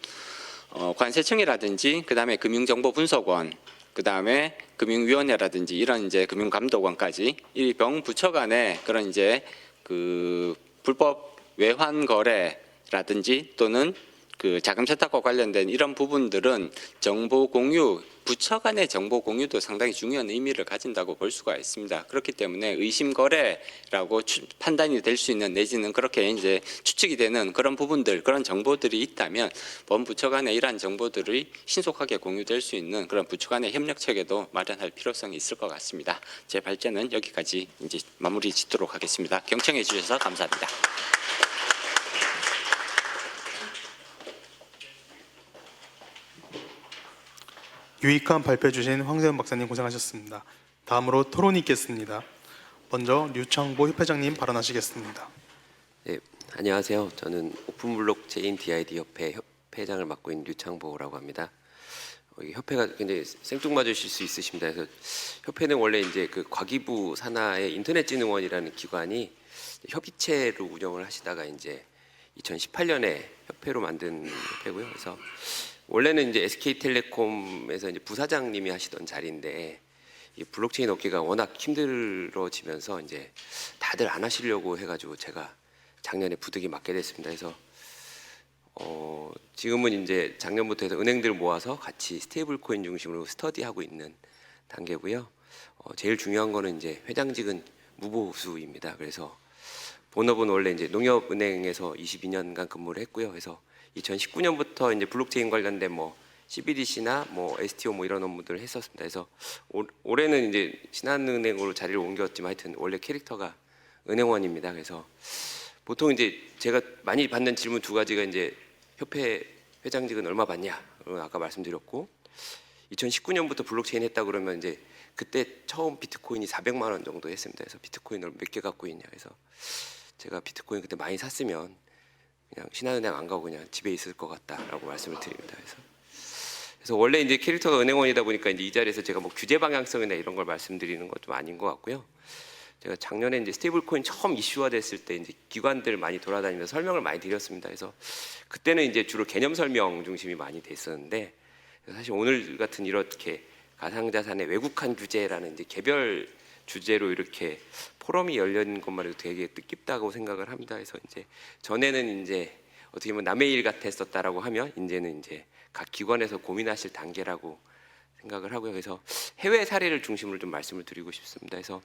K: 관세청이라든지 그다음에 금융정보분석원 그다음에 금융위원회라든지 이런 이제 금융감독원까지 이 병부처 간의 그런 이제 그 불법 외환 거래라든지 또는 그 자금 세탁과 관련된 이런 부분들은 정보 공유, 부처 간의 정보 공유도 상당히 중요한 의미를 가진다고 볼 수가 있습니다. 그렇기 때문에 의심 거래라고 판단이 될 수 있는 내지는 그렇게 이제 추측이 되는 그런 부분들, 그런 정보들이 있다면 범부처 간의 이러한 정보들이 신속하게 공유될 수 있는 그런 부처 간의 협력 체계도 마련할 필요성이 있을 것 같습니다. 제 발제는 여기까지 이제 마무리 짓도록 하겠습니다. 경청해 주셔서 감사합니다.
A: 유익한 발표 주신 황세현 박사님 고생하셨습니다. 다음으로 토론이 있겠습니다. 먼저 류창보 협회장님 발언하시겠습니다.
L: 네, 안녕하세요. 저는 오픈블록체인 DID 협회 협회장을 맡고 있는 류창보라고 합니다. 이 협회가 굉장히 생뚱맞으실 수 있으십니다. 그래서 협회는 원래 이제 그 과기부 산하의 인터넷진흥원이라는 기관이 협의체로 운영을 하시다가 이제 2018년에 협회로 만든 협회고요. 그래서 원래는 이제 SK텔레콤에서 이제 부사장님이 하시던 자리인데 이 블록체인 업계가 워낙 힘들어지면서 이제 다들 안 하시려고 해가지고 제가 작년에 부득이 맡게 됐습니다. 그래서 지금은 이제 작년부터 해서 은행들 모아서 같이 스테이블 코인 중심으로 스터디하고 있는 단계고요. 제일 중요한 거는 이제 회장직은 무보수입니다. 그래서 본업은 원래 이제 농협은행에서 22년간 근무를 했고요. 그래서 2019년부터 이제 블록체인 관련된 뭐 CBDC나 뭐 STO 뭐 이런 업무들을 했었습니다. 그래서 올해는 이제 신한은행으로 자리를 옮겼지만 하여튼 원래 캐릭터가 은행원입니다. 그래서 보통 이제 제가 많이 받는 질문 두 가지가 이제 협회 회장직은 얼마 받냐? 아까 말씀드렸고 2019년부터 블록체인 했다 그러면 이제 그때 처음 비트코인이 400만 원 정도 했습니다. 그래서 비트코인을 몇 개 갖고 있냐 해서 제가 비트코인 그때 많이 샀으면 그냥 신한은행 안 가고 그냥 집에 있을 것 같다라고 말씀을 드립니다. 그래서 원래 이제 캐릭터가 은행원이다 보니까 이제 이 자리에서 제가 뭐 규제 방향성이나 이런 걸 말씀드리는 건 좀 아닌 것 같고요. 제가 작년에 이제 스테이블코인 처음 이슈화 됐을 때 이제 기관들 많이 돌아다니면서 설명을 많이 드렸습니다. 그래서 그때는 이제 주로 개념 설명 중심이 많이 됐었는데 사실 오늘 같은 이렇게 가상자산의 외국한 규제라는 이제 개별 주제로 이렇게 포럼이 열린 것만 해도 되게 뜻깊다고 생각을 합니다. 그래서 이제 전에는 이제 어떻게 보면 남의 일 같았었다라고 하면 이제는 이제 각 기관에서 고민하실 단계라고 생각을 하고요. 그래서 해외 사례를 중심으로 좀 말씀을 드리고 싶습니다. 그래서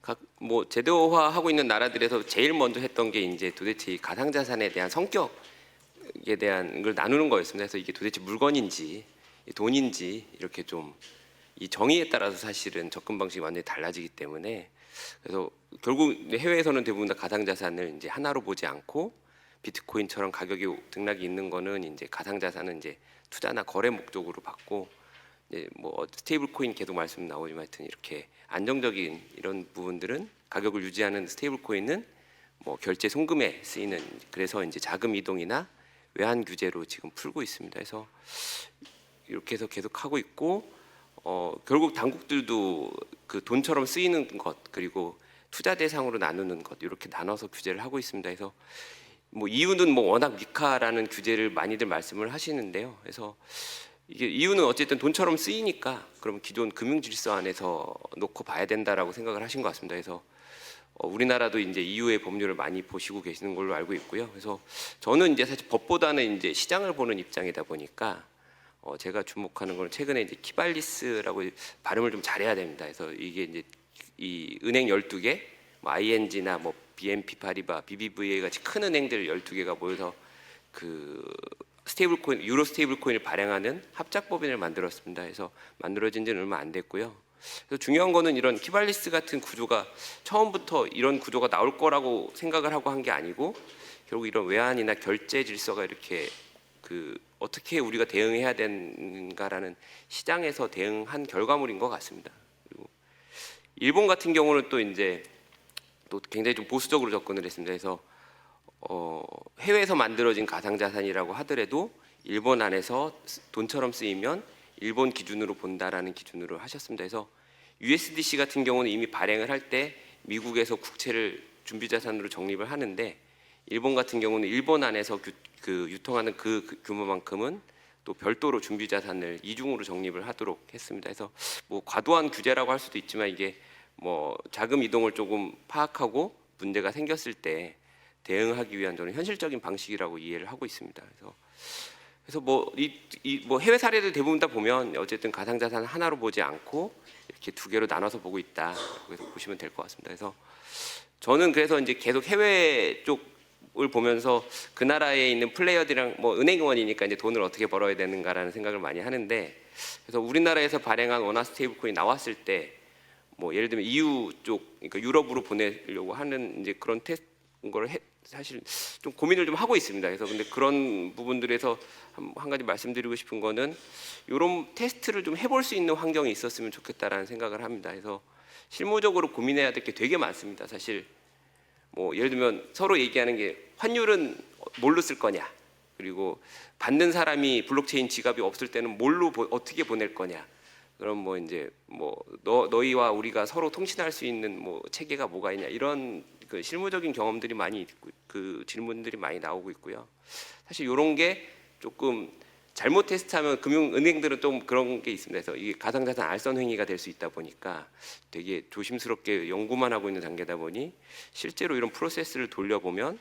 L: 각 뭐 제도화하고 있는 나라들에서 제일 먼저 했던 게 이제 도대체 이 가상자산에 대한 성격에 대한 걸 나누는 거였습니다. 그래서 이게 도대체 물건인지 돈인지 이렇게 좀 이 정의에 따라서 사실은 접근 방식이 완전히 달라지기 때문에 그래서 결국 해외에서는 대부분 다 가상자산을 이제 하나로 보지 않고 비트코인처럼 가격이 등락이 있는 거는 이제 가상자산은 이제 투자나 거래 목적으로 받고 이제 뭐 스테이블 코인 계속 말씀 나오지만 하여튼 이렇게 안정적인 이런 부분들은 가격을 유지하는 스테이블 코인은 뭐 결제 송금에 쓰이는 그래서 이제 자금 이동이나 외환 규제로 지금 풀고 있습니다. 그래서 이렇게 해서 계속 하고 있고 결국 당국들도 그 돈처럼 쓰이는 것 그리고 투자 대상으로 나누는 것 이렇게 나눠서 규제를 하고 있습니다. 그래서 뭐 이유는 뭐 워낙 미카라는 규제를 많이들 말씀을 하시는데요. 그래서 이게 이유는 어쨌든 돈처럼 쓰이니까 그럼 기존 금융 질서 안에서 놓고 봐야 된다라고 생각을 하신 것 같습니다. 그래서 우리나라도 이제 EU의 법률을 많이 보시고 계시는 걸로 알고 있고요. 그래서 저는 이제 사실 법보다는 이제 시장을 보는 입장이다 보니까 제가 주목하는 건 최근에 이제 키발리스라고 발음을 좀 잘해야 됩니다. 그래서 이게 이제 이 은행 12개, 뭐 ING나 뭐 BNP 파리바, BBVA 같이 큰 은행들 12개가 모여서 그 스테이블 코인, 유로 스테이블 코인을 발행하는 합작법인을 만들었습니다. 그래서 만들어진 지는 얼마 안 됐고요. 그래서 중요한 거는 이런 키발리스 같은 구조가 처음부터 이런 구조가 나올 거라고 생각을 하고 한 게 아니고 결국 이런 외환이나 결제 질서가 이렇게 그 어떻게 우리가 대응해야 되는가라는 시장에서 대응한 결과물인 것 같습니다. 그리고 일본 같은 경우는 또 이제 또 굉장히 좀 보수적으로 접근을 했습니다. 그래서 해외에서 만들어진 가상자산이라고 하더라도 일본 안에서 돈처럼 쓰이면 일본 기준으로 본다라는 기준으로 하셨습니다. 그래서 USDC 같은 경우는 이미 발행을 할 때 미국에서 국채를 준비자산으로 적립을 하는데 일본 같은 경우는 일본 안에서 유통하는 그 규모만큼은 또 별도로 준비자산을 이중으로 적립을 하도록 했습니다. 그래서 뭐 과도한 규제라고 할 수도 있지만 이게 뭐 자금 이동을 조금 파악하고 문제가 생겼을 때 대응하기 위한 저는 현실적인 방식이라고 이해를 하고 있습니다. 그래서 뭐 해외 사례들 대부분 다 보면 어쨌든 가상자산 하나로 보지 않고 이렇게 두 개로 나눠서 보고 있다. 그래서 보시면 될 것 같습니다. 그래서 저는 그래서 이제 계속 해외 쪽을 보면서 그 나라에 있는 플레이어들이랑 뭐 은행원이니까 이제 돈을 어떻게 벌어야 되는가라는 생각을 많이 하는데, 그래서 우리나라에서 발행한 원화 스테이블 코인 나왔을 때 뭐 예를 들면 EU 쪽, 그러니까 유럽으로 보내려고 하는 이제 그런 걸 사실 좀 고민을 좀 하고 있습니다. 그래서 근데 그런 부분들에서 한 가지 말씀드리고 싶은 거는 이런 테스트를 좀 해볼 수 있는 환경이 있었으면 좋겠다라는 생각을 합니다. 그래서 실무적으로 고민해야 될 게 되게 많습니다. 사실 뭐 예를 들면 서로 얘기하는 게 환율은 뭘로 쓸 거냐, 그리고 받는 사람이 블록체인 지갑이 없을 때는 뭘로 어떻게 보낼 거냐. 그럼 뭐 이제 뭐 너희와 우리가 서로 통신할 수 있는 뭐 체계가 뭐가 있냐, 이런 그 실무적인 경험들이 많이 있고 그 질문들이 많이 나오고 있고요. 사실 이런 게 조금 잘못 테스트하면 은행들은 좀 그런 게 있습니다. 그래서 이게 가상자산 알선 행위가 될 수 있다 보니까 되게 조심스럽게 연구만 하고 있는 단계다 보니 실제로 이런 프로세스를 돌려보면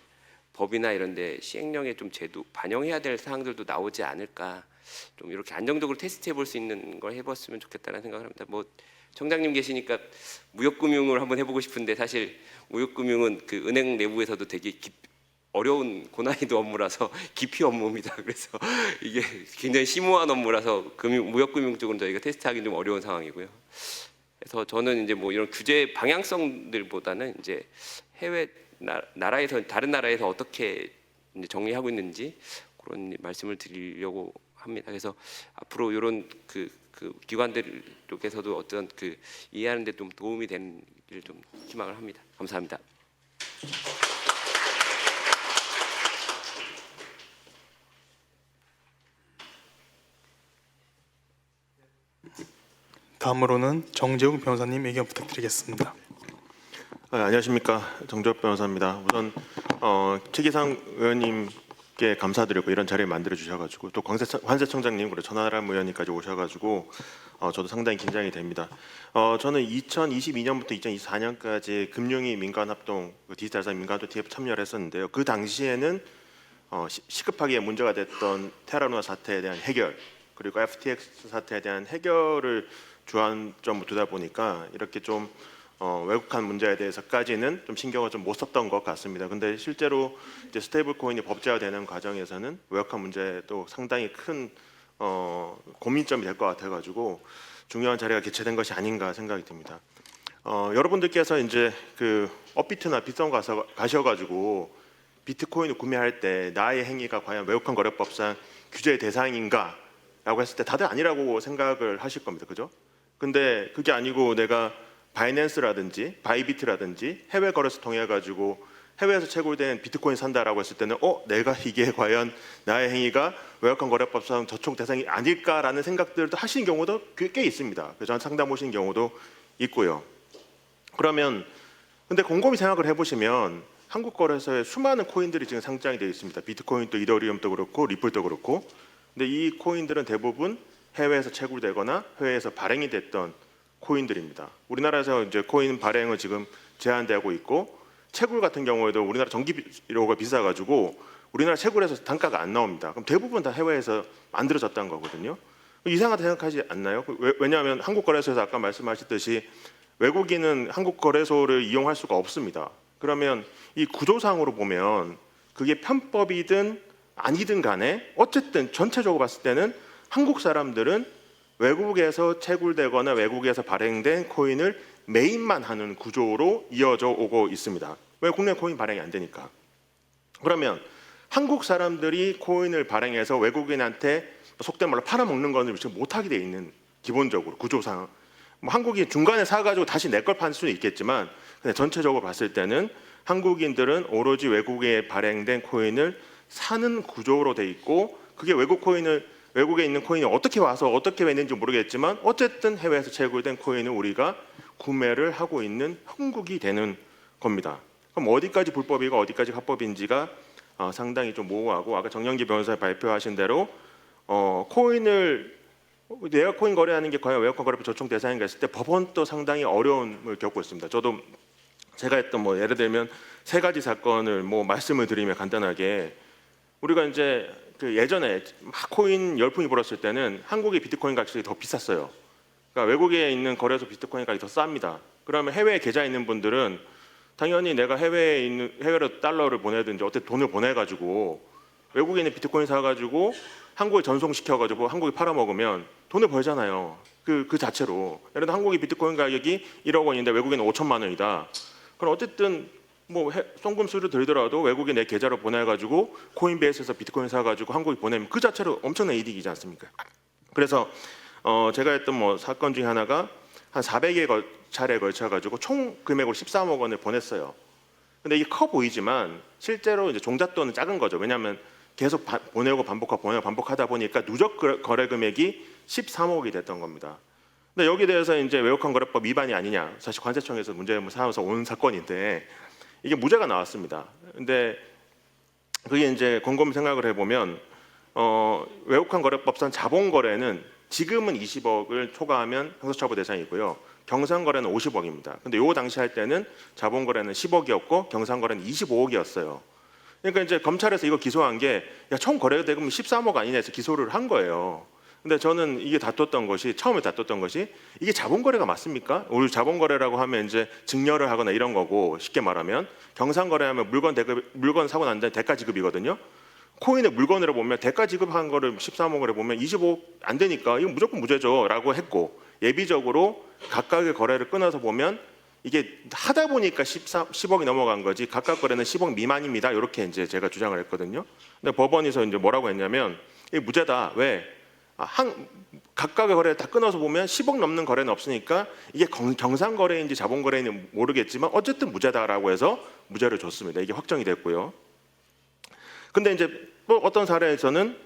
L: 법이나 이런 데 시행령에 좀 제도 반영해야 될 사항들도 나오지 않을까. 좀 이렇게 안정적으로 테스트해 볼 수 있는 걸 해봤으면 좋겠다는 생각을 합니다. 뭐 청장님 계시니까 무역금융을 한번 해보고 싶은데 사실 무역금융은 그 은행 내부에서도 되게 어려운 고난이도 업무라서 기피 업무입니다. 그래서 이게 굉장히 심오한 업무라서 무역금융 쪽은 저희가 테스트하기는 좀 어려운 상황이고요. 그래서 저는 이제 뭐 이런 규제 방향성들보다는 이제 해외 나라에서 다른 나라에서 어떻게 이제 정리하고 있는지 그런 말씀을 드리려고 합니다. 그래서 앞으로 이런 그 기관들 쪽에서도 어떤 그 이해하는 데 좀 도움이 되는 일 좀 희망을 합니다. 감사합니다.
A: 다음으로는 정재욱 변호사님 의견 부탁드리겠습니다.
M: 안녕하십니까, 정재욱 변호사입니다. 우선 최기상 의원님께 감사드리고 이런 자리를 만들어 주셔가지고 또 관세청장님 그리고 전하람 의원님까지 오셔가지고 저도 상당히 긴장이 됩니다. 저는 2022년부터 2024년까지 금융위 민간합동 디지털자산 민간합동 TF 참여를 했었는데요. 그 당시에는 시급하게 문제가 됐던 테라루나 사태에 대한 해결, 그리고 FTX 사태에 대한 해결을 주안점으로 두다 보니까 이렇게 좀 왜곡한 문제에 대해서까지는 좀 신경을 좀 못 썼던 것 같습니다. 근데 실제로 이제 스테이블 코인이 법제화되는 과정에서는 왜곡한 문제도 상당히 큰 고민점이 될 것 같아가지고 중요한 자리가 개최된 것이 아닌가 생각이 듭니다. 여러분들께서 이제 그 업비트나 빗썸 가셔가지고 비트코인을 구매할 때 나의 행위가 과연 왜곡한 거래법상 규제 대상인가라고 했을 때 다들 아니라고 생각을 하실 겁니다, 그죠? 근데 그게 아니고 내가 바이낸스라든지 바이비트라든지 해외 거래소 통해 가지고 해외에서 채굴된 비트코인 산다라고 했을 때는 내가 이게 과연 나의 행위가 왜곡한 거래법상 저촉 대상이 아닐까라는 생각들도 하시는 경우도 꽤 있습니다. 그래서 저한테 상담 오시는 경우도 있고요. 그러면 근데 곰곰이 생각을 해보시면 한국 거래소에 수많은 코인들이 지금 상장이 되어 있습니다. 비트코인도 이더리움도 그렇고 리플도 그렇고. 근데 이 코인들은 대부분 해외에서 채굴되거나 해외에서 발행이 됐던 코인들입니다. 우리나라에서 이제 코인 발행을 지금 제한되고 있고 채굴 같은 경우에도 우리나라 전기료가 비싸가지고 우리나라 채굴에서 단가가 안 나옵니다. 그럼 대부분 다 해외에서 만들어졌다는 거거든요. 이상하다 생각하지 않나요? 왜냐하면 한국거래소에서 아까 말씀하셨듯이 외국인은 한국거래소를 이용할 수가 없습니다. 그러면 이 구조상으로 보면 그게 편법이든 아니든 간에 어쨌든 전체적으로 봤을 때는 한국 사람들은 외국에서 채굴되거나 외국에서 발행된 코인을 매입만 하는 구조로 이어져 오고 있습니다. 왜? 국내 코인 발행이 안 되니까. 그러면 한국 사람들이 코인을 발행해서 외국인한테 속된 말로 팔아먹는 거는 지금 못하게 돼 있는 기본적으로 구조상. 뭐 한국이 중간에 사가지고 다시 내 걸 팔 수는 있겠지만 근데 전체적으로 봤을 때는 한국인들은 오로지 외국에 발행된 코인을 사는 구조로 돼 있고, 그게 외국에 있는 코인이 어떻게 와서 어떻게 했는지 모르겠지만 어쨌든 해외에서 채굴된 코인을 우리가 구매를 하고 있는 형국이 되는 겁니다. 그럼 어디까지 불법이고 어디까지 합법인지가 상당히 좀 모호하고, 아까 정영기 변호사 발표하신 대로 내가 코인 거래하는 게 과연 외국화 거래법 적용 대상인가 했을 때 법원도 상당히 어려움을 겪고 있습니다. 저도 제가 했던 예를 들면 3가지 사건을 말씀을 드리면 간단하게, 우리가 이제 그 예전에 막 코인 열풍이 불었을 때는 한국의 비트코인 가격이 더 비쌌어요. 그러니까 외국에 있는 거래소 비트코인 가격이 더 쌉니다. 그러면 해외에 계좌 있는 분들은 당연히 내가 해외로 달러를 보내든지 어떻게 돈을 보내가지고 외국에 있는 비트코인 사가지고 한국에 전송시켜가지고 한국에 팔아먹으면 돈을 벌잖아요. 그 자체로. 예를 들어 한국의 비트코인 가격이 1억 원인데 외국에는 5천만 원이다. 그럼 어쨌든 송금수를 들더라도 외국에 내 계좌로 보내가지고 코인베이스에서 비트코인 사가지고 한국에 보내면 그 자체로 엄청난 이득이지 않습니까? 그래서 제가 했던 사건 중에 하나가 한 400여 차례에 걸쳐가지고 총 금액으로 13억 원을 보냈어요. 근데 이게 커 보이지만 실제로 이제 종잣돈은 작은 거죠. 왜냐하면 계속 보내고 반복하다 보니까 누적 거래 금액이 13억이 됐던 겁니다. 근데 여기에 대해서 이제 외국환 거래법 위반이 아니냐, 사실 관세청에서 문제를 삼아서 온 사건인데 이게 무죄가 나왔습니다. 근데 그게 이제 곰곰이 생각을 해보면 외국환 거래법상 자본 거래는 지금은 20억을 초과하면 형사처벌 대상이고요. 경상 거래는 50억입니다. 근데 요 당시 할 때는 자본 거래는 10억이었고 경상 거래는 25억이었어요. 그러니까 이제 검찰에서 이거 기소한 게 총 거래 대금이 13억 아니냐 해서 기소를 한 거예요. 근데 저는 이게 처음에 다퉜던 것이 이게 자본 거래가 맞습니까? 우리 자본 거래라고 하면 이제 증여를 하거나 이런 거고, 쉽게 말하면 경상 거래하면 물건 사고 난 다음에 대가 지급이거든요. 코인을 물건으로 보면 대가 지급한 거를 13억을 보면 25억 안 되니까 이건 무조건 무죄죠라고 했고, 예비적으로 각각의 거래를 끊어서 보면 이게 하다 보니까 10억이 넘어간 거지 각각 거래는 10억 미만입니다. 이렇게 이제 제가 주장을 했거든요. 근데 법원에서 이제 뭐라고 했냐면 이게 무죄다. 왜? 각각의 거래를 다 끊어서 보면 10억 넘는 거래는 없으니까 이게 경상 거래인지 자본 거래인지 모르겠지만 어쨌든 무죄다라고 해서 무죄를 줬습니다. 이게 확정이 됐고요. 근데 이제 또 어떤 사례에서는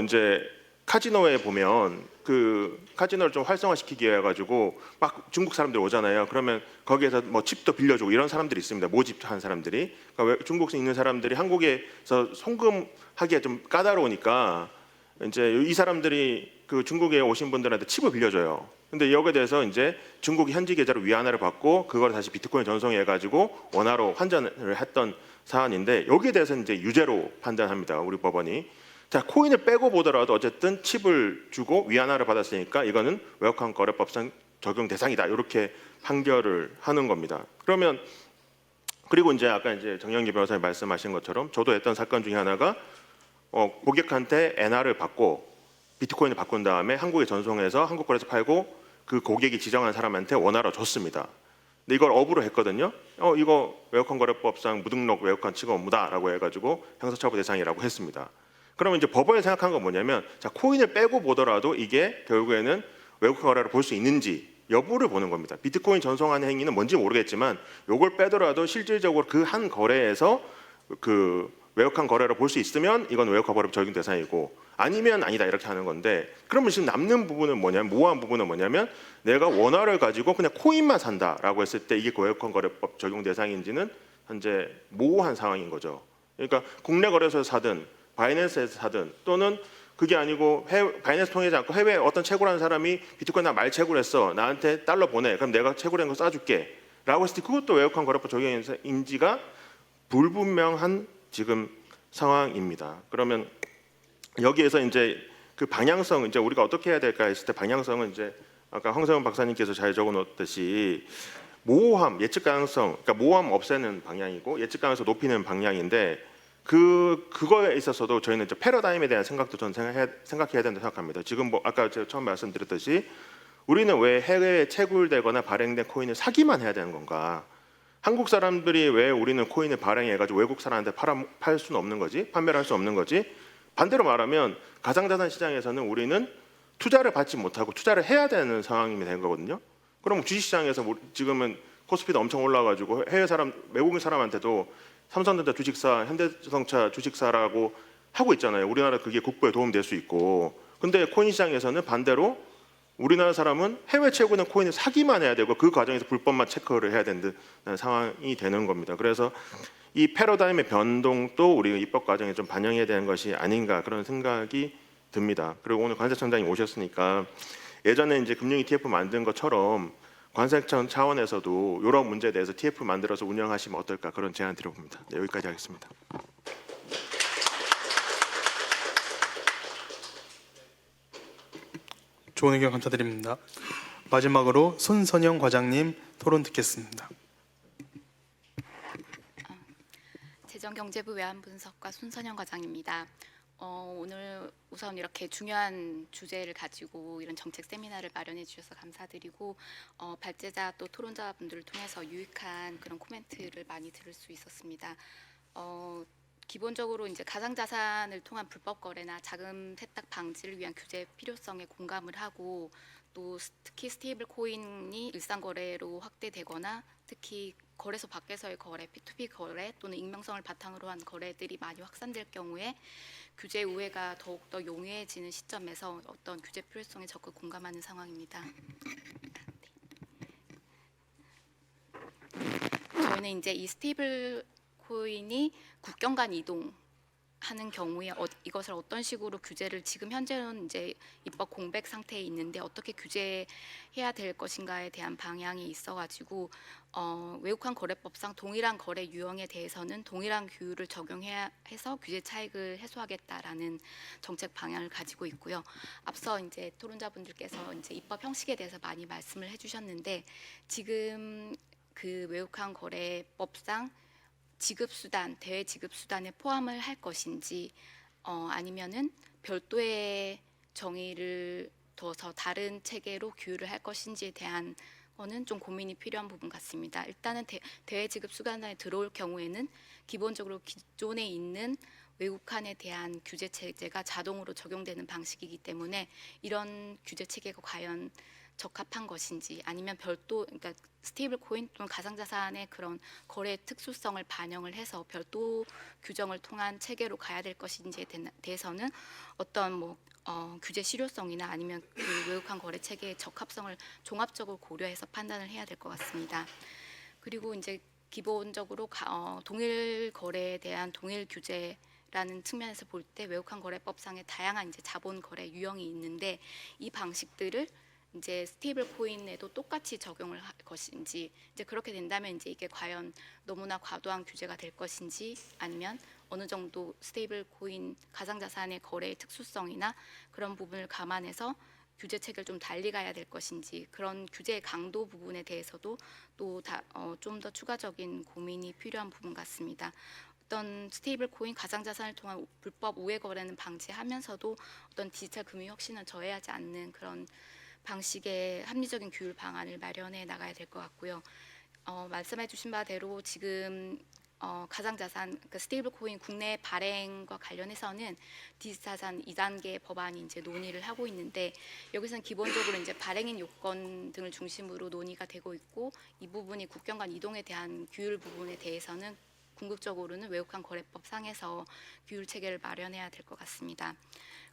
M: 이제 카지노에 보면 그 카지노를 좀 활성화시키기 위해 가지고 막 중국 사람들 오잖아요. 그러면 거기에서 칩도 빌려주고 이런 사람들이 있습니다. 모집한 사람들이. 그러니까 중국에 있는 사람들이 한국에서 송금하기가 좀 까다로우니까 이제 이 사람들이 그 중국에 오신 분들한테 칩을 빌려줘요. 근데 여기에 대해서 이제 중국이 현지 계좌로 위안화를 받고 그걸 다시 비트코인 전송해 가지고 원화로 환전을 했던 사안인데, 여기에 대해서 이제 유죄로 판단합니다. 우리 법원이. 자, 코인을 빼고 보더라도 어쨌든 칩을 주고 위안화를 받았으니까 이거는 외국환 거래법상 적용 대상이다. 이렇게 판결을 하는 겁니다. 그리고 이제 아까 이제 정영기 변호사님 말씀하신 것처럼 저도 했던 사건 중에 하나가 고객한테 엔화를 받고 비트코인을 바꾼 다음에 한국에 전송해서 한국 거래소 팔고 그 고객이 지정한 사람한테 원화로 줬습니다. 근데 이걸 업으로 했거든요. 이거 외국환 거래법상 무등록 외국환 취급 업무다라고 해가지고 형사처벌 대상이라고 했습니다. 그러면 이제 법원이 생각한 건 뭐냐면, 자, 코인을 빼고 보더라도 이게 결국에는 외국환 거래를 볼 수 있는지 여부를 보는 겁니다. 비트코인 전송하는 행위는 뭔지 모르겠지만 이걸 빼더라도 실질적으로 그 한 거래에서 그 외국환 거래를 볼 수 있으면 이건 외국환 거래법 적용 대상이고, 아니면 아니다 이렇게 하는 건데, 그러면 지금 남는 부분은 뭐냐면, 모호한 부분은 뭐냐면 내가 원화를 가지고 그냥 코인만 산다라고 했을 때 이게 외국환 거래법 적용 대상인지는 현재 모호한 상황인 거죠. 그러니까 국내 거래소에서 사든 바이낸스에서 사든, 또는 그게 아니고 바이낸스 통하지 않고 해외에 어떤 채굴하는 사람이 비트코인 나 말 채굴했어, 나한테 달러 보내, 그럼 내가 채굴한 거 쏴줄게 라고 했을 때 그것도 외국환 거래법 적용인지가 불분명한 지금 상황입니다. 그러면 여기에서 이제 그 방향성, 이제 우리가 어떻게 해야 될까 했을 때 방향성은 이제 아까 황세훈 박사님께서 잘 적어놓듯이 모호함, 예측 가능성, 그러니까 모호함 없애는 방향이고 예측 가능성 높이는 방향인데, 그거에 있어서도 저희는 이제 패러다임에 대한 생각도 저는 생각해야 된다고 생각합니다. 지금 아까 제가 처음 말씀드렸듯이 우리는 왜 해외에 채굴되거나 발행된 코인을 사기만 해야 되는 건가? 한국 사람들이 왜 우리는 코인을 발행해가지고 외국 사람한테 팔 수는 없는 거지? 판매를 할 수 없는 거지? 반대로 말하면 가상자산 시장에서는 우리는 투자를 받지 못하고 투자를 해야 되는 상황이 된 거거든요. 그럼 주식시장에서 지금은 코스피도 엄청 올라가지고 해외 사람, 외국인 사람한테도 삼성전자 주식사, 현대자동차 주식사라고 하고 있잖아요. 우리나라 그게 국부에 도움될 수 있고. 근데 코인 시장에서는 반대로 우리나라 사람은 해외 채굴된 코인을 사기만 해야 되고 그 과정에서 불법만 체크를 해야 되는 상황이 되는 겁니다. 그래서 이 패러다임의 변동도 우리 입법 과정에 좀 반영해야 되는 것이 아닌가 그런 생각이 듭니다. 그리고 오늘 관세청장님 오셨으니까 예전에 이제 금융 ETF 만든 것처럼 관세청 차원에서도 이런 문제에 대해서 TF 만들어서 운영하시면 어떨까 그런 제안 드려봅니다. 네, 여기까지 하겠습니다.
A: 좋은 의견 감사드립니다. 마지막으로 손선영 과장님 토론 듣겠습니다.
N: 재정경제부 외환분석과 손선영 과장입니다. 오늘 우선 이렇게 중요한 주제를 가지고 이런 정책 세미나를 마련해 주셔서 감사드리고 발제자 또 토론자분들을 통해서 유익한 그런 코멘트를 많이 들을 수 있었습니다. 기본적으로 이제 가상자산을 통한 불법 거래나 자금 세탁 방지를 위한 규제 필요성에 공감을 하고 또 특히 스테이블 코인이 일상 거래로 확대되거나 특히 거래소 밖에서의 거래, P2P 거래 또는 익명성을 바탕으로 한 거래들이 많이 확산될 경우에 규제 우회가 더욱더 용이해지는 시점에서 어떤 규제 필요성에 적극 공감하는 상황입니다. 저희는 이제 이 스테이블 코인이 국경 간 이동하는 경우에 이것을 어떤 식으로 규제를 지금 현재는 이제 입법 공백 상태에 있는데 어떻게 규제해야 될 것인가에 대한 방향이 있어가지고 외국환 거래법상 동일한 거래 유형에 대해서는 동일한 규율을 적용해야 해서 규제 차익을 해소하겠다라는 정책 방향을 가지고 있고요. 앞서 이제 토론자분들께서 이제 입법 형식에 대해서 많이 말씀을 해주셨는데 지금 그 외국환 거래법상 지급수단, 대외 지급수단에 포함을 할 것인지 아니면은 별도의 정의를 둬서 다른 체계로 규율을 할 것인지에 대한 거는 좀 고민이 필요한 부분 같습니다. 일단은 대외 지급수단에 들어올 경우에는 기본적으로 기존에 있는 외국환에 대한 규제 체제가 자동으로 적용되는 방식이기 때문에 이런 규제 체계가 과연 적합한 것인지 아니면 별도 그러니까 스테이블 코인 또는 가상자산의 그런 거래 특수성을 반영을 해서 별도 규정을 통한 체계로 가야 될 것인지에 대해서는 어떤 규제 실효성이나 아니면 그 외국환 거래 체계의 적합성을 종합적으로 고려해서 판단을 해야 될 것 같습니다. 그리고 이제 기본적으로 동일 거래에 대한 동일 규제라는 측면에서 볼 때 외국환 거래법상의 다양한 이제 자본 거래 유형이 있는데 이 방식들을 이제 스테이블 코인에도 똑같이 적용을 할 것인지 이제 그렇게 된다면 이제 이게 과연 너무나 과도한 규제가 될 것인지 아니면 어느 정도 스테이블 코인 가상자산의 거래의 특수성이나 그런 부분을 감안해서 규제 체계를 좀 달리 가야 될 것인지 그런 규제의 강도 부분에 대해서도 또 좀 더 추가적인 고민이 필요한 부분 같습니다. 어떤 스테이블 코인 가상자산을 통한 불법 우회 거래는 방지하면서도 어떤 디지털 금융 혁신을 저해하지 않는 그런 방식의 합리적인 규율 방안을 마련해 나가야 될 것 같고요. 말씀해 주신 바대로 지금 가상자산, 그러니까 스테이블 코인 국내 발행과 관련해서는 디지자산 2단계 법안이 이제 논의를 하고 있는데 여기서는 기본적으로 이제 발행인 요건 등을 중심으로 논의가 되고 있고 이 부분이 국경 간 이동에 대한 규율 부분에 대해서는 궁극적으로는 외국환 거래법 상에서 규율 체계를 마련해야 될 것 같습니다.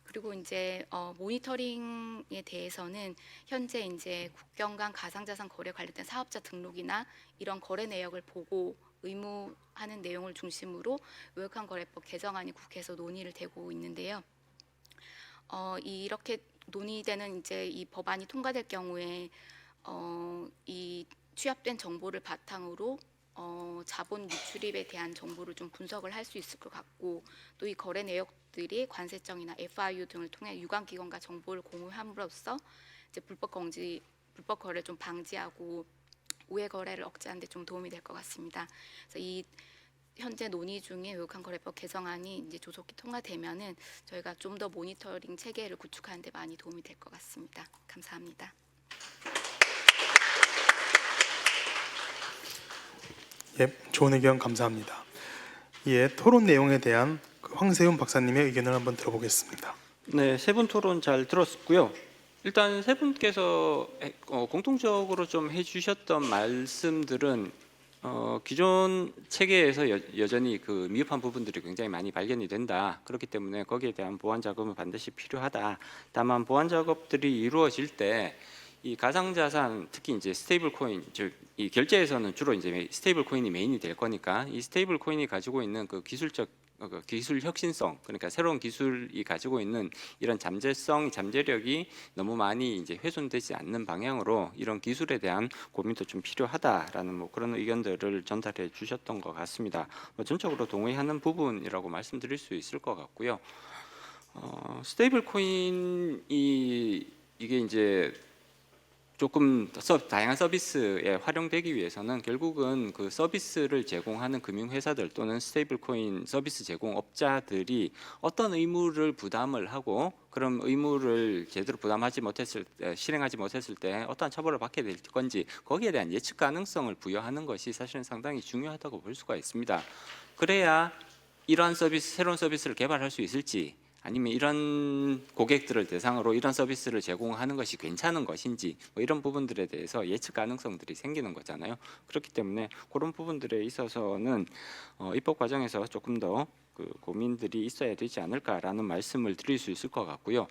N: 그리고 이제 모니터링에 대해서는 현재 이제 국경 간 가상자산 거래 관련된 사업자 등록이나 이런 거래 내역을 보고 의무하는 내용을 중심으로 외국환 거래법 개정안이 국회에서 논의를 되고 있는데요. 이렇게 논의되는 이제 이 법안이 통과될 경우에 이 취합된 정보를 바탕으로 자본 유출입에 대한 정보를 좀 분석을 할 수 있을 것 같고 또 이 거래 내역들이 관세청이나 FIU 등을 통해 유관기관과 정보를 공유함으로써 이제 불법 거래를 좀 방지하고 우회 거래를 억제하는 데 좀 도움이 될 것 같습니다. 그래서 이 현재 논의 중인 외국환 거래법 개정안이 이제 조속히 통과되면은 저희가 좀 더 모니터링 체계를 구축하는 데 많이 도움이 될 것 같습니다. 감사합니다.
A: 예, 좋은 의견 감사합니다. 이에 토론 내용에 대한 황세훈 박사님의 의견을 한번 들어보겠습니다.
O: 네, 세 분 토론 잘 들었고요.
K: 일단 세 분께서 공통적으로 좀 해주셨던 말씀들은 기존 체계에서 여전히 그 미흡한 부분들이 굉장히 많이 발견이 된다. 그렇기 때문에 거기에 대한 보완 작업은 반드시 필요하다. 다만 보완 작업들이 이루어질 때 이 가상자산, 특히 이제 스테이블 코인, 즉 이 결제에서는 주로 이제 스테이블 코인이 메인이 될 거니까 이 스테이블 코인이 가지고 있는 그 기술적 기술 혁신성, 그러니까 새로운 기술이 가지고 있는 이런 잠재력이 너무 많이 이제 훼손되지 않는 방향으로 이런 기술에 대한 고민도 좀 필요하다라는 뭐 그런 의견들을 전달해 주셨던 것 같습니다. 전적으로 동의하는 부분이라고 말씀드릴 수 있을 것 같고요. 스테이블 코인이 이게 이제 조금 다양한 서비스에 활용되기 위해서는 결국은 그 서비스를 제공하는 금융회사들 또는 스테이블 코인 서비스 제공업자들이 어떤 의무를 부담을 하고 그런 의무를 제대로 부담하지 못했을 때, 실행하지 못했을 때 어떠한 처벌을 받게 될 건지 거기에 대한 예측 가능성을 부여하는 것이 사실은 상당히 중요하다고 볼 수가 있습니다. 그래야 이러한 새로운 서비스를 개발할 수 있을지, 아니면 이런 고객들을 대상으로 이런 서비스를 제공하는 것이 괜찮은 것인지 뭐 이런 부분들에 대해서 예측 가능성들이 생기는 거잖아요. 그렇기 때문에 그런 부분들에 있어서는 입법 과정에서 조금 더 그 고민들이 있어야 되지 않을까라는 말씀을 드릴 수 있을 것 같고요.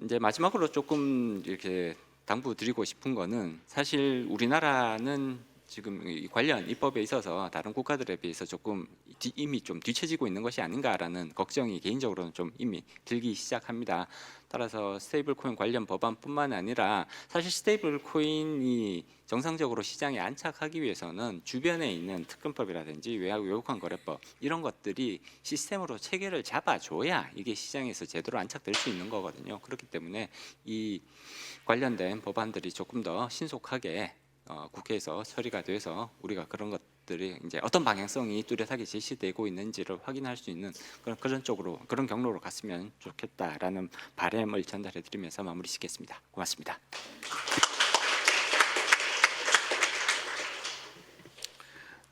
K: 이제 마지막으로 조금 이렇게 당부드리고 싶은 거는, 사실 우리나라는 지금 이 관련 입법에 있어서 다른 국가들에 비해서 조금 이미 좀 뒤처지고 있는 것이 아닌가라는 걱정이 개인적으로는 좀 이미 들기 시작합니다. 따라서 스테이블 코인 관련 법안뿐만 아니라 사실 스테이블 코인이 정상적으로 시장에 안착하기 위해서는 주변에 있는 특근법이라든지 외국환 거래법 이런 것들이 시스템으로 체계를 잡아줘야 이게 시장에서 제대로 안착될 수 있는 거거든요. 그렇기 때문에 이 관련된 법안들이 조금 더 신속하게 국회에서 처리가 돼서 우리가 그런 것들이 이제 어떤 방향성이 뚜렷하게 제시되고 있는지를 확인할 수 있는 그런 쪽으로, 그런 경로로 갔으면 좋겠다라는 바람을 전달해 드리면서 마무리 짓겠습니다. 고맙습니다.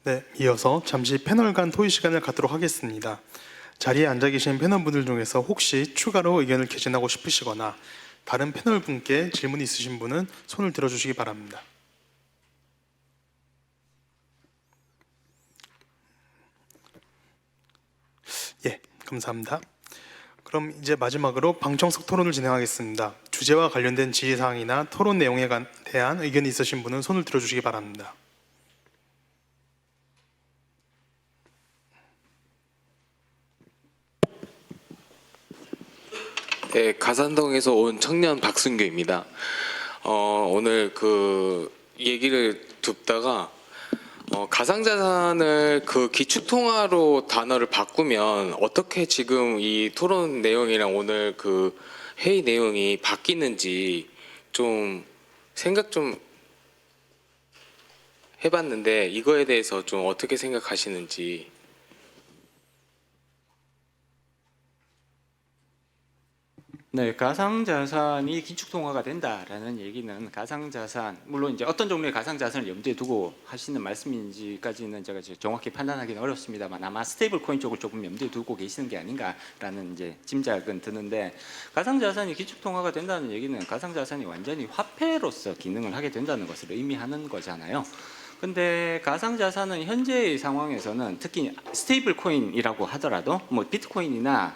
A: 네, 이어서 잠시 패널 간 토의 시간을 갖도록 하겠습니다. 자리에 앉아 계신 패널분들 중에서 혹시 추가로 의견을 개진하고 싶으시거나 다른 패널분께 질문이 있으신 분은 손을 들어주시기 바랍니다. 예, 감사합니다. 그럼 이제 마지막으로 방청석 토론을 진행하겠습니다. 주제와 관련된 지휘사항이나 토론 내용에 대한 의견이 있으신 분은 손을 들어주시기 바랍니다.
O: 네, 가산동에서 온 청년 박순규입니다. 오늘 그 얘기를 듣다가 가상자산을 그 기축통화로 단어를 바꾸면 어떻게 지금 이 토론 내용이랑 오늘 그 회의 내용이 바뀌는지 좀 생각 좀 해봤는데 이거에 대해서 좀 어떻게 생각하시는지.
K: 네, 가상자산이 기축통화가 된다라는 얘기는 가상자산, 물론 이제 어떤 종류의 가상자산을 염두에 두고 하시는 말씀인지까지는 제가 정확히 판단하기는 어렵습니다만 아마 스테이블 코인 쪽을 조금 염두에 두고 계시는 게 아닌가라는 이제 짐작은 드는데, 가상자산이 기축통화가 된다는 얘기는 가상자산이 완전히 화폐로서 기능을 하게 된다는 것을 의미하는 거잖아요. 근데 가상자산은 현재의 상황에서는 특히 스테이블 코인이라고 하더라도 뭐 비트코인이나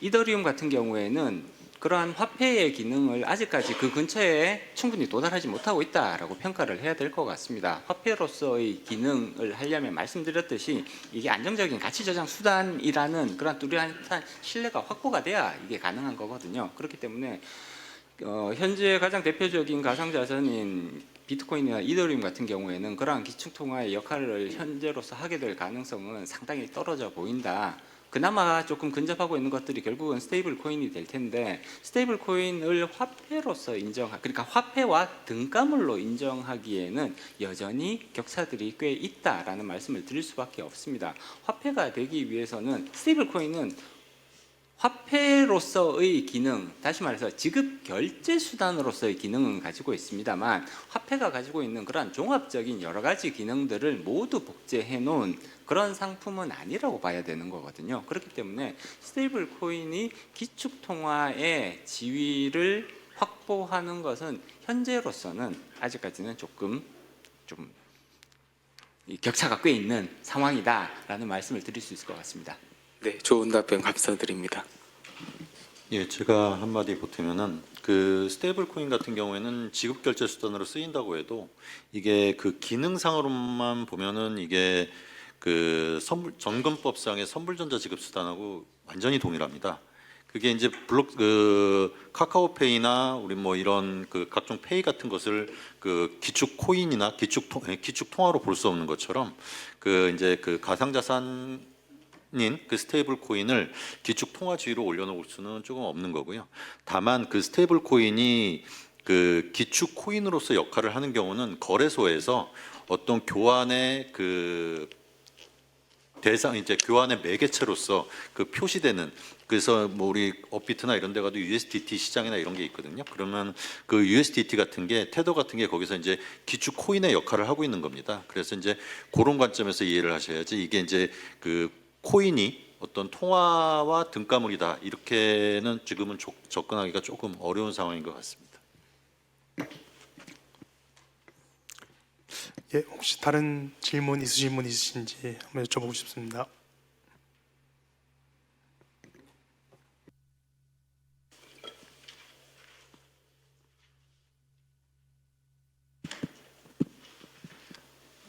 K: 이더리움 같은 경우에는 그러한 화폐의 기능을 아직까지 그 근처에 충분히 도달하지 못하고 있다라고 평가를 해야 될 것 같습니다. 화폐로서의 기능을 하려면 말씀드렸듯이 이게 안정적인 가치 저장 수단이라는 그런 뚜렷한 신뢰가 확보가 돼야 이게 가능한 거거든요. 그렇기 때문에 현재 가장 대표적인 가상자산인 비트코인이나 이더리움 같은 경우에는 그러한 기축통화의 역할을 현재로서 하게 될 가능성은 상당히 떨어져 보인다. 그나마 조금 근접하고 있는 것들이 결국은 스테이블 코인이 될 텐데, 스테이블 코인을 화폐로서 그러니까 화폐와 등가물로 인정하기에는 여전히 격차들이 꽤 있다라는 말씀을 드릴 수밖에 없습니다. 화폐가 되기 위해서는 스테이블 코인은 화폐로서의 기능, 다시 말해서 지급 결제 수단으로서의 기능은 가지고 있습니다만 화폐가 가지고 있는 그러한 종합적인 여러 가지 기능들을 모두 복제해 놓은 그런 상품은 아니라고 봐야 되는 거거든요. 그렇기 때문에 스테이블 코인이 기축통화의 지위를 확보하는 것은 현재로서는 아직까지는 조금 좀 이 격차가 꽤 있는 상황이다라는 말씀을 드릴 수 있을 것 같습니다.
O: 네, 좋은 답변 감사드립니다.
I: 예, 제가 한마디 보태면은 그 스테이블 코인 같은 경우에는 지급 결제 수단으로 쓰인다고 해도 이게 그 기능상으로만 보면은 이게 그 전근법상의 선불전자 지급 수단하고 완전히 동일합니다. 그게 이제 카카오페이나 우리 뭐 이런 그 각종 페이 같은 것을 그 기축 코인이나 기축 통화로 볼 수 없는 것처럼 그 이제 그 가상자산 인 그 스테이블 코인을 기축 통화지위로 올려놓을 수는 조금 없는 거고요. 다만 그 스테이블 코인이 그 기축 코인으로서 역할을 하는 경우는 거래소에서 어떤 교환의 그 대상 이제 교환의 매개체로서 그 표시되는, 그래서 뭐 우리 업비트나 이런 데 가도 USDT 시장이나 이런 게 있거든요. 그러면 그 USDT 같은 게 테더 같은 게 거기서 이제 기축 코인의 역할을 하고 있는 겁니다. 그래서 이제 그런 관점에서 이해를 하셔야지 이게 이제 그 코인이 어떤 통화와 등가물이다 이렇게는 지금은 접근하기가 조금 어려운 상황인 것 같습니다.
A: 예, 혹시 다른 질문 있으신지 한번 여쭤보고 싶습니다.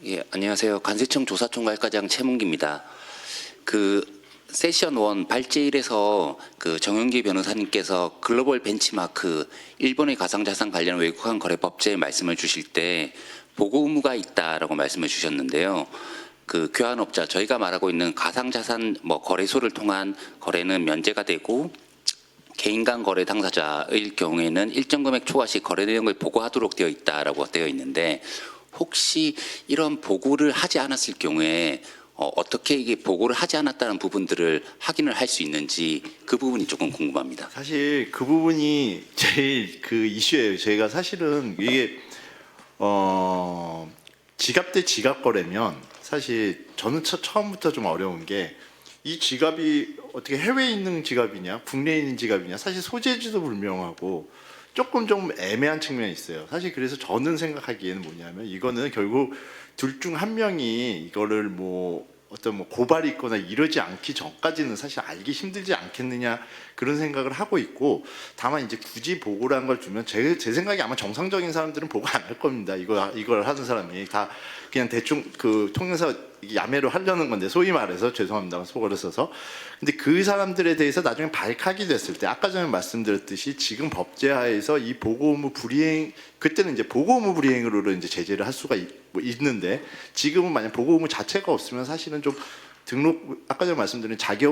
P: 예, 안녕하세요. 관세청 조사총괄과장 최문기입니다. 그 세션 1 발제 1에서 그 정영기 변호사님께서 글로벌 벤치마크 일본의 가상자산 관련 외국환 거래 법제에 말씀을 주실 때 보고 의무가 있다라고 말씀을 주셨는데요. 그 교환업자 저희가 말하고 있는 가상자산 뭐 거래소를 통한 거래는 면제가 되고 개인 간 거래 당사자의 경우에는 일정 금액 초과 시 거래 내용을 보고하도록 되어 있다라고 되어 있는데 혹시 이런 보고를 하지 않았을 경우에 어떻게 이게 보고를 하지 않았다는 부분들을 확인을 할 수 있는지 그 부분이 조금 궁금합니다.
G: 사실 그 부분이 제일 그 이슈예요. 저희가 사실은 이게 지갑 대 지갑 거래면 사실 저는 처음부터 좀 어려운 게 이 지갑이 어떻게 해외에 있는 지갑이냐 국내에 있는 지갑이냐 사실 소재지도 불명하고 조금 좀 애매한 측면이 있어요. 사실 그래서 저는 생각하기에는 뭐냐면 이거는 결국 둘 중 한 명이 이거를 뭐 어떤 뭐 고발이 있거나 이러지 않기 전까지는 사실 알기 힘들지 않겠느냐 그런 생각을 하고 있고, 다만 이제 굳이 보고라는 걸 주면 제 생각에 아마 정상적인 사람들은 보고 안 할 겁니다. 이걸 하는 사람이 다 그냥 대충 그 통해서 야매로 하려는 건데, 소위 말해서 죄송합니다 속어를 써서. 근데 그 사람들에 대해서 나중에 발칵이 됐을 때 아까 전에 말씀드렸듯이 지금 법제하에서 이 보고 의무 불이행, 그때는 이제 보고 의무 불이행으로 이제 제재를 할 수가 있는데 지금은 만약 보고 의무 자체가 없으면 사실은 좀 등록, 아까 전에 말씀드린 자기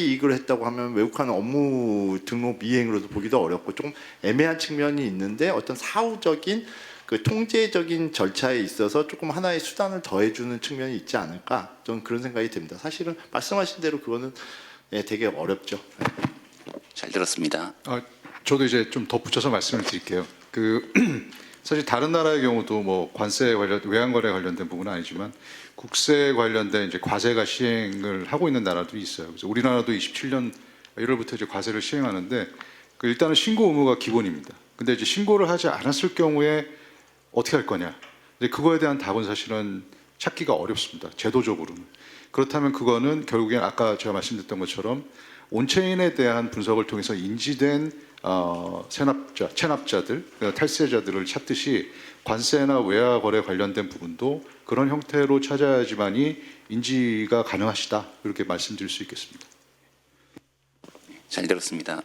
G: 이익을 했다고 하면 외국하는 업무 등록 미행으로도 보기도 어렵고 좀 애매한 측면이 있는데, 어떤 사후적인 그 통제적인 절차에 있어서 조금 하나의 수단을 더해주는 측면이 있지 않을까, 저는 그런 생각이 듭니다. 사실은 말씀하신 대로 그거는 되게 어렵죠.
P: 잘 들었습니다.
H: 저도 이제 좀 덧붙여서 말씀을 드릴게요. 사실 다른 나라의 경우도 뭐 관세 관련 외환거래 관련된 부분은 아니지만 국세 관련된 이제 과세가 시행을 하고 있는 나라도 있어요. 그래서 우리나라도 27년 1월부터 이제 과세를 시행하는데 일단은 신고 의무가 기본입니다. 근데 이제 신고를 하지 않았을 경우에 어떻게 할 거냐? 근데 그거에 대한 답은 사실은 찾기가 어렵습니다. 제도적으로는. 그렇다면 그거는 결국엔 아까 제가 말씀드렸던 것처럼 온체인에 대한 분석을 통해서 인지된 체납자들, 탈세자들을 찾듯이 관세나 외화 거래 관련된 부분도 그런 형태로 찾아야지만이 인지가 가능하시다, 이렇게 말씀드릴 수 있겠습니다.
P: 잘 들었습니다.